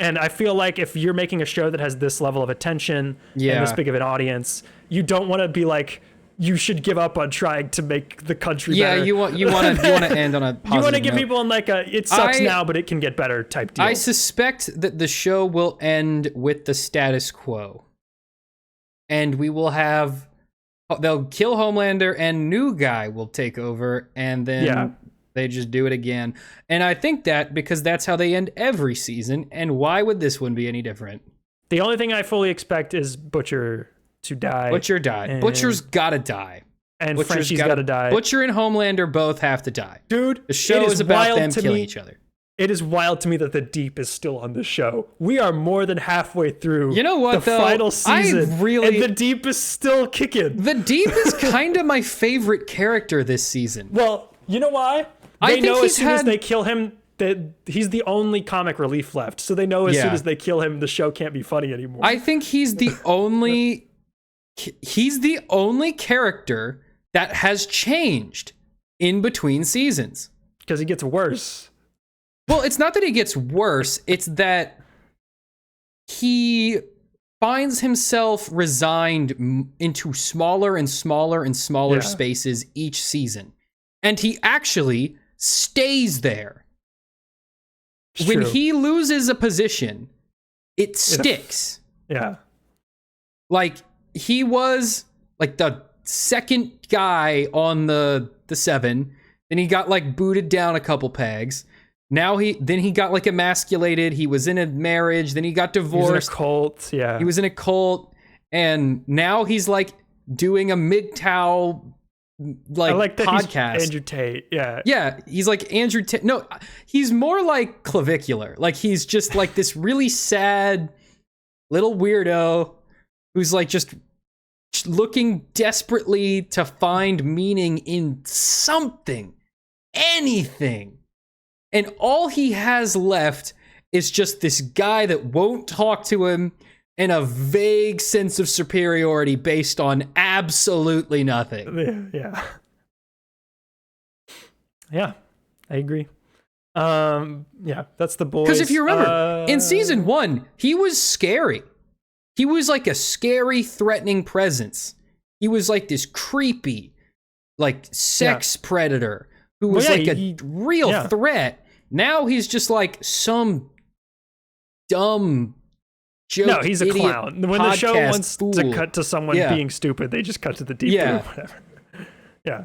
And I feel like if you're making a show that has this level of attention and this big of an audience, you don't want to be like, you should give up on trying to make the country better. Yeah, you want to end on a positive You want to give note. people on like a it sucks now, but it can get better type deal. I suspect that the show will end with the status quo. And we will they'll kill Homelander and new guy will take over, and then they just do it again. And I think that because that's how they end every season, and why would this one be any different? The only thing I fully expect is Butcher to die. Butcher died. Butcher's gotta die. And Frenchie's gotta die. Butcher and Homelander both have to die. Dude, the show is about them killing each other. It is wild to me that the Deep is still on the show. We are more than halfway through the final season, and the Deep is still kicking. The Deep is kind of my favorite character this season. Well, you know why? They know as soon as they kill him, that he's the only comic relief left. So they know as soon as they kill him, the show can't be funny anymore. I think he's the only character that has changed in between seasons. Because he gets worse. Well, it's not that he gets worse. It's that he finds himself resigned into smaller and smaller and smaller spaces each season. And he actually stays there. When he loses a position, it sticks. Yeah. Like, he was like the second guy on the 7. Then he got like booted down a couple pegs. Now he got like emasculated. He was in a marriage. Then he got divorced. He was in a cult. Yeah. He was in a cult. And now he's like doing a MGTOW like, I like that podcast. He's Andrew Tate. Yeah. Yeah. He's like Andrew Tate. No, he's more like clavicular. Like, he's just like this really sad little weirdo who's like just looking desperately to find meaning in something, anything. And all he has left is just this guy that won't talk to him and a vague sense of superiority based on absolutely nothing. Yeah. Yeah, I agree. Yeah, that's the boys. Because if you remember, in season 1, he was scary. He was like a scary, threatening presence. He was like this creepy, like sex predator who was a real threat. Now he's just like some dumb joke. No, he's a clown. When the show wants to cut to someone being stupid, they just cut to the deep or whatever. Yeah.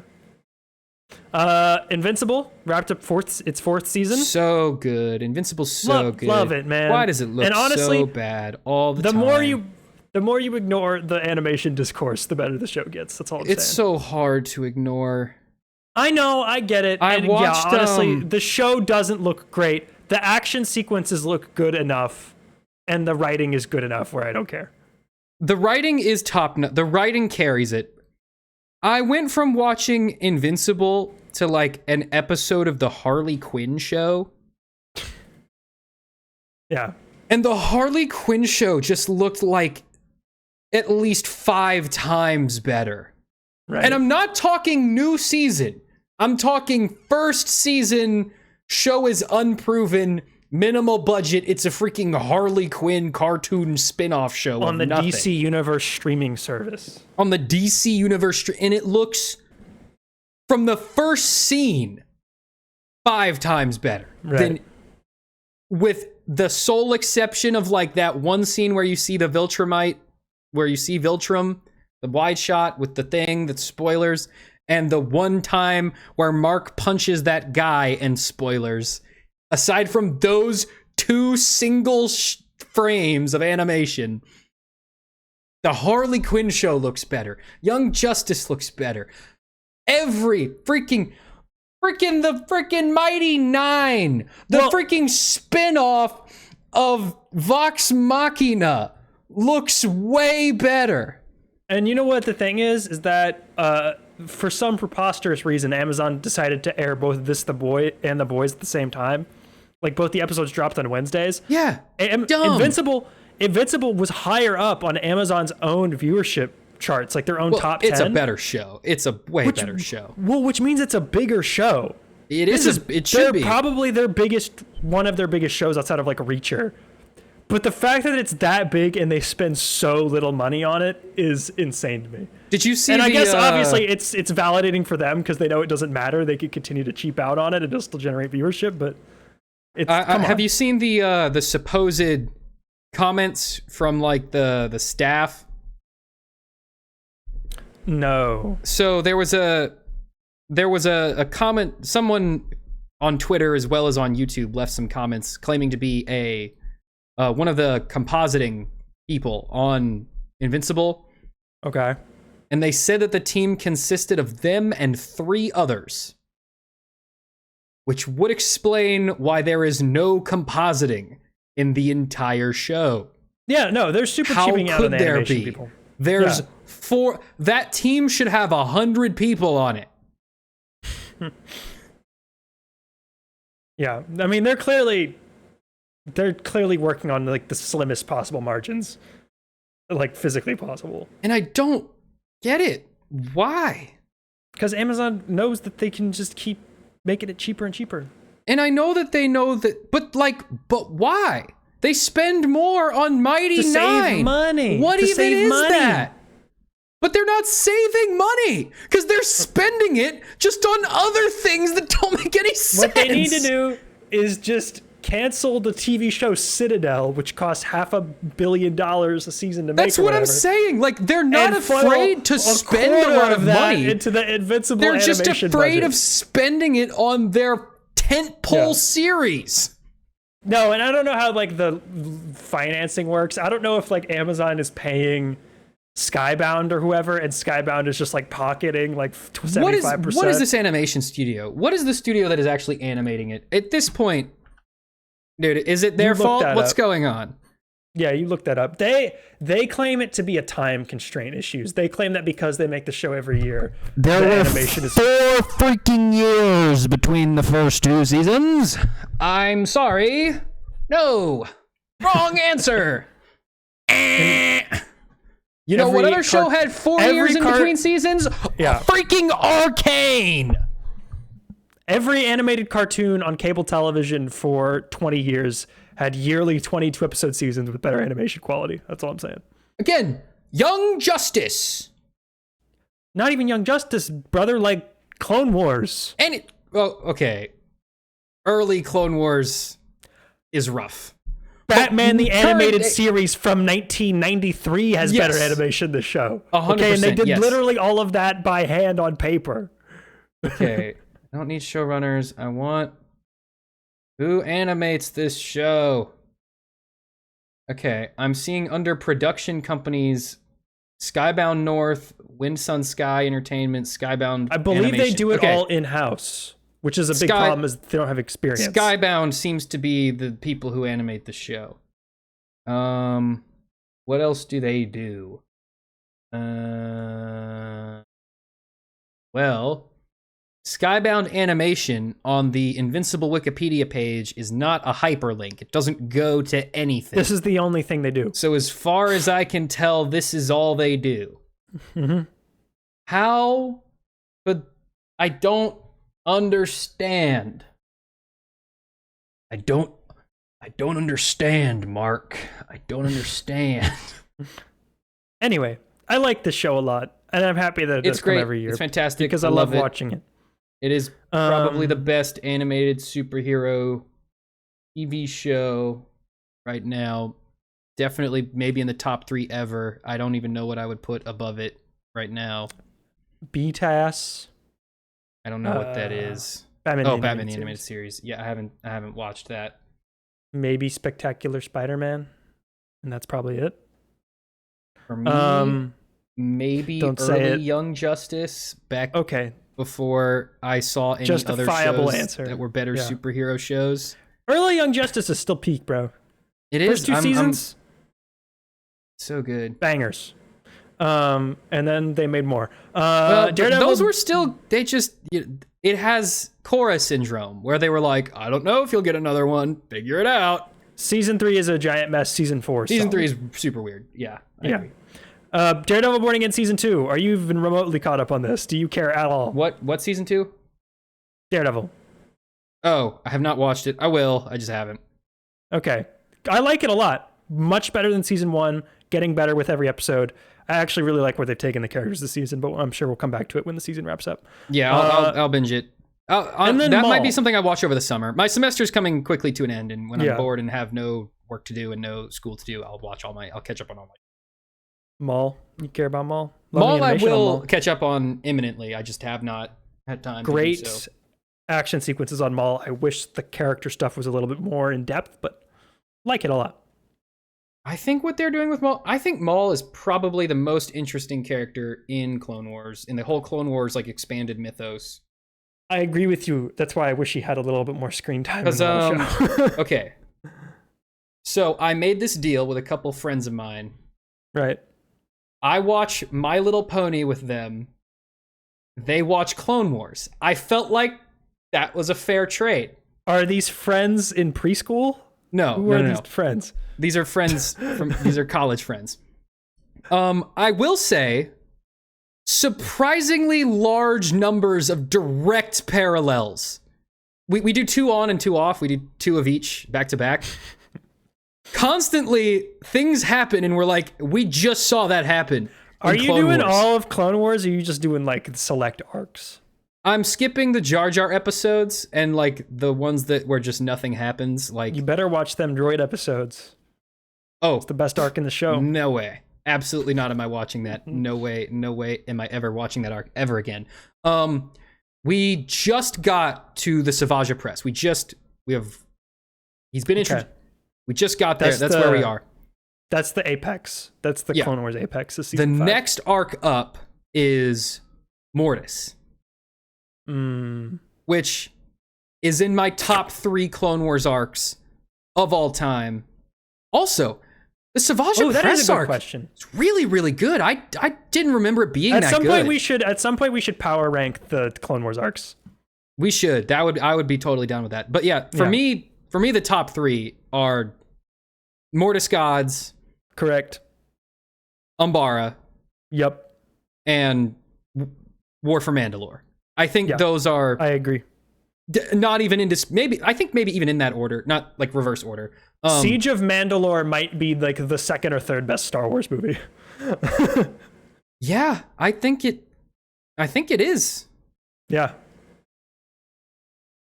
Invincible wrapped up its fourth season. So good. Invincible's so good. Love it, man. Why does it look so bad all the time? The more you ignore the animation discourse, the better the show gets. That's all I'm saying. It's so hard to ignore. I know, I get it. Honestly, the show doesn't look great. The action sequences look good enough, and the writing is good enough where I don't care. The writing is the writing carries it. I went from watching Invincible to like an episode of the Harley Quinn show. Yeah. And the Harley Quinn show just looked like at least 5 times better. Right. And I'm not talking new season. I'm talking first season, show is unproven, minimal budget. It's a freaking Harley Quinn cartoon spin-off show on the DC Universe streaming service. On the DC Universe, and it looks, from the first scene, 5 times better. Than, with the sole exception of like that one scene where you see the Viltrumite, where you see Viltrum, the wide shot with the thing, that's spoilers, and the one time where Mark punches that guy, and spoilers. Aside from those 2 single frames of animation. The Harley Quinn show looks better. Young Justice looks better. Every freaking the freaking Mighty Nine, the freaking spin-off of Vox Machina looks way better. And you know what the thing is that for some preposterous reason, Amazon decided to air both The Boy and The Boys at the same time. Like both the episodes dropped on Wednesdays. Yeah, Invincible was higher up on Amazon's own viewership charts, like their own top 10. It's a better show. It's a way better show. Well, which means it's a bigger show. It should be. Probably one of their biggest shows outside of like Reacher. But the fact that it's that big and they spend so little money on it is insane to me. Did you see? And I guess obviously it's validating for them because they know it doesn't matter. They could continue to cheap out on it and it'll still generate viewership. But have you seen the supposed comments from like the staff? No. So there was a comment. Someone on Twitter as well as on YouTube left some comments claiming to be one of the compositing people on Invincible. Okay. And they said that the team consisted of them and 3 others, which would explain why there is no compositing in the entire show. Yeah, no, they're super cheaping out on the animation people. There's 4. That team should have 100 people on it. Yeah, I mean they're clearly working on like the slimmest possible margins, like physically possible. And I don't get it. Why? Because Amazon knows that they can just keep making it cheaper and cheaper. And I know that they know that, but why? They spend more on Mighty Nine. Save money. What even is that? But they're not saving money because they're spending it just on other things that don't make any sense. What they need to do is just cancel the TV show Citadel, which costs $500 million a season to make. That's what I'm saying. Like they're not afraid to spend a lot of money into the Invincible. They're just afraid budget. of spending it on their tentpole series. No, and I don't know how like the financing works. I don't know if like Amazon is paying Skybound or whoever, and Skybound is just like pocketing like 75%. What is this animation studio? What is the studio that is actually animating it? At this point, dude, is it their fault? What's going on? Yeah, you look that up. They claim it to be a time constraint issues. They claim that because they make the show every year, there were animation is 4 freaking years between the first 2 seasons. I'm sorry. No. Wrong answer. You know what other show had 4 years in between seasons? Yeah. Freaking Arcane. Every animated cartoon on cable television for 20 years had yearly 22 episode seasons with better animation quality. That's all I'm saying. Again, Young Justice. Not even Young Justice, brother, like Clone Wars. And okay. Early Clone Wars is rough. Batman the Animated Series from 1993 has better animation than the show. 100%, okay, and they did literally all of that by hand on paper. Okay, I don't need showrunners. I want... Who animates this show? Okay, I'm seeing under production companies Skybound North, Wind Sun Sky Entertainment, Skybound I believe Animation. they do it all in-house, which is a big problem is they don't have experience. Skybound seems to be the people who animate the show. What else do they do? Well, Skybound Animation on the Invincible Wikipedia page is not a hyperlink. It doesn't go to anything. This is the only thing they do. So as far as I can tell, this is all they do. Mm-hmm. How? But I don't understand. I don't understand, Mark. I don't understand. Anyway, I like this show a lot, and I'm happy that it does come every year. It's fantastic. Because I love watching it. It is probably the best animated superhero TV show right now. Definitely maybe in the top 3 ever. I don't even know what I would put above it right now. BTAS. I don't know what that is. Batman the Animated Series. Yeah, I haven't watched that. Maybe Spectacular Spider-Man. and that's probably it. For me, maybe don't say early it. Young Justice back Okay. before I saw any other Justifiable shows answer. that were better Yeah. superhero shows. Early Young Justice is still peak, bro. It is. First two seasons, so good. bangers. And then they made more. Well, Daredevil, those were still. They just. It has Korra syndrome, where they were like, I don't know if you'll get another one. Figure it out. Season 3 is a giant mess. Season 4 Season solid. 3 is super weird. Yeah. I agree. Daredevil Born Again Season 2. Are you even remotely caught up on this? Do you care at all? What season 2? Daredevil. Oh, I have not watched it. I will. I just haven't. Okay. I like it a lot. Much better than Season 1. Getting better with every episode. I actually really like where they've taken the characters this season, but I'm sure we'll come back to it when the season wraps up. Yeah, I'll binge it. And then that Maul. might be something I watch over the summer. My semester's coming quickly to an end, and when I'm bored and have no work to do and no school to do, I'll catch up on all my. Maul. You care about Maul? Maul I will catch up on imminently. I just have not had time. Great to do so. action sequences on Maul. I wish the character stuff was a little bit more in depth, but like it a lot. I think what they're doing with Maul, I think Maul is probably the most interesting character in Clone Wars, in the whole Clone Wars like expanded mythos. I agree with you. That's why I wish he had a little bit more screen time in the show. Okay. So I made this deal with a couple friends of mine. Right. I watch My Little Pony with them. They watch Clone Wars. I felt like that was a fair trade. Are these friends in preschool? No. Who are these friends? These are friends these are college friends. I will say surprisingly large numbers of direct parallels. We do 2 on and 2 off. We do 2 of each back to back. Constantly things happen and we're like, we just saw that happen. Are you Clone doing Wars. all of Clone Wars or are you just doing like select arcs? I'm skipping the Jar Jar episodes and like the ones that where just nothing happens. Like you better watch them droid episodes. Oh, it's the best arc in the show. No way. Absolutely not am I watching that. No way am I ever watching that arc ever again. We just got to the Savage Press. He's been introduced. We just got there. That's where we are. That's the apex. That's the Clone Wars apex. The next arc up is Mortis. Which is in my top 3 Clone Wars arcs of all time. Also, the Savage Press arc question. It's really, really good. I didn't remember it being that good. At some point we should power rank the Clone Wars arcs. We should. I would be totally down with that. But yeah, for me the top 3 are Mortis Gods, correct, Umbara, yep, and War for Mandalore. I think those are. I agree. Not even in this. Maybe even in that order, not like reverse order. Siege of Mandalore might be like the 2nd or 3rd best Star Wars movie. Yeah, I think it is. Yeah.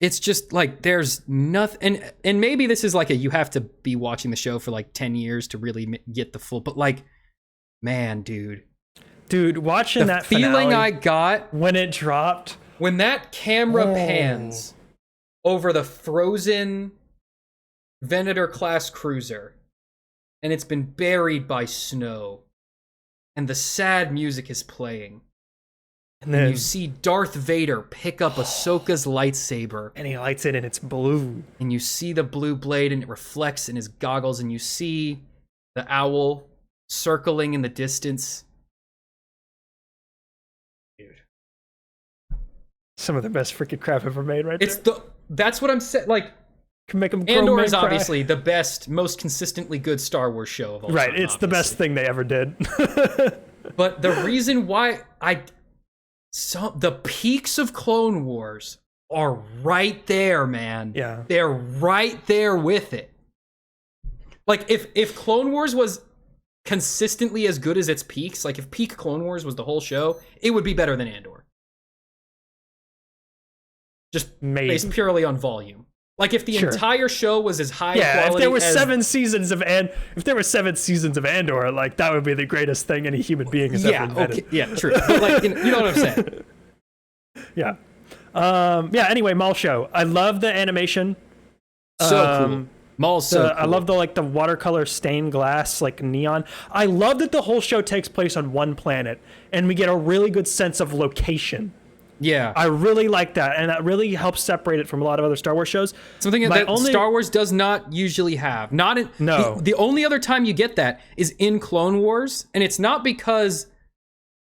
It's just like there's nothing, and maybe this is like you have to be watching the show for like 10 years to really get the full. But like, man, dude, watching that feeling I got when it dropped, when that camera pans over the frozen Venator class cruiser, and it's been buried by snow, and the sad music is playing. And then you see Darth Vader pick up Ahsoka's lightsaber. And he lights it and it's blue. And you see the blue blade and it reflects in his goggles. And you see the owl circling in the distance. Dude. Some of the best freaking crap ever made right there. That's what I'm saying. Like, can make them Andor is obviously the best, most consistently good Star Wars show of all time. Right, it's the best thing they ever did. But the reason why the peaks of Clone Wars are right there, man. Yeah. They're right there with it. Like, if Clone Wars was consistently as good as its peaks, like if peak Clone Wars was the whole show, it would be better than Andor. Just based purely on volume. Like if the entire show was as high quality if there were 7 seasons of Andor, like that would be the greatest thing any human being has ever invented. Okay. Yeah, true. But like, you know what I'm saying? Yeah. Anyway, Maul show. I love the animation. So cool. Maul's so cool. I love the watercolor stained glass, like neon. I love that the whole show takes place on one planet, and we get a really good sense of location. Yeah. I really like that, and that really helps separate it from a lot of other Star Wars shows. Something that Star Wars does not usually have. The only other time you get that is in Clone Wars, and it's not because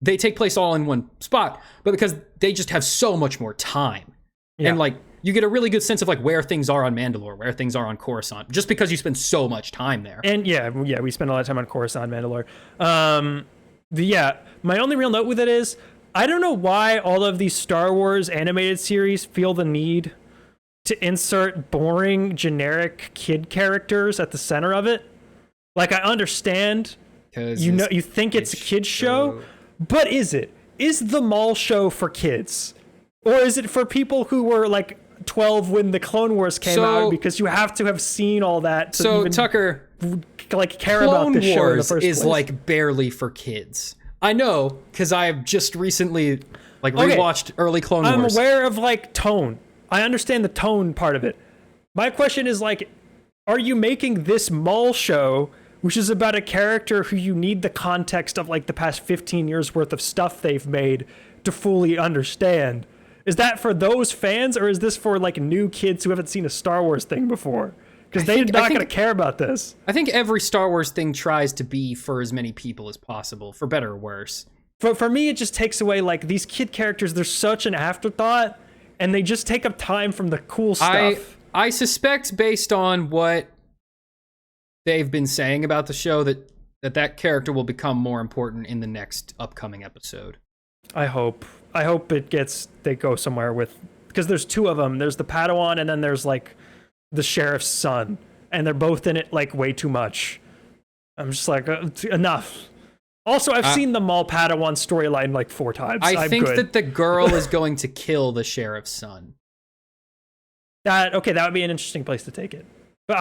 they take place all in one spot, but because they just have so much more time. Yeah. And like you get a really good sense of like where things are on Mandalore, where things are on Coruscant, just because you spend so much time there. And yeah, we spend a lot of time on Coruscant, Mandalore. My only real note with it is I don't know why all of these Star Wars animated series feel the need to insert boring, generic kid characters at the center of it. Like I understand, you think it's a kid's show, but is it? Is the Maul show for kids? Or is it for people who were like 12 when the Clone Wars came out, because you have to have seen all that to even, Tucker, like care about the show in the first place? Is like barely for kids. I know, because I've just recently rewatched early Clone Wars. I'm aware of like tone. I understand the tone part of it. My question is like, are you making this Maul show, which is about a character who you need the context of like the past 15 years worth of stuff they've made to fully understand? Is that for those fans, or is this for like new kids who haven't seen a Star Wars thing before? Because they're not going to care about this. I think every Star Wars thing tries to be for as many people as possible, for better or worse. For me, it just takes away like these kid characters. They're such an afterthought, and they just take up time from the cool stuff. I suspect, based on what they've been saying about the show, that character will become more important in the next upcoming episode. I hope they go somewhere with, because there's two of them. There's the Padawan, and then there's like the sheriff's son, and they're both in it like way too much. I'm just like, enough. Also, I've seen the Maul Padawan storyline like 4 times. I think that the girl is going to kill the sheriff's son. That would be an interesting place to take it. But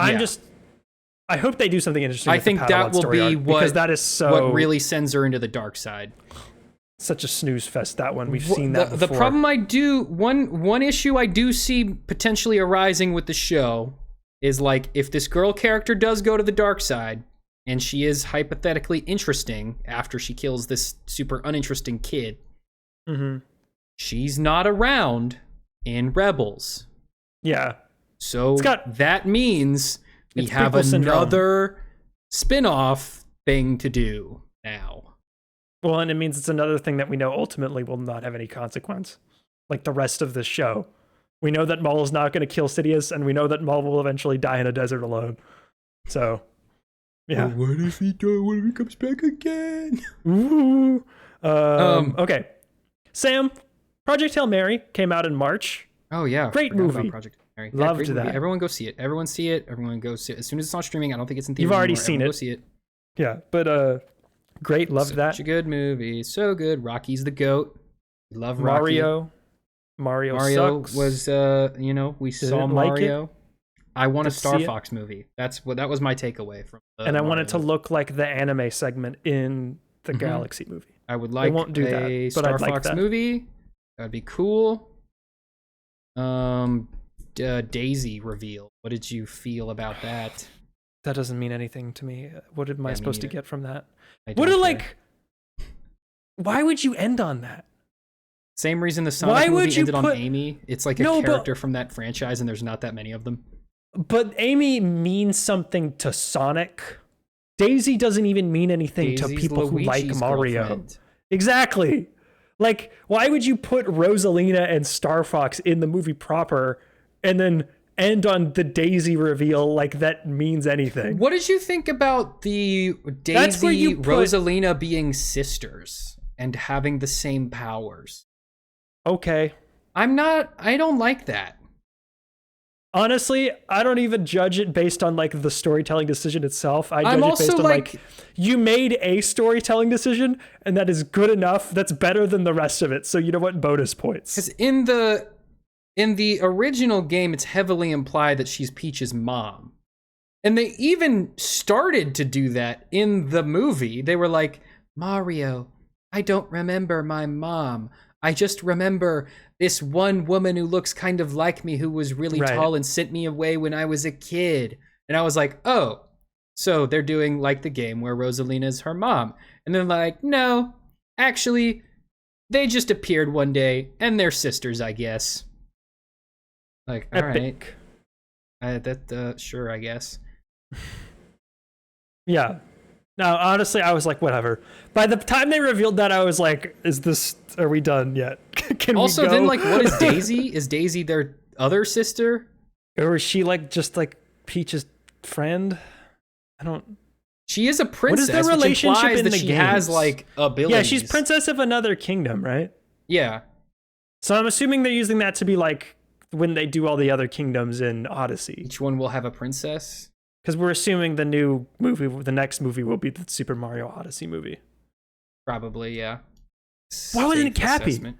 I hope they do something interesting. I think that will be because that is what really sends her into the dark side. Such a snooze fest, that one. We've seen that before. The problem one issue I do see potentially arising with the show is like, if this girl character does go to the dark side, and she is hypothetically interesting after she kills this super uninteresting kid, she's not around in Rebels. Yeah. So that means we have another spin-off thing to do now. Well, and it means it's another thing that we know ultimately will not have any consequence. Like the rest of this show. We know that Maul is not going to kill Sidious, and we know that Maul will eventually die in a desert alone. So, yeah. What if he comes back again? Ooh. Okay. Sam, Project Hail Mary came out in March. Oh, yeah. Great movie. Project Hail Mary. Loved that. Movie. Everyone go see it. Everyone see it. Everyone go see it. As soon as it's on streaming, I don't think it's in theaters. You've already anymore. seen Everyone it. Go see it. Yeah, but great. Loved that. Such a good movie. So good. Rocky's the GOAT. Love Rocky. Mario sucks. Was, we saw Mario. Like I want a Star Fox movie. That was my takeaway from. And I want it to look like the anime segment in the Galaxy movie. I would like a Star Fox movie. That'd be cool. Daisy reveal. What did you feel about that? That doesn't mean anything to me. What am I supposed to get from that? Why would you end on that? Same reason the Sonic movie ended on Amy. It's like a character from that franchise, and there's not that many of them. But Amy means something to Sonic. Daisy doesn't even mean anything to people who like Mario. Girlfriend. Exactly. Like, why would you put Rosalina and Star Fox in the movie proper and then end on the Daisy reveal like that means anything? What did you think about the Daisy Rosalina being sisters and having the same powers? Okay. I don't like that. Honestly, I don't even judge it based on like the storytelling decision itself. I judge it based on like you made a storytelling decision and that is good enough. That's better than the rest of it. So you know what? Bonus points. Because in the original game, it's heavily implied that she's Peach's mom. And they even started to do that in the movie. They were like, Mario, I don't remember my mom. I just remember this one woman who looks kind of like me who was really tall and sent me away when I was a kid. And I was like, oh, so they're doing like the game where Rosalina's her mom. And they're like, no, actually, they just appeared one day and they're sisters, I guess. Like, all Epic. right. Sure, I guess. Yeah. No, honestly, I was like, whatever. By the time they revealed that, I was like, are we done yet? Can also, we go? then, like, what is Daisy? Is Daisy their other sister? Or is she like just like Peach's friend? I don't. She is a princess. What is their relationship which implies in that the she games? has like abilities. Yeah, she's princess of another kingdom, right? Yeah. So I'm assuming they're using that to be like when they do all the other kingdoms in Odyssey. Each one will have a princess. Because we're assuming the next movie will be the Super Mario Odyssey movie. Probably, yeah. Why wasn't it Safe Cappy? assessment.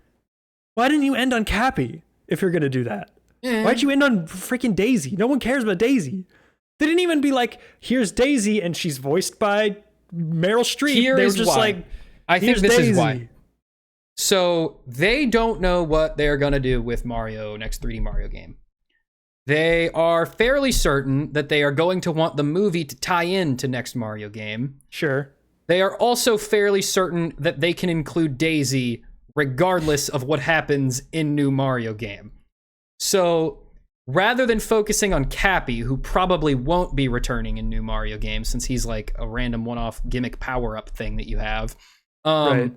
Why didn't you end on Cappy if you're gonna do that? Why'd you end on freaking Daisy? No one cares about Daisy. They didn't even be like, here's Daisy and she's voiced by Meryl Streep. They were just why. like, I think this Daisy. is why. So they don't know what they're gonna do with Mario, next 3D Mario game. They are fairly certain that they are going to want the movie to tie in to next Mario game. Sure. They are also fairly certain that they can include Daisy regardless of what happens in new Mario game. So rather than focusing on Cappy, who probably won't be returning in new Mario games since he's like a random one-off gimmick power-up thing that you have, Right.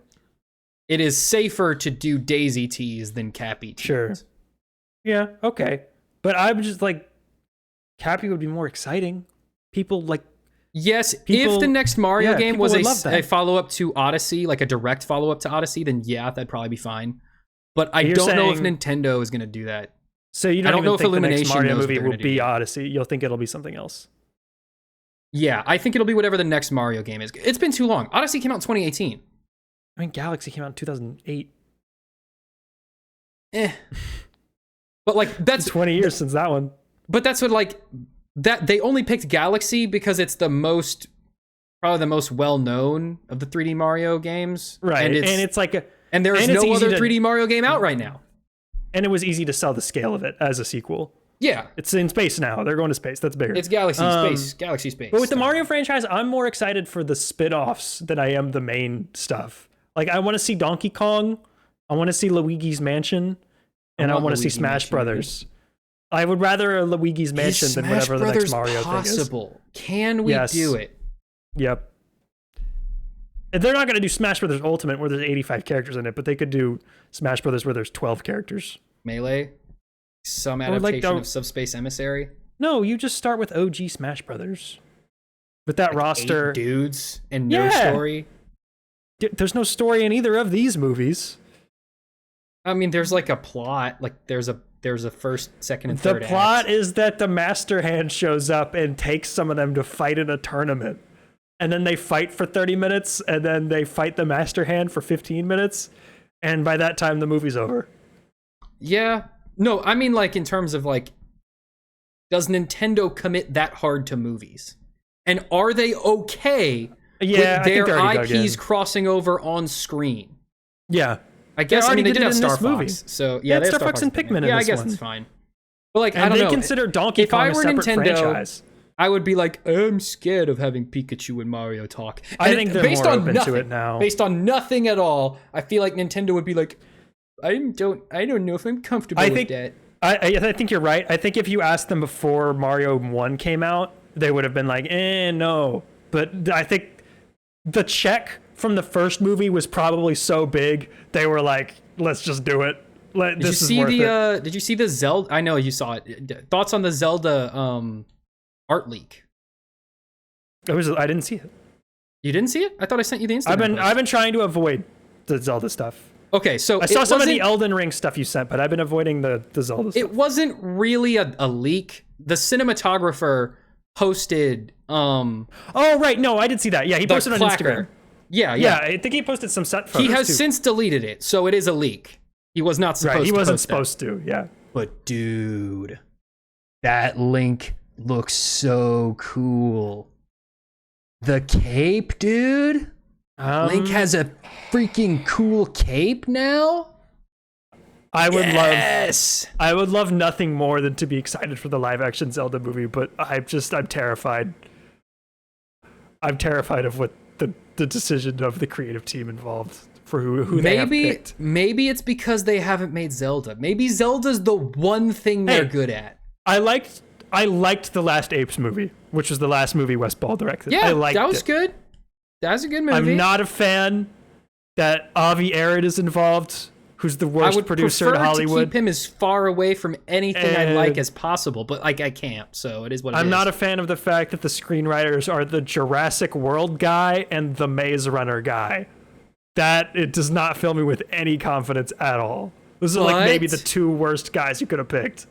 it is safer to do Daisy tease than Cappy tease. Sure. Yeah, okay. But I'm just like, Cappy would be more exciting. People like... Yes, if the next Mario game was a follow-up to Odyssey, like a direct follow-up to Odyssey, then yeah, that'd probably be fine. But I don't know if Nintendo is going to do that. So you don't even think the next Mario movie will be Odyssey? You'll think it'll be something else? Yeah, I think it'll be whatever the next Mario game is. It's been too long. Odyssey came out in 2018. I mean, Galaxy came out in 2008. But like, that's 20 years since that one. But that's what, like, that they only picked Galaxy because it's probably the most well-known of the 3D Mario games. Right, and there's no other 3D Mario game out right now. And it was easy to sell the scale of it as a sequel. Yeah. It's in space now. They're going to space. That's bigger. It's Galaxy Space. But with the Mario franchise, I'm more excited for the spin-offs than I am the main stuff. Like, I want to see Donkey Kong. I want to see Luigi's Mansion. And I want to see Smash Brothers. I would rather a Luigi's Mansion than whatever the next Mario thing is. Can we do it? Yep. And they're not going to do Smash Brothers Ultimate where there's 85 characters in it, but they could do Smash Brothers where there's 12 characters. Melee? Some adaptation of Subspace Emissary? No, you just start with OG Smash Brothers. With that roster. 8 dudes and no story? There's no story in either of these movies. I mean, there's like a plot. Like there's a first, second, and third act. The plot is that the Master Hand shows up and takes some of them to fight in a tournament. And then they fight for 30 minutes, and then they fight the Master Hand for 15 minutes. And by that time, the movie's over. Yeah. No, I mean, like, in terms of, like, does Nintendo commit that hard to movies? And are they okay with their IPs crossing over on screen? Yeah. I guess, they did have Star movie. Fox. So, yeah, Star Fox and Pikmin in this one. Yeah, I guess it's fine. But, like, I don't know. And they consider Donkey Kong a separate franchise. I would be like, I'm scared of having Pikachu and Mario talk. And I think they're more open to it now. Based on nothing at all, I feel like Nintendo would be like, I don't know if I'm comfortable with that. I think you're right. I think if you asked them before Mario 1 came out, they would have been like, no. But I think the check from the first movie was probably so big, they were like, let's just do it. Did you see the Zelda? I know you saw it. Thoughts on the Zelda art leak? I didn't see it. You didn't see it? I thought I sent you the Instagram. I've been trying to avoid the Zelda stuff. Okay, so I saw some of the Elden Ring stuff you sent, but I've been avoiding the Zelda stuff. It wasn't really a leak. The cinematographer posted oh right, no, I did see that. Yeah, he posted on Instagram. Yeah. I think he posted some set photos. He has since deleted it, so it is a leak. He was not supposed to. He wasn't supposed to, yeah. But dude, that Link looks so cool. The cape, dude. Link has a freaking cool cape now. I would love nothing more than to be excited for the live action Zelda movie, but I'm terrified. I'm terrified of what the decision of the creative team involved for who they have picked. Maybe it's because they haven't made Zelda. Maybe Zelda's the one thing they're good at. I liked the last Apes movie, which was the last movie Wes Ball directed. Yeah, I liked that was good. That was a good movie. I'm not a fan that Avi Arad is involved, who's the worst producer in Hollywood. I would prefer to keep him as far away from anything I like as possible, but like I can't, so it is what it is. I'm not a fan of the fact that the screenwriters are the Jurassic World guy and the Maze Runner guy. That it does not fill me with any confidence at all. Those are like maybe the two worst guys you could have picked.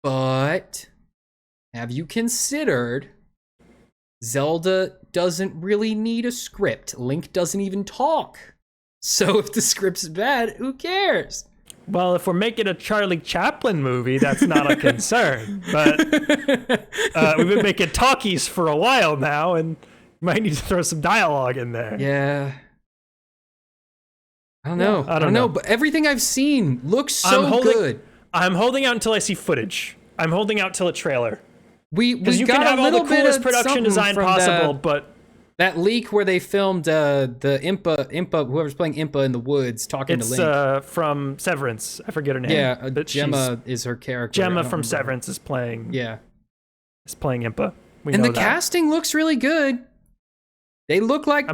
But have you considered Zelda doesn't really need a script? Link doesn't even talk. So if the script's bad, who cares? Well, if we're making a Charlie Chaplin movie, that's not a concern. But we've been making talkies for a while now, and might need to throw some dialogue in there. Yeah. I don't know. But everything I've seen looks so good. I'm holding out until I see footage. I'm holding out till a trailer. Because you can have all the coolest production design possible, but that leak where they filmed the Impa, whoever's playing Impa in the woods talking to Link. It's from Severance. I forget her name. Yeah, Gemma is her character. Gemma from Severance is playing. Yeah, is playing Impa. And the casting looks really good. They look like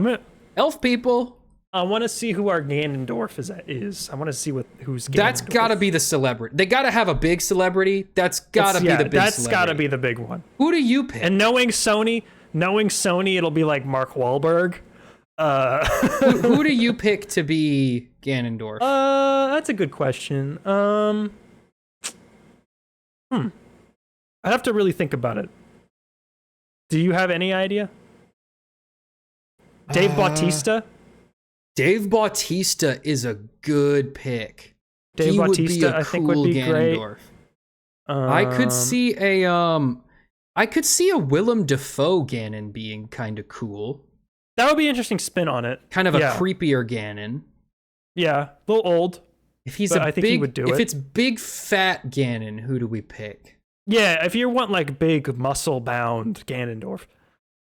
elf people. I want to see who our Ganondorf is. I want to see who's Ganondorf. That's got to be the celebrity. They got to have a big celebrity. That's got to be the big celebrity. That's got to be the big one. Who do you pick? And knowing Sony, it'll be like Mark Wahlberg. Who do you pick to be Ganondorf? That's a good question. I'd have to really think about it. Do you have any idea? Dave Bautista? Dave Bautista is a good pick. Dave Bautista, I think, would be Ganondorf. Great. I could see a Willem Dafoe Ganon being kind of cool. That would be an interesting spin on it. Kind of a creepier Ganon. Yeah, a little old. If he's I think he would do it. If it's big fat Ganon, who do we pick? Yeah, if you want like big muscle bound Ganondorf.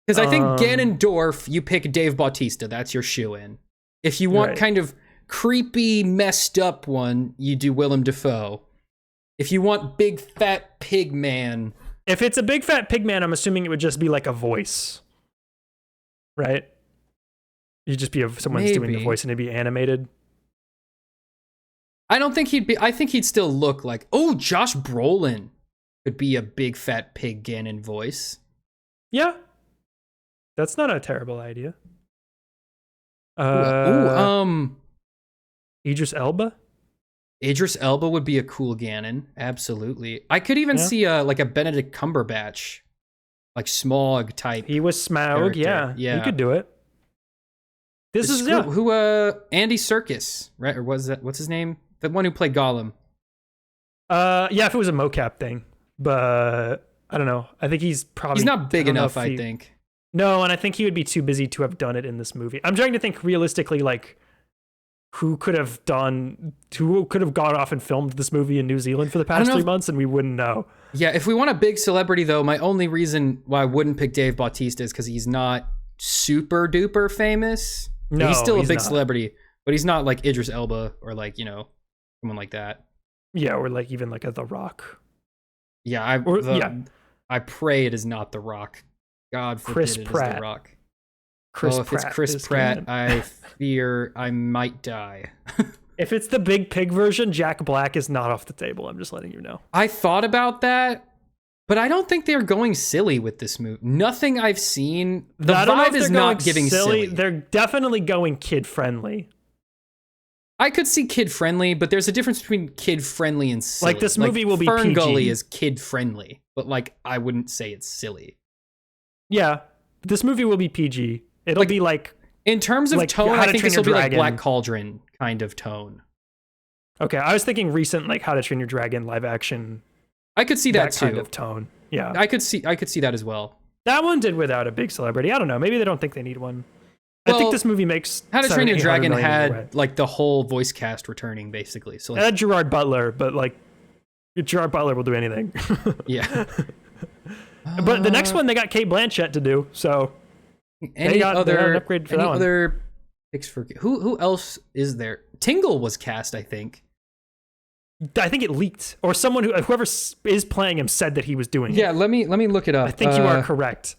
Because I think Ganondorf, you pick Dave Bautista. That's your shoe-in. If you want kind of creepy, messed up one, you do Willem Dafoe. If you want big fat pig man. If it's a big fat pig man, I'm assuming it would just be like a voice. Right? You'd just be someone's doing the voice and it'd be animated. I don't think I think he'd still look like, Josh Brolin could be a big fat pig Ganon voice. Yeah. That's not a terrible idea. Idris Elba? Idris Elba would be a cool Ganon, absolutely. I could even see a Benedict Cumberbatch, like Smaug type. He was Smaug, yeah. He could do it. Andy Serkis, right? Or what's his name? The one who played Gollum. Yeah, if it was a mocap thing, but I don't know. I think he's not big enough. I think. No, and I think he would be too busy to have done it in this movie. I'm trying to think realistically, like, who could have gone off and filmed this movie in New Zealand for the past 3 months, and we wouldn't know. Yeah, if we want a big celebrity, though, my only reason why I wouldn't pick Dave Bautista is because he's not super duper famous. No, he's still a big celebrity, but he's not like Idris Elba or like, someone like that. Yeah, or like even like The Rock. Yeah, I pray it is not The Rock. God forbid Chris it Pratt. is The Rock. If it's Chris Pratt, I fear I might die. If it's the Big Pig version, Jack Black is not off the table. I'm just letting you know. I thought about that, but I don't think they're going silly with this movie. Nothing I've seen, the vibe is not giving silly. They're definitely going kid-friendly. I could see kid-friendly, but there's a difference between kid-friendly and silly. Like, this movie will be Fern PG. Gully is kid-friendly, but, like, I wouldn't say it's silly. Yeah, this movie will be PG. It'll be like... In terms of like tone, I think this will be like Black Cauldron kind of tone. Okay, I was thinking recent, like, How to Train Your Dragon live action. I could see that too. Kind of tone. Yeah. I could see that as well. That one did without a big celebrity. I don't know. Maybe they don't think they need one. I think this movie makes How to Train Your 700-800 Dragon million either way. had like the whole voice cast returning basically. So like, It had Gerard Butler, but like Gerard Butler will do anything. yeah. But the next one they got Kate Blanchett to do, so Any they got an other upgrade for any that one. other picks for who else is there? Tingle was cast, I think. I think it leaked, or whoever is playing him said that he was doing it. Yeah, let me look it up. I think you are correct.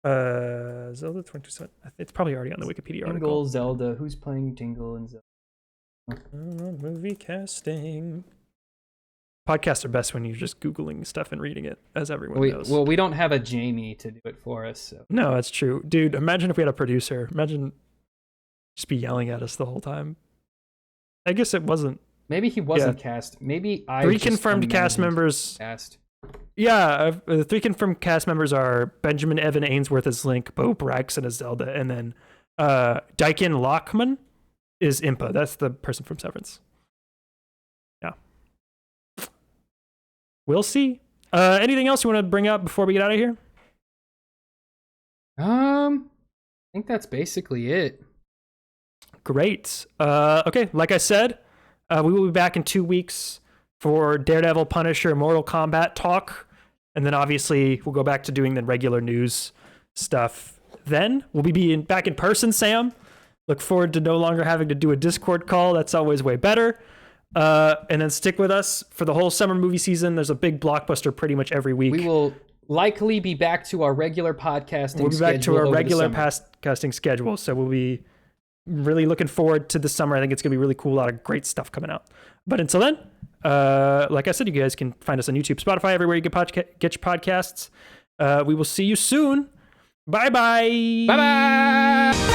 Zelda 27. It's probably already on the Wikipedia Tingle, article. Zelda. Who's playing Tingle and Zelda? Movie casting. Podcasts are best when you're just Googling stuff and reading it, as everyone knows. Well, we don't have a Jamie to do it for us. So. No, that's true. Dude, imagine if we had a producer. Imagine just be yelling at us the whole time. I guess it wasn't. Maybe he wasn't cast. Maybe I 3 confirmed cast members. Cast. Yeah, the 3 confirmed cast members are Benjamin Evan Ainsworth as Link, Bo Braxton as Zelda, and then Daikin Lockman is Impa. That's the person from Severance. Yeah. We'll see. Anything else you want to bring up before we get out of here? I think that's basically it. Great. Okay, like I said, we will be back in 2 weeks for Daredevil, Punisher, Mortal Kombat talk. And then obviously we'll go back to doing the regular news stuff. Then we'll be back in person, Sam. Look forward to no longer having to do a Discord call. That's always way better. And then stick with us for the whole summer movie season. There's a big blockbuster pretty much every week. We will likely be back to our regular podcasting schedule. We'll be back to our regular podcasting schedule. So we'll be really looking forward to the summer. I think it's going to be really cool. A lot of great stuff coming out. But until then, like I said, you guys can find us on YouTube, Spotify, everywhere you get your podcasts. We will see you soon. Bye-bye. Bye-bye.